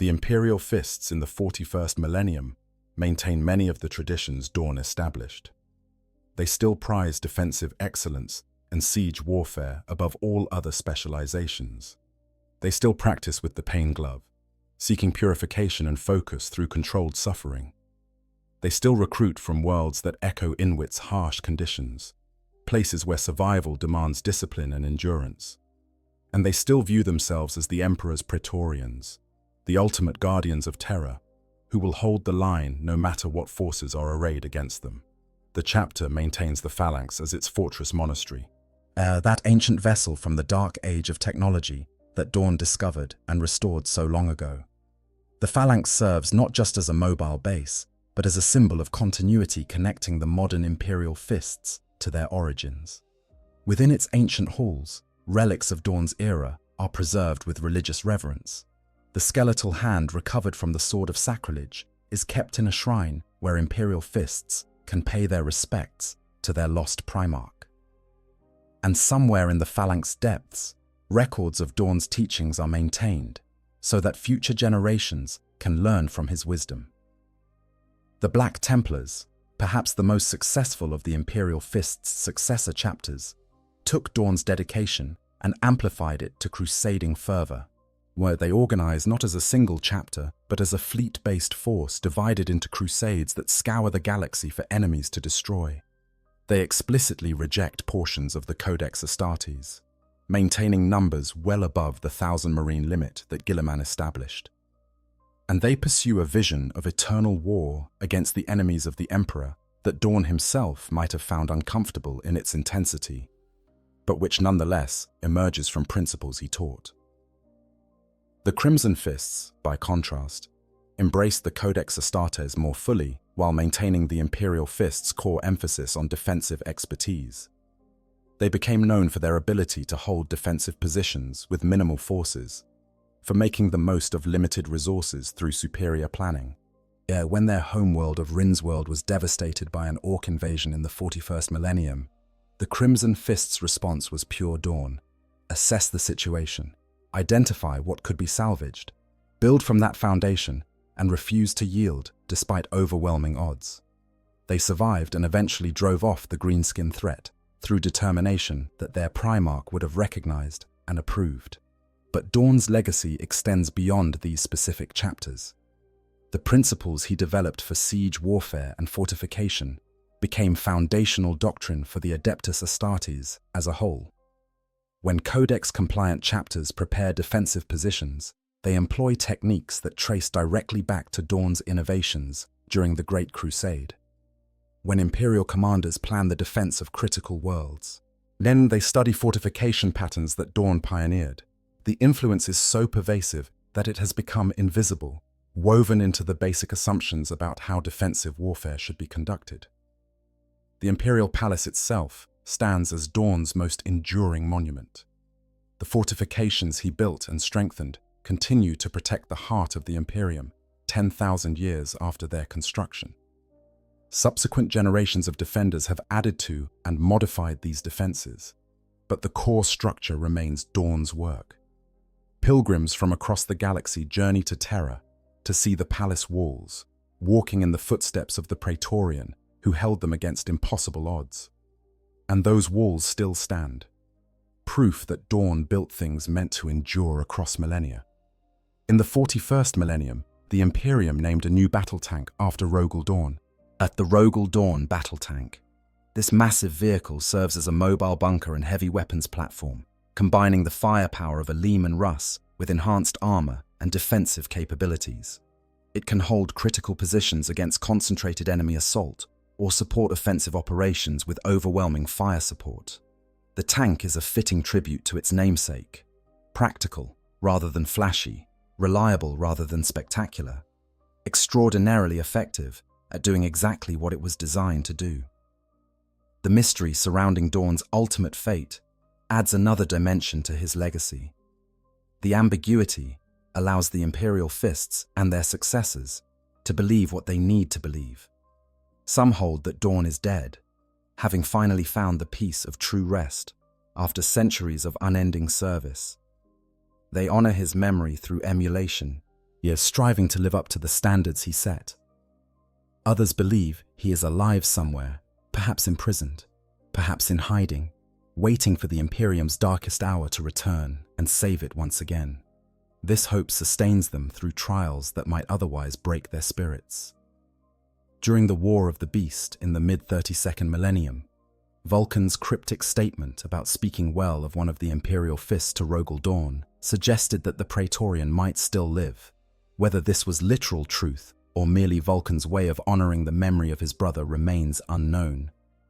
The Imperial fists in the 41st Millennium maintain many of the traditions Dorn established. They still prize defensive excellence and siege warfare above all other specializations. They still practice with the pain glove, seeking purification and focus through controlled suffering. They still recruit from worlds that echo Inuit's harsh conditions, places where survival demands discipline and endurance. And they still view themselves as the Emperor's Praetorians, the ultimate guardians of terror, who will hold the line no matter what forces are arrayed against them. The chapter maintains the Phalanx as its fortress monastery. That ancient vessel from the dark age of technology that Dorn discovered and restored so long ago. The Phalanx serves not just as a mobile base, but as a symbol of continuity connecting the modern Imperial fists to their origins. Within its ancient halls, relics of Dorn's era are preserved with religious reverence. The skeletal hand recovered from the Sword of Sacrilege is kept in a shrine where Imperial fists can pay their respects to their lost Primarch. And somewhere in the Phalanx depths, records of Dorn's teachings are maintained so that future generations can learn from his wisdom. The Black Templars, perhaps the most successful of the Imperial Fist's successor chapters, took Dorn's dedication and amplified it to crusading fervor, where they organize not as a single chapter, but as a fleet-based force divided into crusades that scour the galaxy for enemies to destroy. They explicitly reject portions of the Codex Astartes, maintaining numbers well above the 1,000 marine limit that Guilliman established. And they pursue a vision of eternal war against the enemies of the Emperor that Dorn himself might have found uncomfortable in its intensity, but which nonetheless emerges from principles he taught. The Crimson Fists, by contrast, embraced the Codex Astartes more fully while maintaining the Imperial Fist's core emphasis on defensive expertise. They became known for their ability to hold defensive positions with minimal forces, for making the most of limited resources through superior planning. When their homeworld of Rinnsworld was devastated by an orc invasion in the 41st Millennium, the Crimson Fist's response was pure Dorn. Assess the situation, identify what could be salvaged, build from that foundation, and refuse to yield despite overwhelming odds. They survived and eventually drove off the greenskin threat through determination that their Primarch would have recognized and approved. But Dorn's legacy extends beyond these specific chapters. The principles he developed for siege warfare and fortification became foundational doctrine for the Adeptus Astartes as a whole. When Codex-compliant chapters prepare defensive positions, they employ techniques that trace directly back to Dorn's innovations during the Great Crusade. When Imperial commanders plan the defense of critical worlds, then they study fortification patterns that Dorn pioneered. The influence is so pervasive that it has become invisible, woven into the basic assumptions about how defensive warfare should be conducted. The Imperial Palace itself stands as Dorn's most enduring monument. The fortifications he built and strengthened continue to protect the heart of the Imperium 10,000 years after their construction. Subsequent generations of defenders have added to and modified these defenses, but the core structure remains Dorn's work. Pilgrims from across the galaxy journey to Terra to see the palace walls, walking in the footsteps of the Praetorian who held them against impossible odds. And those walls still stand, proof that Dorn built things meant to endure across millennia. In the 41st Millennium, the Imperium named a new battle tank after Rogal Dorn. At the Rogal Dorn battle tank, this massive vehicle serves as a mobile bunker and heavy weapons platform, combining the firepower of a Leman Russ with enhanced armor and defensive capabilities. It can hold critical positions against concentrated enemy assault or support offensive operations with overwhelming fire support. The tank is a fitting tribute to its namesake: practical rather than flashy, reliable rather than spectacular, extraordinarily effective at doing exactly what it was designed to do. The mystery surrounding Dorn's ultimate fate adds another dimension to his legacy. The ambiguity allows the Imperial Fists and their successors to believe what they need to believe. Some hold that Dorn is dead, having finally found the peace of true rest after centuries of unending service. They honor his memory through emulation, yet striving to live up to the standards he set. Others believe he is alive somewhere, perhaps imprisoned, perhaps in hiding, waiting for the Imperium's darkest hour to return and save it once again. This hope sustains them through trials that might otherwise break their spirits. During the War of the Beast in the mid-32nd millennium, Vulcan's cryptic statement about speaking well of one of the Imperial fists to Rogal Dorn suggested that the Praetorian might still live. Whether this was literal truth or merely Vulcan's way of honoring the memory of his brother remains unknown,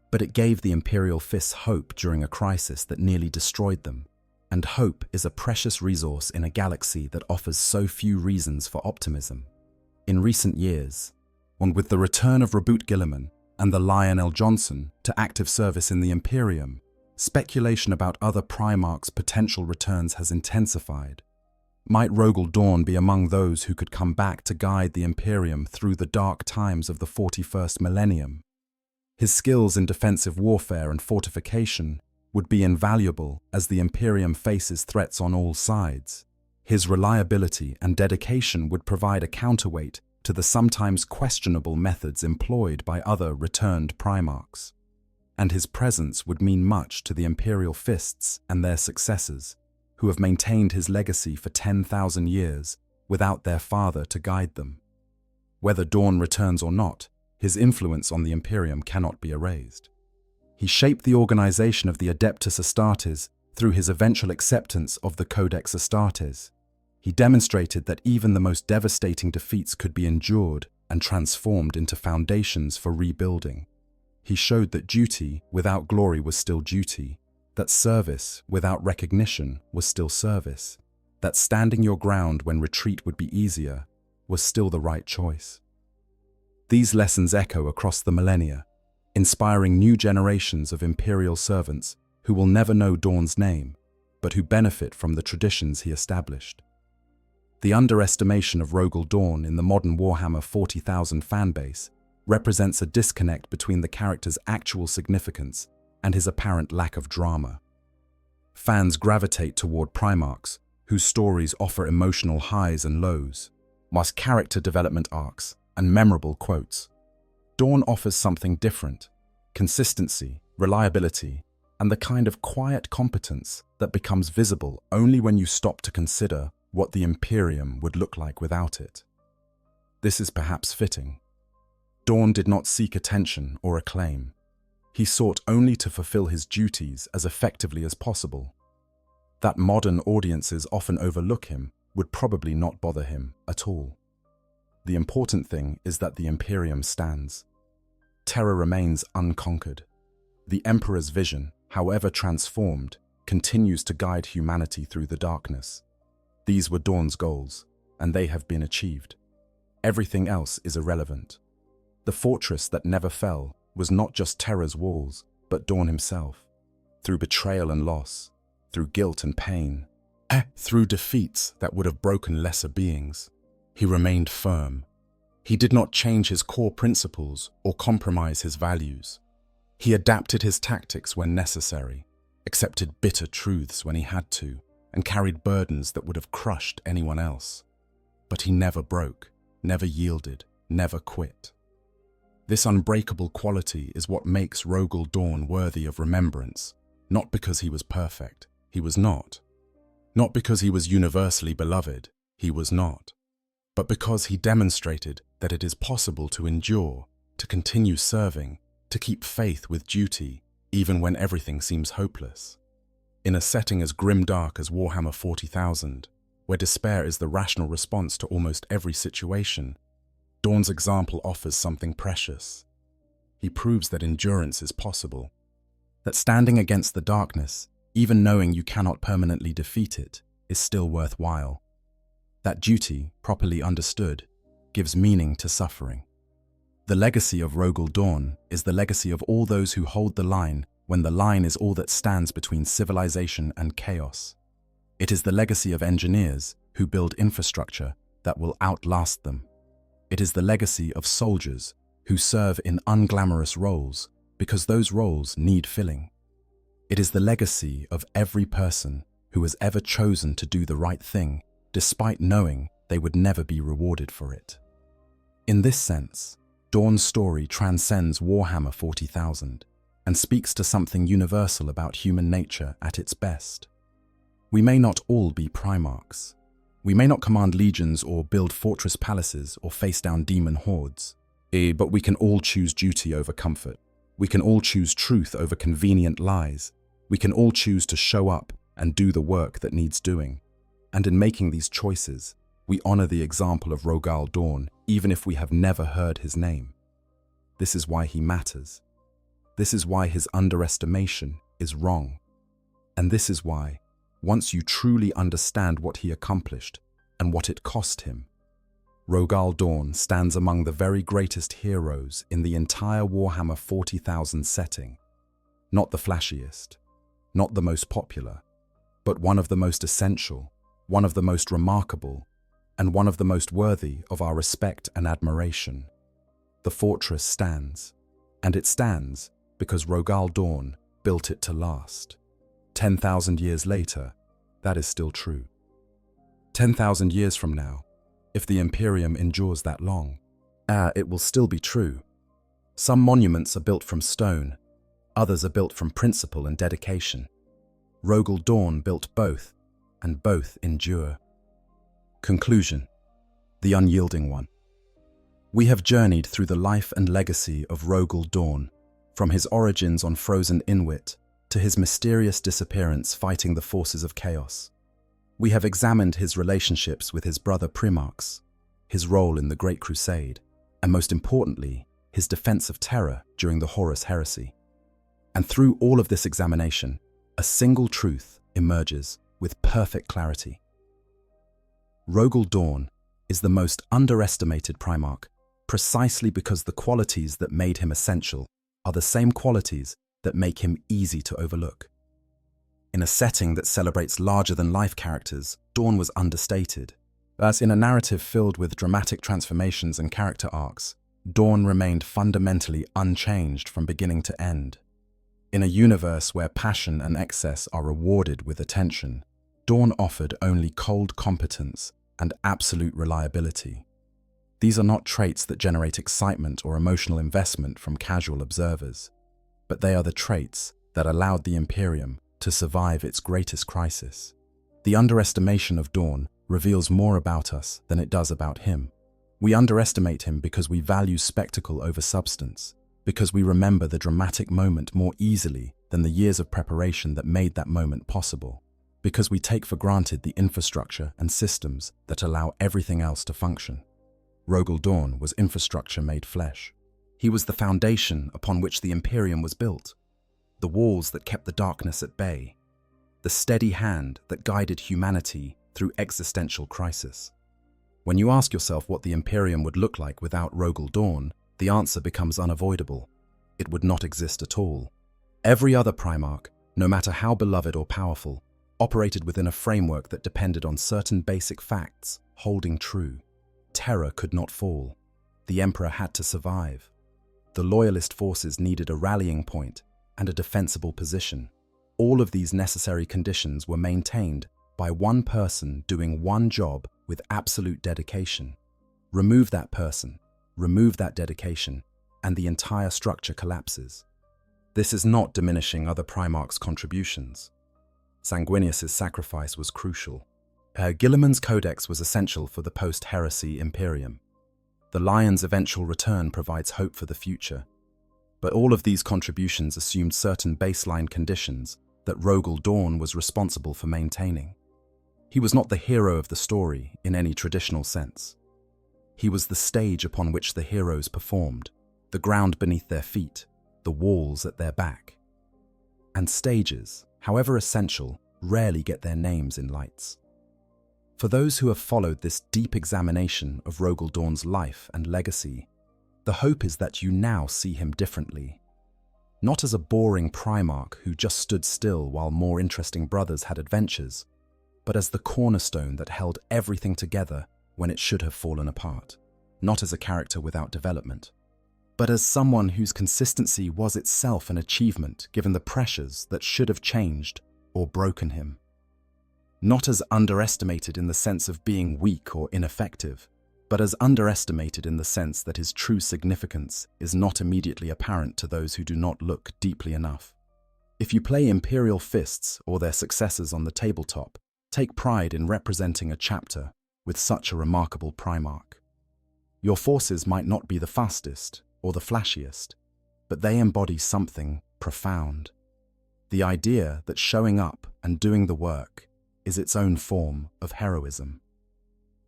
but it gave the Imperial fists hope during a crisis that nearly destroyed them. And hope is a precious resource in a galaxy that offers so few reasons for optimism. In recent years, and with the return of Reboot Gilliman and the Lionel Johnson to active service in the Imperium, speculation about other Primarchs' potential returns has intensified. Might Rogal Dorn be among those who could come back to guide the Imperium through the dark times of the 41st millennium? His skills in defensive warfare and fortification would be invaluable as the Imperium faces threats on all sides. His reliability and dedication would provide a counterweight to the sometimes questionable methods employed by other returned Primarchs. And his presence would mean much to the Imperial fists and their successors, who have maintained his legacy for 10,000 years without their father to guide them. Whether Dorn returns or not, his influence on the Imperium cannot be erased. He shaped the organization of the Adeptus Astartes through his eventual acceptance of the Codex Astartes. He demonstrated that even the most devastating defeats could be endured and transformed into foundations for rebuilding. He showed that duty without glory was still duty, that service without recognition was still service, that standing your ground when retreat would be easier was still the right choice. These lessons echo across the millennia, inspiring new generations of Imperial servants who will never know Dorn's name, but who benefit from the traditions he established. The underestimation of Rogal Dorn in the modern Warhammer 40,000 fanbase represents a disconnect between the character's actual significance and his apparent lack of drama. Fans gravitate toward Primarchs, whose stories offer emotional highs and lows, whilst character development arcs and memorable quotes. Dorn offers something different: consistency, reliability, and the kind of quiet competence that becomes visible only when you stop to consider what the Imperium would look like without it. This is perhaps fitting. Dorn did not seek attention or acclaim. He sought only to fulfill his duties as effectively as possible. That modern audiences often overlook him would probably not bother him at all. The important thing is that the Imperium stands. Terror remains unconquered. The Emperor's vision, however transformed, continues to guide humanity through the darkness. These were Dorn's goals, and they have been achieved. Everything else is irrelevant. The fortress that never fell was not just Terror's walls, but Dorn himself. Through betrayal and loss, through guilt and pain, through defeats that would have broken lesser beings, he remained firm. He did not change his core principles or compromise his values. He adapted his tactics when necessary, accepted bitter truths when he had to, and carried burdens that would have crushed anyone else. But he never broke, never yielded, never quit. This unbreakable quality is what makes Rogal Dorn worthy of remembrance, not because he was perfect, he was not. Not because he was universally beloved, he was not. But because he demonstrated that it is possible to endure, to continue serving, to keep faith with duty, even when everything seems hopeless. In a setting as grim-dark as Warhammer 40,000, where despair is the rational response to almost every situation, Dorn's example offers something precious. He proves that endurance is possible, that standing against the darkness, even knowing you cannot permanently defeat it, is still worthwhile. That duty, properly understood, gives meaning to suffering. The legacy of Rogal Dorn is the legacy of all those who hold the line when the line is all that stands between civilization and chaos. It is the legacy of engineers who build infrastructure that will outlast them. It is the legacy of soldiers who serve in unglamorous roles because those roles need filling. It is the legacy of every person who has ever chosen to do the right thing despite knowing they would never be rewarded for it. In this sense, Dorn's story transcends Warhammer 40,000 and speaks to something universal about human nature at its best. We may not all be Primarchs. We may not command legions or build fortress palaces or face down demon hordes, but we can all choose duty over comfort. We can all choose truth over convenient lies. We can all choose to show up and do the work that needs doing. And in making these choices, we honor the example of Rogal Dorn, even if we have never heard his name. This is why he matters. This is why his underestimation is wrong. And this is why, once you truly understand what he accomplished and what it cost him, Rogal Dorn stands among the very greatest heroes in the entire Warhammer 40,000 setting. Not the flashiest, not the most popular, but one of the most essential, one of the most remarkable, and one of the most worthy of our respect and admiration. The fortress stands, and it stands because Rogal Dorn built it to last. 10,000 years later, that is still true. 10,000 years from now, if the Imperium endures that long, it will still be true. Some monuments are built from stone, others are built from principle and dedication. Rogal Dorn built both, and both endure. Conclusion: the unyielding one. We have journeyed through the life and legacy of Rogal Dorn, from his origins on frozen Inuit to his mysterious disappearance fighting the forces of chaos. We have examined his relationships with his brother Primarchs, his role in the Great Crusade, and most importantly, his defense of Terra during the Horus Heresy. And through all of this examination, a single truth emerges with perfect clarity. Rogal Dorn is the most underestimated Primarch, precisely because the qualities that made him essential are the same qualities that make him easy to overlook. In a setting that celebrates larger-than-life characters, Dorn was understated. As in a narrative filled with dramatic transformations and character arcs, Dorn remained fundamentally unchanged from beginning to end. In a universe where passion and excess are rewarded with attention, Dorn offered only cold competence and absolute reliability. These are not traits that generate excitement or emotional investment from casual observers, but they are the traits that allowed the Imperium to survive its greatest crisis. The underestimation of Dorn reveals more about us than it does about him. We underestimate him because we value spectacle over substance, because we remember the dramatic moment more easily than the years of preparation that made that moment possible, because we take for granted the infrastructure and systems that allow everything else to function. Rogal Dorn was infrastructure made flesh. He was the foundation upon which the Imperium was built, the walls that kept the darkness at bay, the steady hand that guided humanity through existential crisis. When you ask yourself what the Imperium would look like without Rogal Dorn, the answer becomes unavoidable. It would not exist at all. Every other Primarch, no matter how beloved or powerful, operated within a framework that depended on certain basic facts holding true. Terra could not fall. The Emperor had to survive. The Loyalist forces needed a rallying point and a defensible position. All of these necessary conditions were maintained by one person doing one job with absolute dedication. Remove that person, remove that dedication, and the entire structure collapses. This is not diminishing other Primarchs' contributions. Sanguinius's sacrifice was crucial. Guilliman's Codex was essential for the post-heresy Imperium. The Lion's eventual return provides hope for the future. But all of these contributions assumed certain baseline conditions that Rogal Dorn was responsible for maintaining. He was not the hero of the story in any traditional sense. He was the stage upon which the heroes performed, the ground beneath their feet, the walls at their back. And stages, however essential, rarely get their names in lights. For those who have followed this deep examination of Rogal Dorn's life and legacy, the hope is that you now see him differently. Not as a boring Primarch who just stood still while more interesting brothers had adventures, but as the cornerstone that held everything together when it should have fallen apart. Not as a character without development, but as someone whose consistency was itself an achievement given the pressures that should have changed or broken him. Not as underestimated in the sense of being weak or ineffective, but as underestimated in the sense that his true significance is not immediately apparent to those who do not look deeply enough. If you play Imperial Fists or their successors on the tabletop, take pride in representing a chapter with such a remarkable Primarch. Your forces might not be the fastest or the flashiest, but they embody something profound. The idea that showing up and doing the work is its own form of heroism.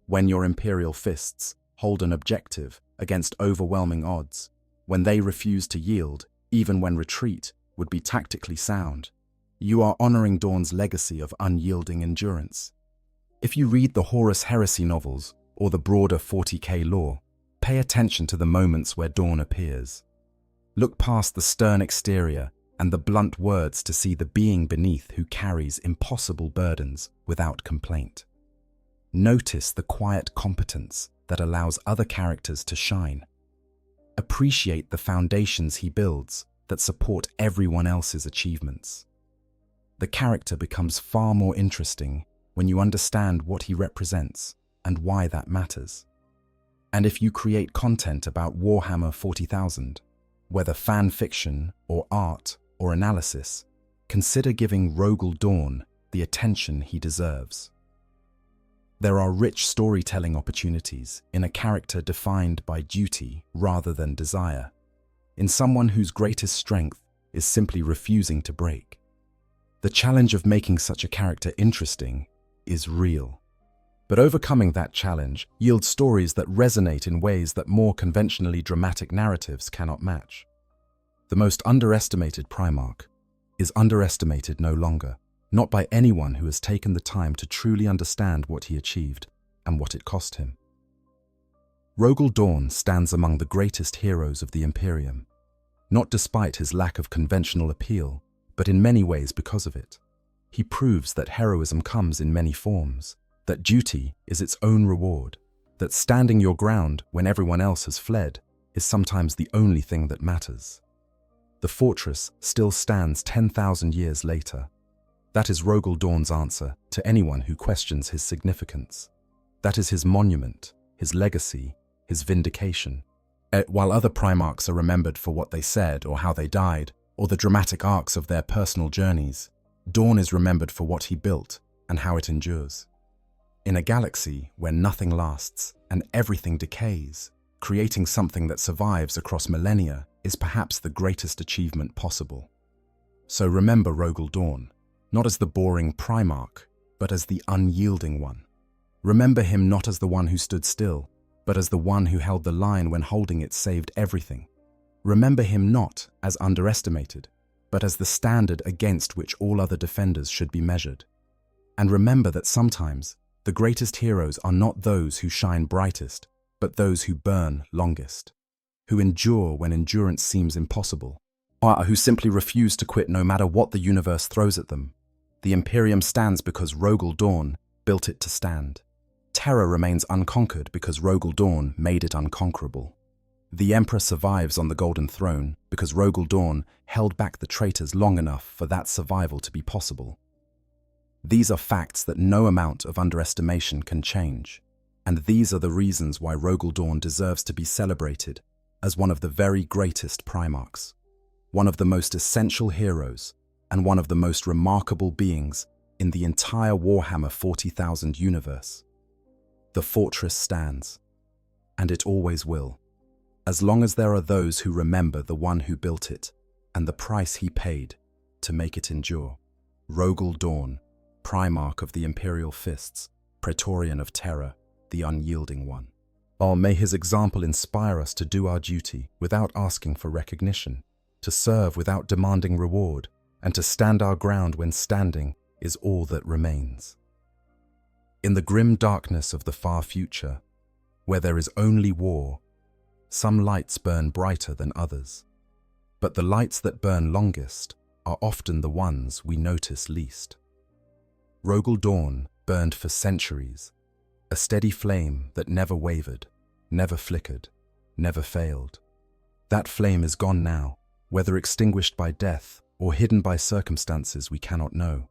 When your Imperial Fists hold an objective against overwhelming odds, when they refuse to yield even when retreat would be tactically sound, you are honoring Dorn's legacy of unyielding endurance. If you read the Horus Heresy novels or the broader 40k lore, pay attention to the moments where Dorn appears. Look past the stern exterior and the blunt words to see the being beneath who carries impossible burdens without complaint. Notice the quiet competence that allows other characters to shine. Appreciate the foundations he builds that support everyone else's achievements. The character becomes far more interesting when you understand what he represents and why that matters. And if you create content about Warhammer 40,000, whether fan fiction or art or analysis, consider giving Rogal Dorn the attention he deserves. There are rich storytelling opportunities in a character defined by duty rather than desire, in someone whose greatest strength is simply refusing to break. The challenge of making such a character interesting is real. But overcoming that challenge yields stories that resonate in ways that more conventionally dramatic narratives cannot match. The most underestimated Primarch is underestimated no longer, not by anyone who has taken the time to truly understand what he achieved and what it cost him. Rogal Dorn stands among the greatest heroes of the Imperium, not despite his lack of conventional appeal, but in many ways because of it. He proves that heroism comes in many forms, that duty is its own reward, that standing your ground when everyone else has fled is sometimes the only thing that matters. The fortress still stands 10,000 years later. That is Rogal Dorn's answer to anyone who questions his significance. That is his monument, his legacy, his vindication. While other Primarchs are remembered for what they said or how they died, or the dramatic arcs of their personal journeys, Dorn is remembered for what he built and how it endures. In a galaxy where nothing lasts and everything decays, creating something that survives across millennia is perhaps the greatest achievement possible. So remember Rogal Dorn, not as the boring Primarch, but as the unyielding one. Remember him not as the one who stood still, but as the one who held the line when holding it saved everything. Remember him not as underestimated, but as the standard against which all other defenders should be measured. And remember that sometimes the greatest heroes are not those who shine brightest, but those who burn longest, who endure when endurance seems impossible, or who simply refuse to quit no matter what the universe throws at them. The Imperium stands because Rogal Dorn built it to stand. Terror remains unconquered because Rogal Dorn made it unconquerable. The Emperor survives on the Golden Throne because Rogal Dorn held back the traitors long enough for that survival to be possible. These are facts that no amount of underestimation can change, and these are the reasons why Rogal Dorn deserves to be celebrated as one of the very greatest Primarchs, one of the most essential heroes, and one of the most remarkable beings in the entire Warhammer 40,000 universe. The fortress stands, and it always will, as long as there are those who remember the one who built it and the price he paid to make it endure. Rogal Dorn, Primarch of the Imperial Fists, Praetorian of Terror, the unyielding one. Oh, may his example inspire us to do our duty without asking for recognition, to serve without demanding reward, and to stand our ground when standing is all that remains. In the grim darkness of the far future, where there is only war, some lights burn brighter than others, but the lights that burn longest are often the ones we notice least. Rogal Dorn burned for centuries, a steady flame that never wavered, never flickered, never failed. That flame is gone now, whether extinguished by death or hidden by circumstances we cannot know.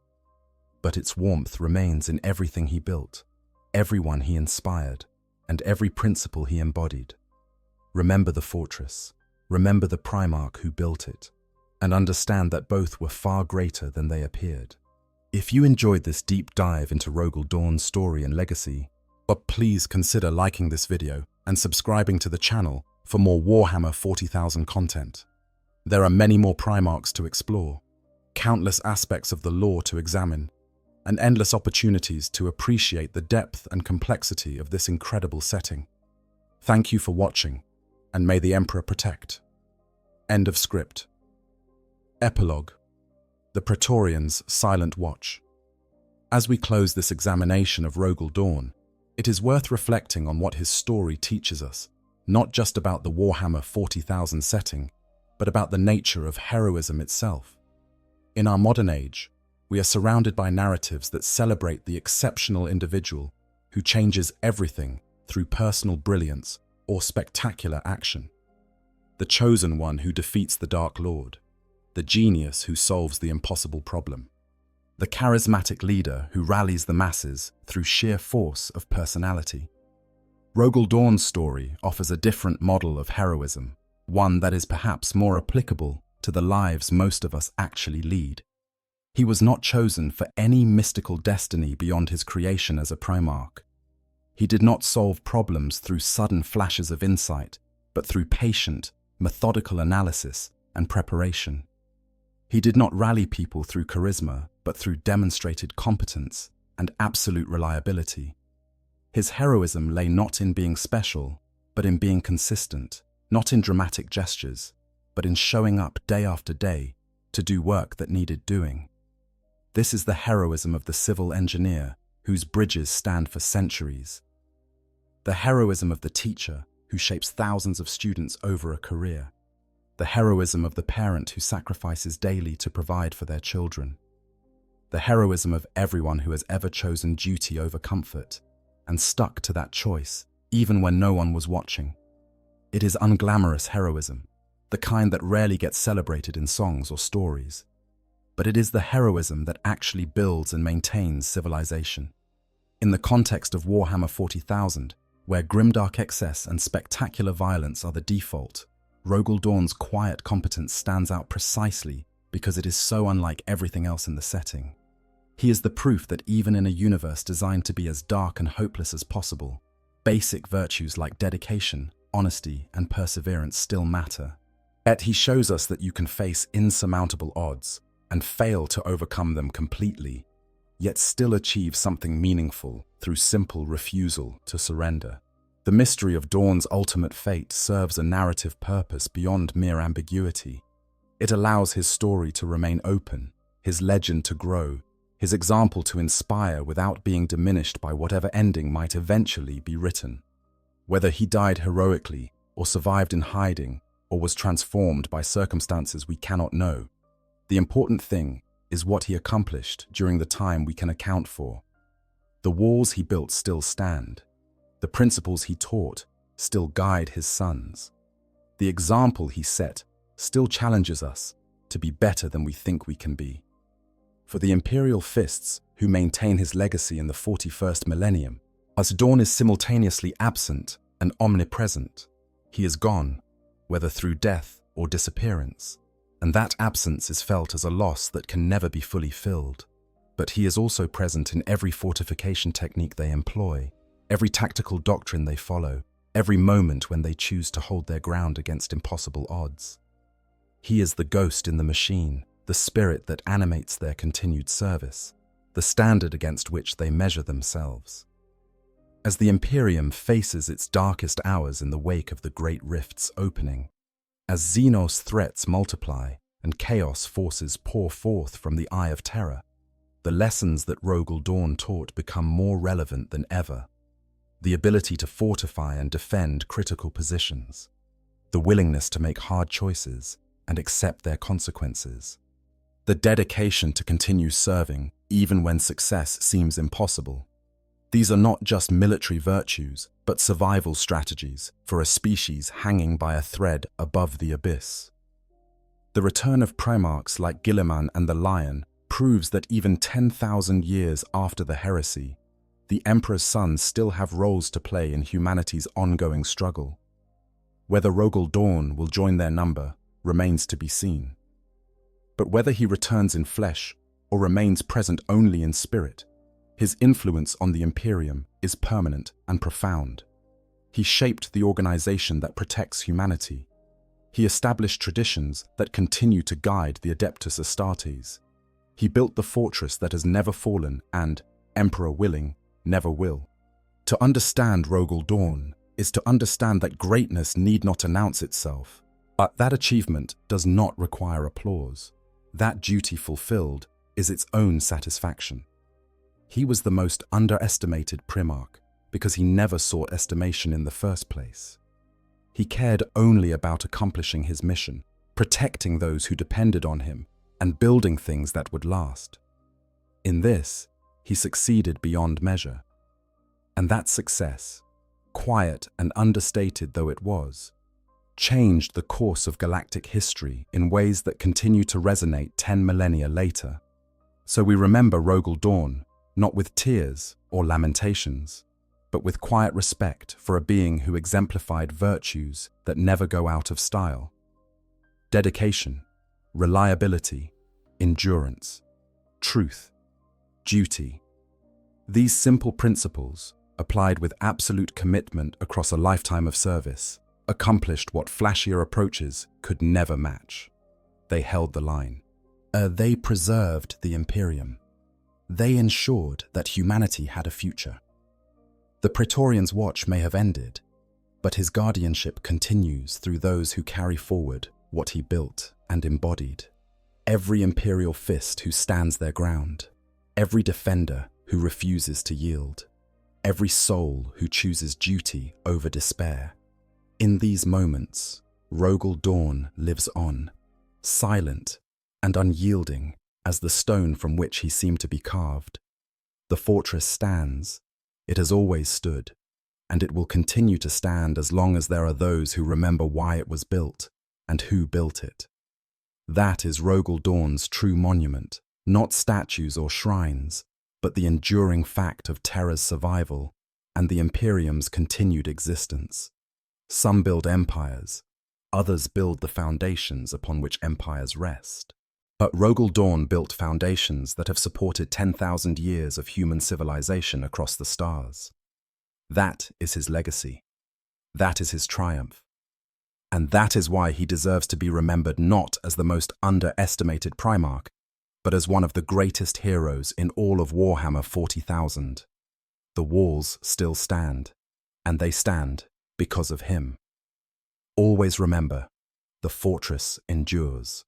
but its warmth remains in everything he built, everyone he inspired, and every principle he embodied. Remember the fortress, remember the Primarch who built it, and understand that both were far greater than they appeared. If you enjoyed this deep dive into Rogal Dorn's story and legacy, please consider liking this video and subscribing to the channel for more Warhammer 40,000 content. There are many more Primarchs to explore, countless aspects of the lore to examine, and endless opportunities to appreciate the depth and complexity of this incredible setting. Thank you for watching, and may the Emperor protect. End of script. Epilogue. The Praetorians' Silent Watch. As we close this examination of Rogal Dorn, it is worth reflecting on what his story teaches us, not just about the Warhammer 40,000 setting, but about the nature of heroism itself. In our modern age, we are surrounded by narratives that celebrate the exceptional individual who changes everything through personal brilliance or spectacular action. The chosen one who defeats the Dark Lord, the genius who solves the impossible problem, the charismatic leader who rallies the masses through sheer force of personality. Rogal Dorn's story offers a different model of heroism, one that is perhaps more applicable to the lives most of us actually lead. He was not chosen for any mystical destiny beyond his creation as a Primarch. He did not solve problems through sudden flashes of insight, but through patient, methodical analysis and preparation. He did not rally people through charisma, but through demonstrated competence and absolute reliability. His heroism lay not in being special, but in being consistent, not in dramatic gestures, but in showing up day after day to do work that needed doing. This is the heroism of the civil engineer, whose bridges stand for centuries. The heroism of the teacher, who shapes thousands of students over a career. The heroism of the parent who sacrifices daily to provide for their children. The heroism of everyone who has ever chosen duty over comfort, and stuck to that choice, even when no one was watching. It is unglamorous heroism, the kind that rarely gets celebrated in songs or stories. But it is the heroism that actually builds and maintains civilization. In the context of Warhammer 40,000, where grimdark excess and spectacular violence are the default, Rogal Dorn's quiet competence stands out precisely because it is so unlike everything else in the setting. He is the proof that even in a universe designed to be as dark and hopeless as possible, basic virtues like dedication, honesty, and perseverance still matter. Yet he shows us that you can face insurmountable odds and fail to overcome them completely, yet still achieve something meaningful through simple refusal to surrender. The mystery of Dorn's ultimate fate serves a narrative purpose beyond mere ambiguity. It allows his story to remain open, his legend to grow, his example to inspire without being diminished by whatever ending might eventually be written. Whether he died heroically, or survived in hiding, or was transformed by circumstances we cannot know, the important thing is what he accomplished during the time we can account for. The walls he built still stand. The principles he taught still guide his sons. The example he set still challenges us to be better than we think we can be. For the Imperial fists who maintain his legacy in the 41st Millennium, as Dorn is simultaneously absent and omnipresent, he is gone, whether through death or disappearance, and that absence is felt as a loss that can never be fully filled. But he is also present in every fortification technique they employ, every tactical doctrine they follow, every moment when they choose to hold their ground against impossible odds. He is the ghost in the machine, the spirit that animates their continued service, the standard against which they measure themselves. As the Imperium faces its darkest hours in the wake of the Great Rift's opening, as Xenos threats multiply and chaos forces pour forth from the Eye of Terror, the lessons that Rogal Dorn taught become more relevant than ever. The ability to fortify and defend critical positions, the willingness to make hard choices and accept their consequences, the dedication to continue serving even when success seems impossible. These are not just military virtues, but survival strategies for a species hanging by a thread above the abyss. The return of Primarchs like Guilliman and the Lion proves that even 10,000 years after the heresy, the Emperor's sons still have roles to play in humanity's ongoing struggle. Whether Rogal Dorn will join their number remains to be seen. But whether he returns in flesh or remains present only in spirit, his influence on the Imperium is permanent and profound. He shaped the organization that protects humanity. He established traditions that continue to guide the Adeptus Astartes. He built the fortress that has never fallen and, Emperor willing, never will. To understand Rogal Dorn is to understand that greatness need not announce itself, but that achievement does not require applause. That duty fulfilled is its own satisfaction. He was the most underestimated Primarch because he never sought estimation in the first place. He cared only about accomplishing his mission, protecting those who depended on him, and building things that would last. In this, he succeeded beyond measure. And that success, quiet and understated though it was, changed the course of galactic history in ways that continue to resonate 10 millennia later. So we remember Rogal Dorn, not with tears or lamentations, but with quiet respect for a being who exemplified virtues that never go out of style. Dedication, reliability, endurance, truth, duty. These simple principles, applied with absolute commitment across a lifetime of service, accomplished what flashier approaches could never match. They held the line. They preserved the Imperium. They ensured that humanity had a future. The Praetorian's watch may have ended, but his guardianship continues through those who carry forward what he built and embodied. Every imperial fist who stands their ground, every defender who refuses to yield, every soul who chooses duty over despair. In these moments, Rogal Dorn lives on, silent and unyielding as the stone from which he seemed to be carved. The fortress stands. It has always stood, and it will continue to stand as long as there are those who remember why it was built and who built it. That is Rogal Dorn's true monument, not statues or shrines, but the enduring fact of Terra's survival and the Imperium's continued existence. Some build empires, others build the foundations upon which empires rest. But Rogal Dorn built foundations that have supported 10,000 years of human civilization across the stars. That is his legacy. That is his triumph. And that is why he deserves to be remembered not as the most underestimated Primarch, but as one of the greatest heroes in all of Warhammer 40,000. The walls still stand, and they stand because of him. Always remember, the fortress endures.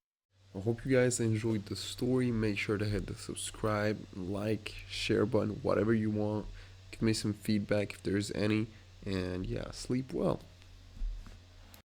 I hope you guys enjoyed the story. Make sure to hit the subscribe, like, share button, whatever you want. Give me some feedback if there's any. And yeah, sleep well.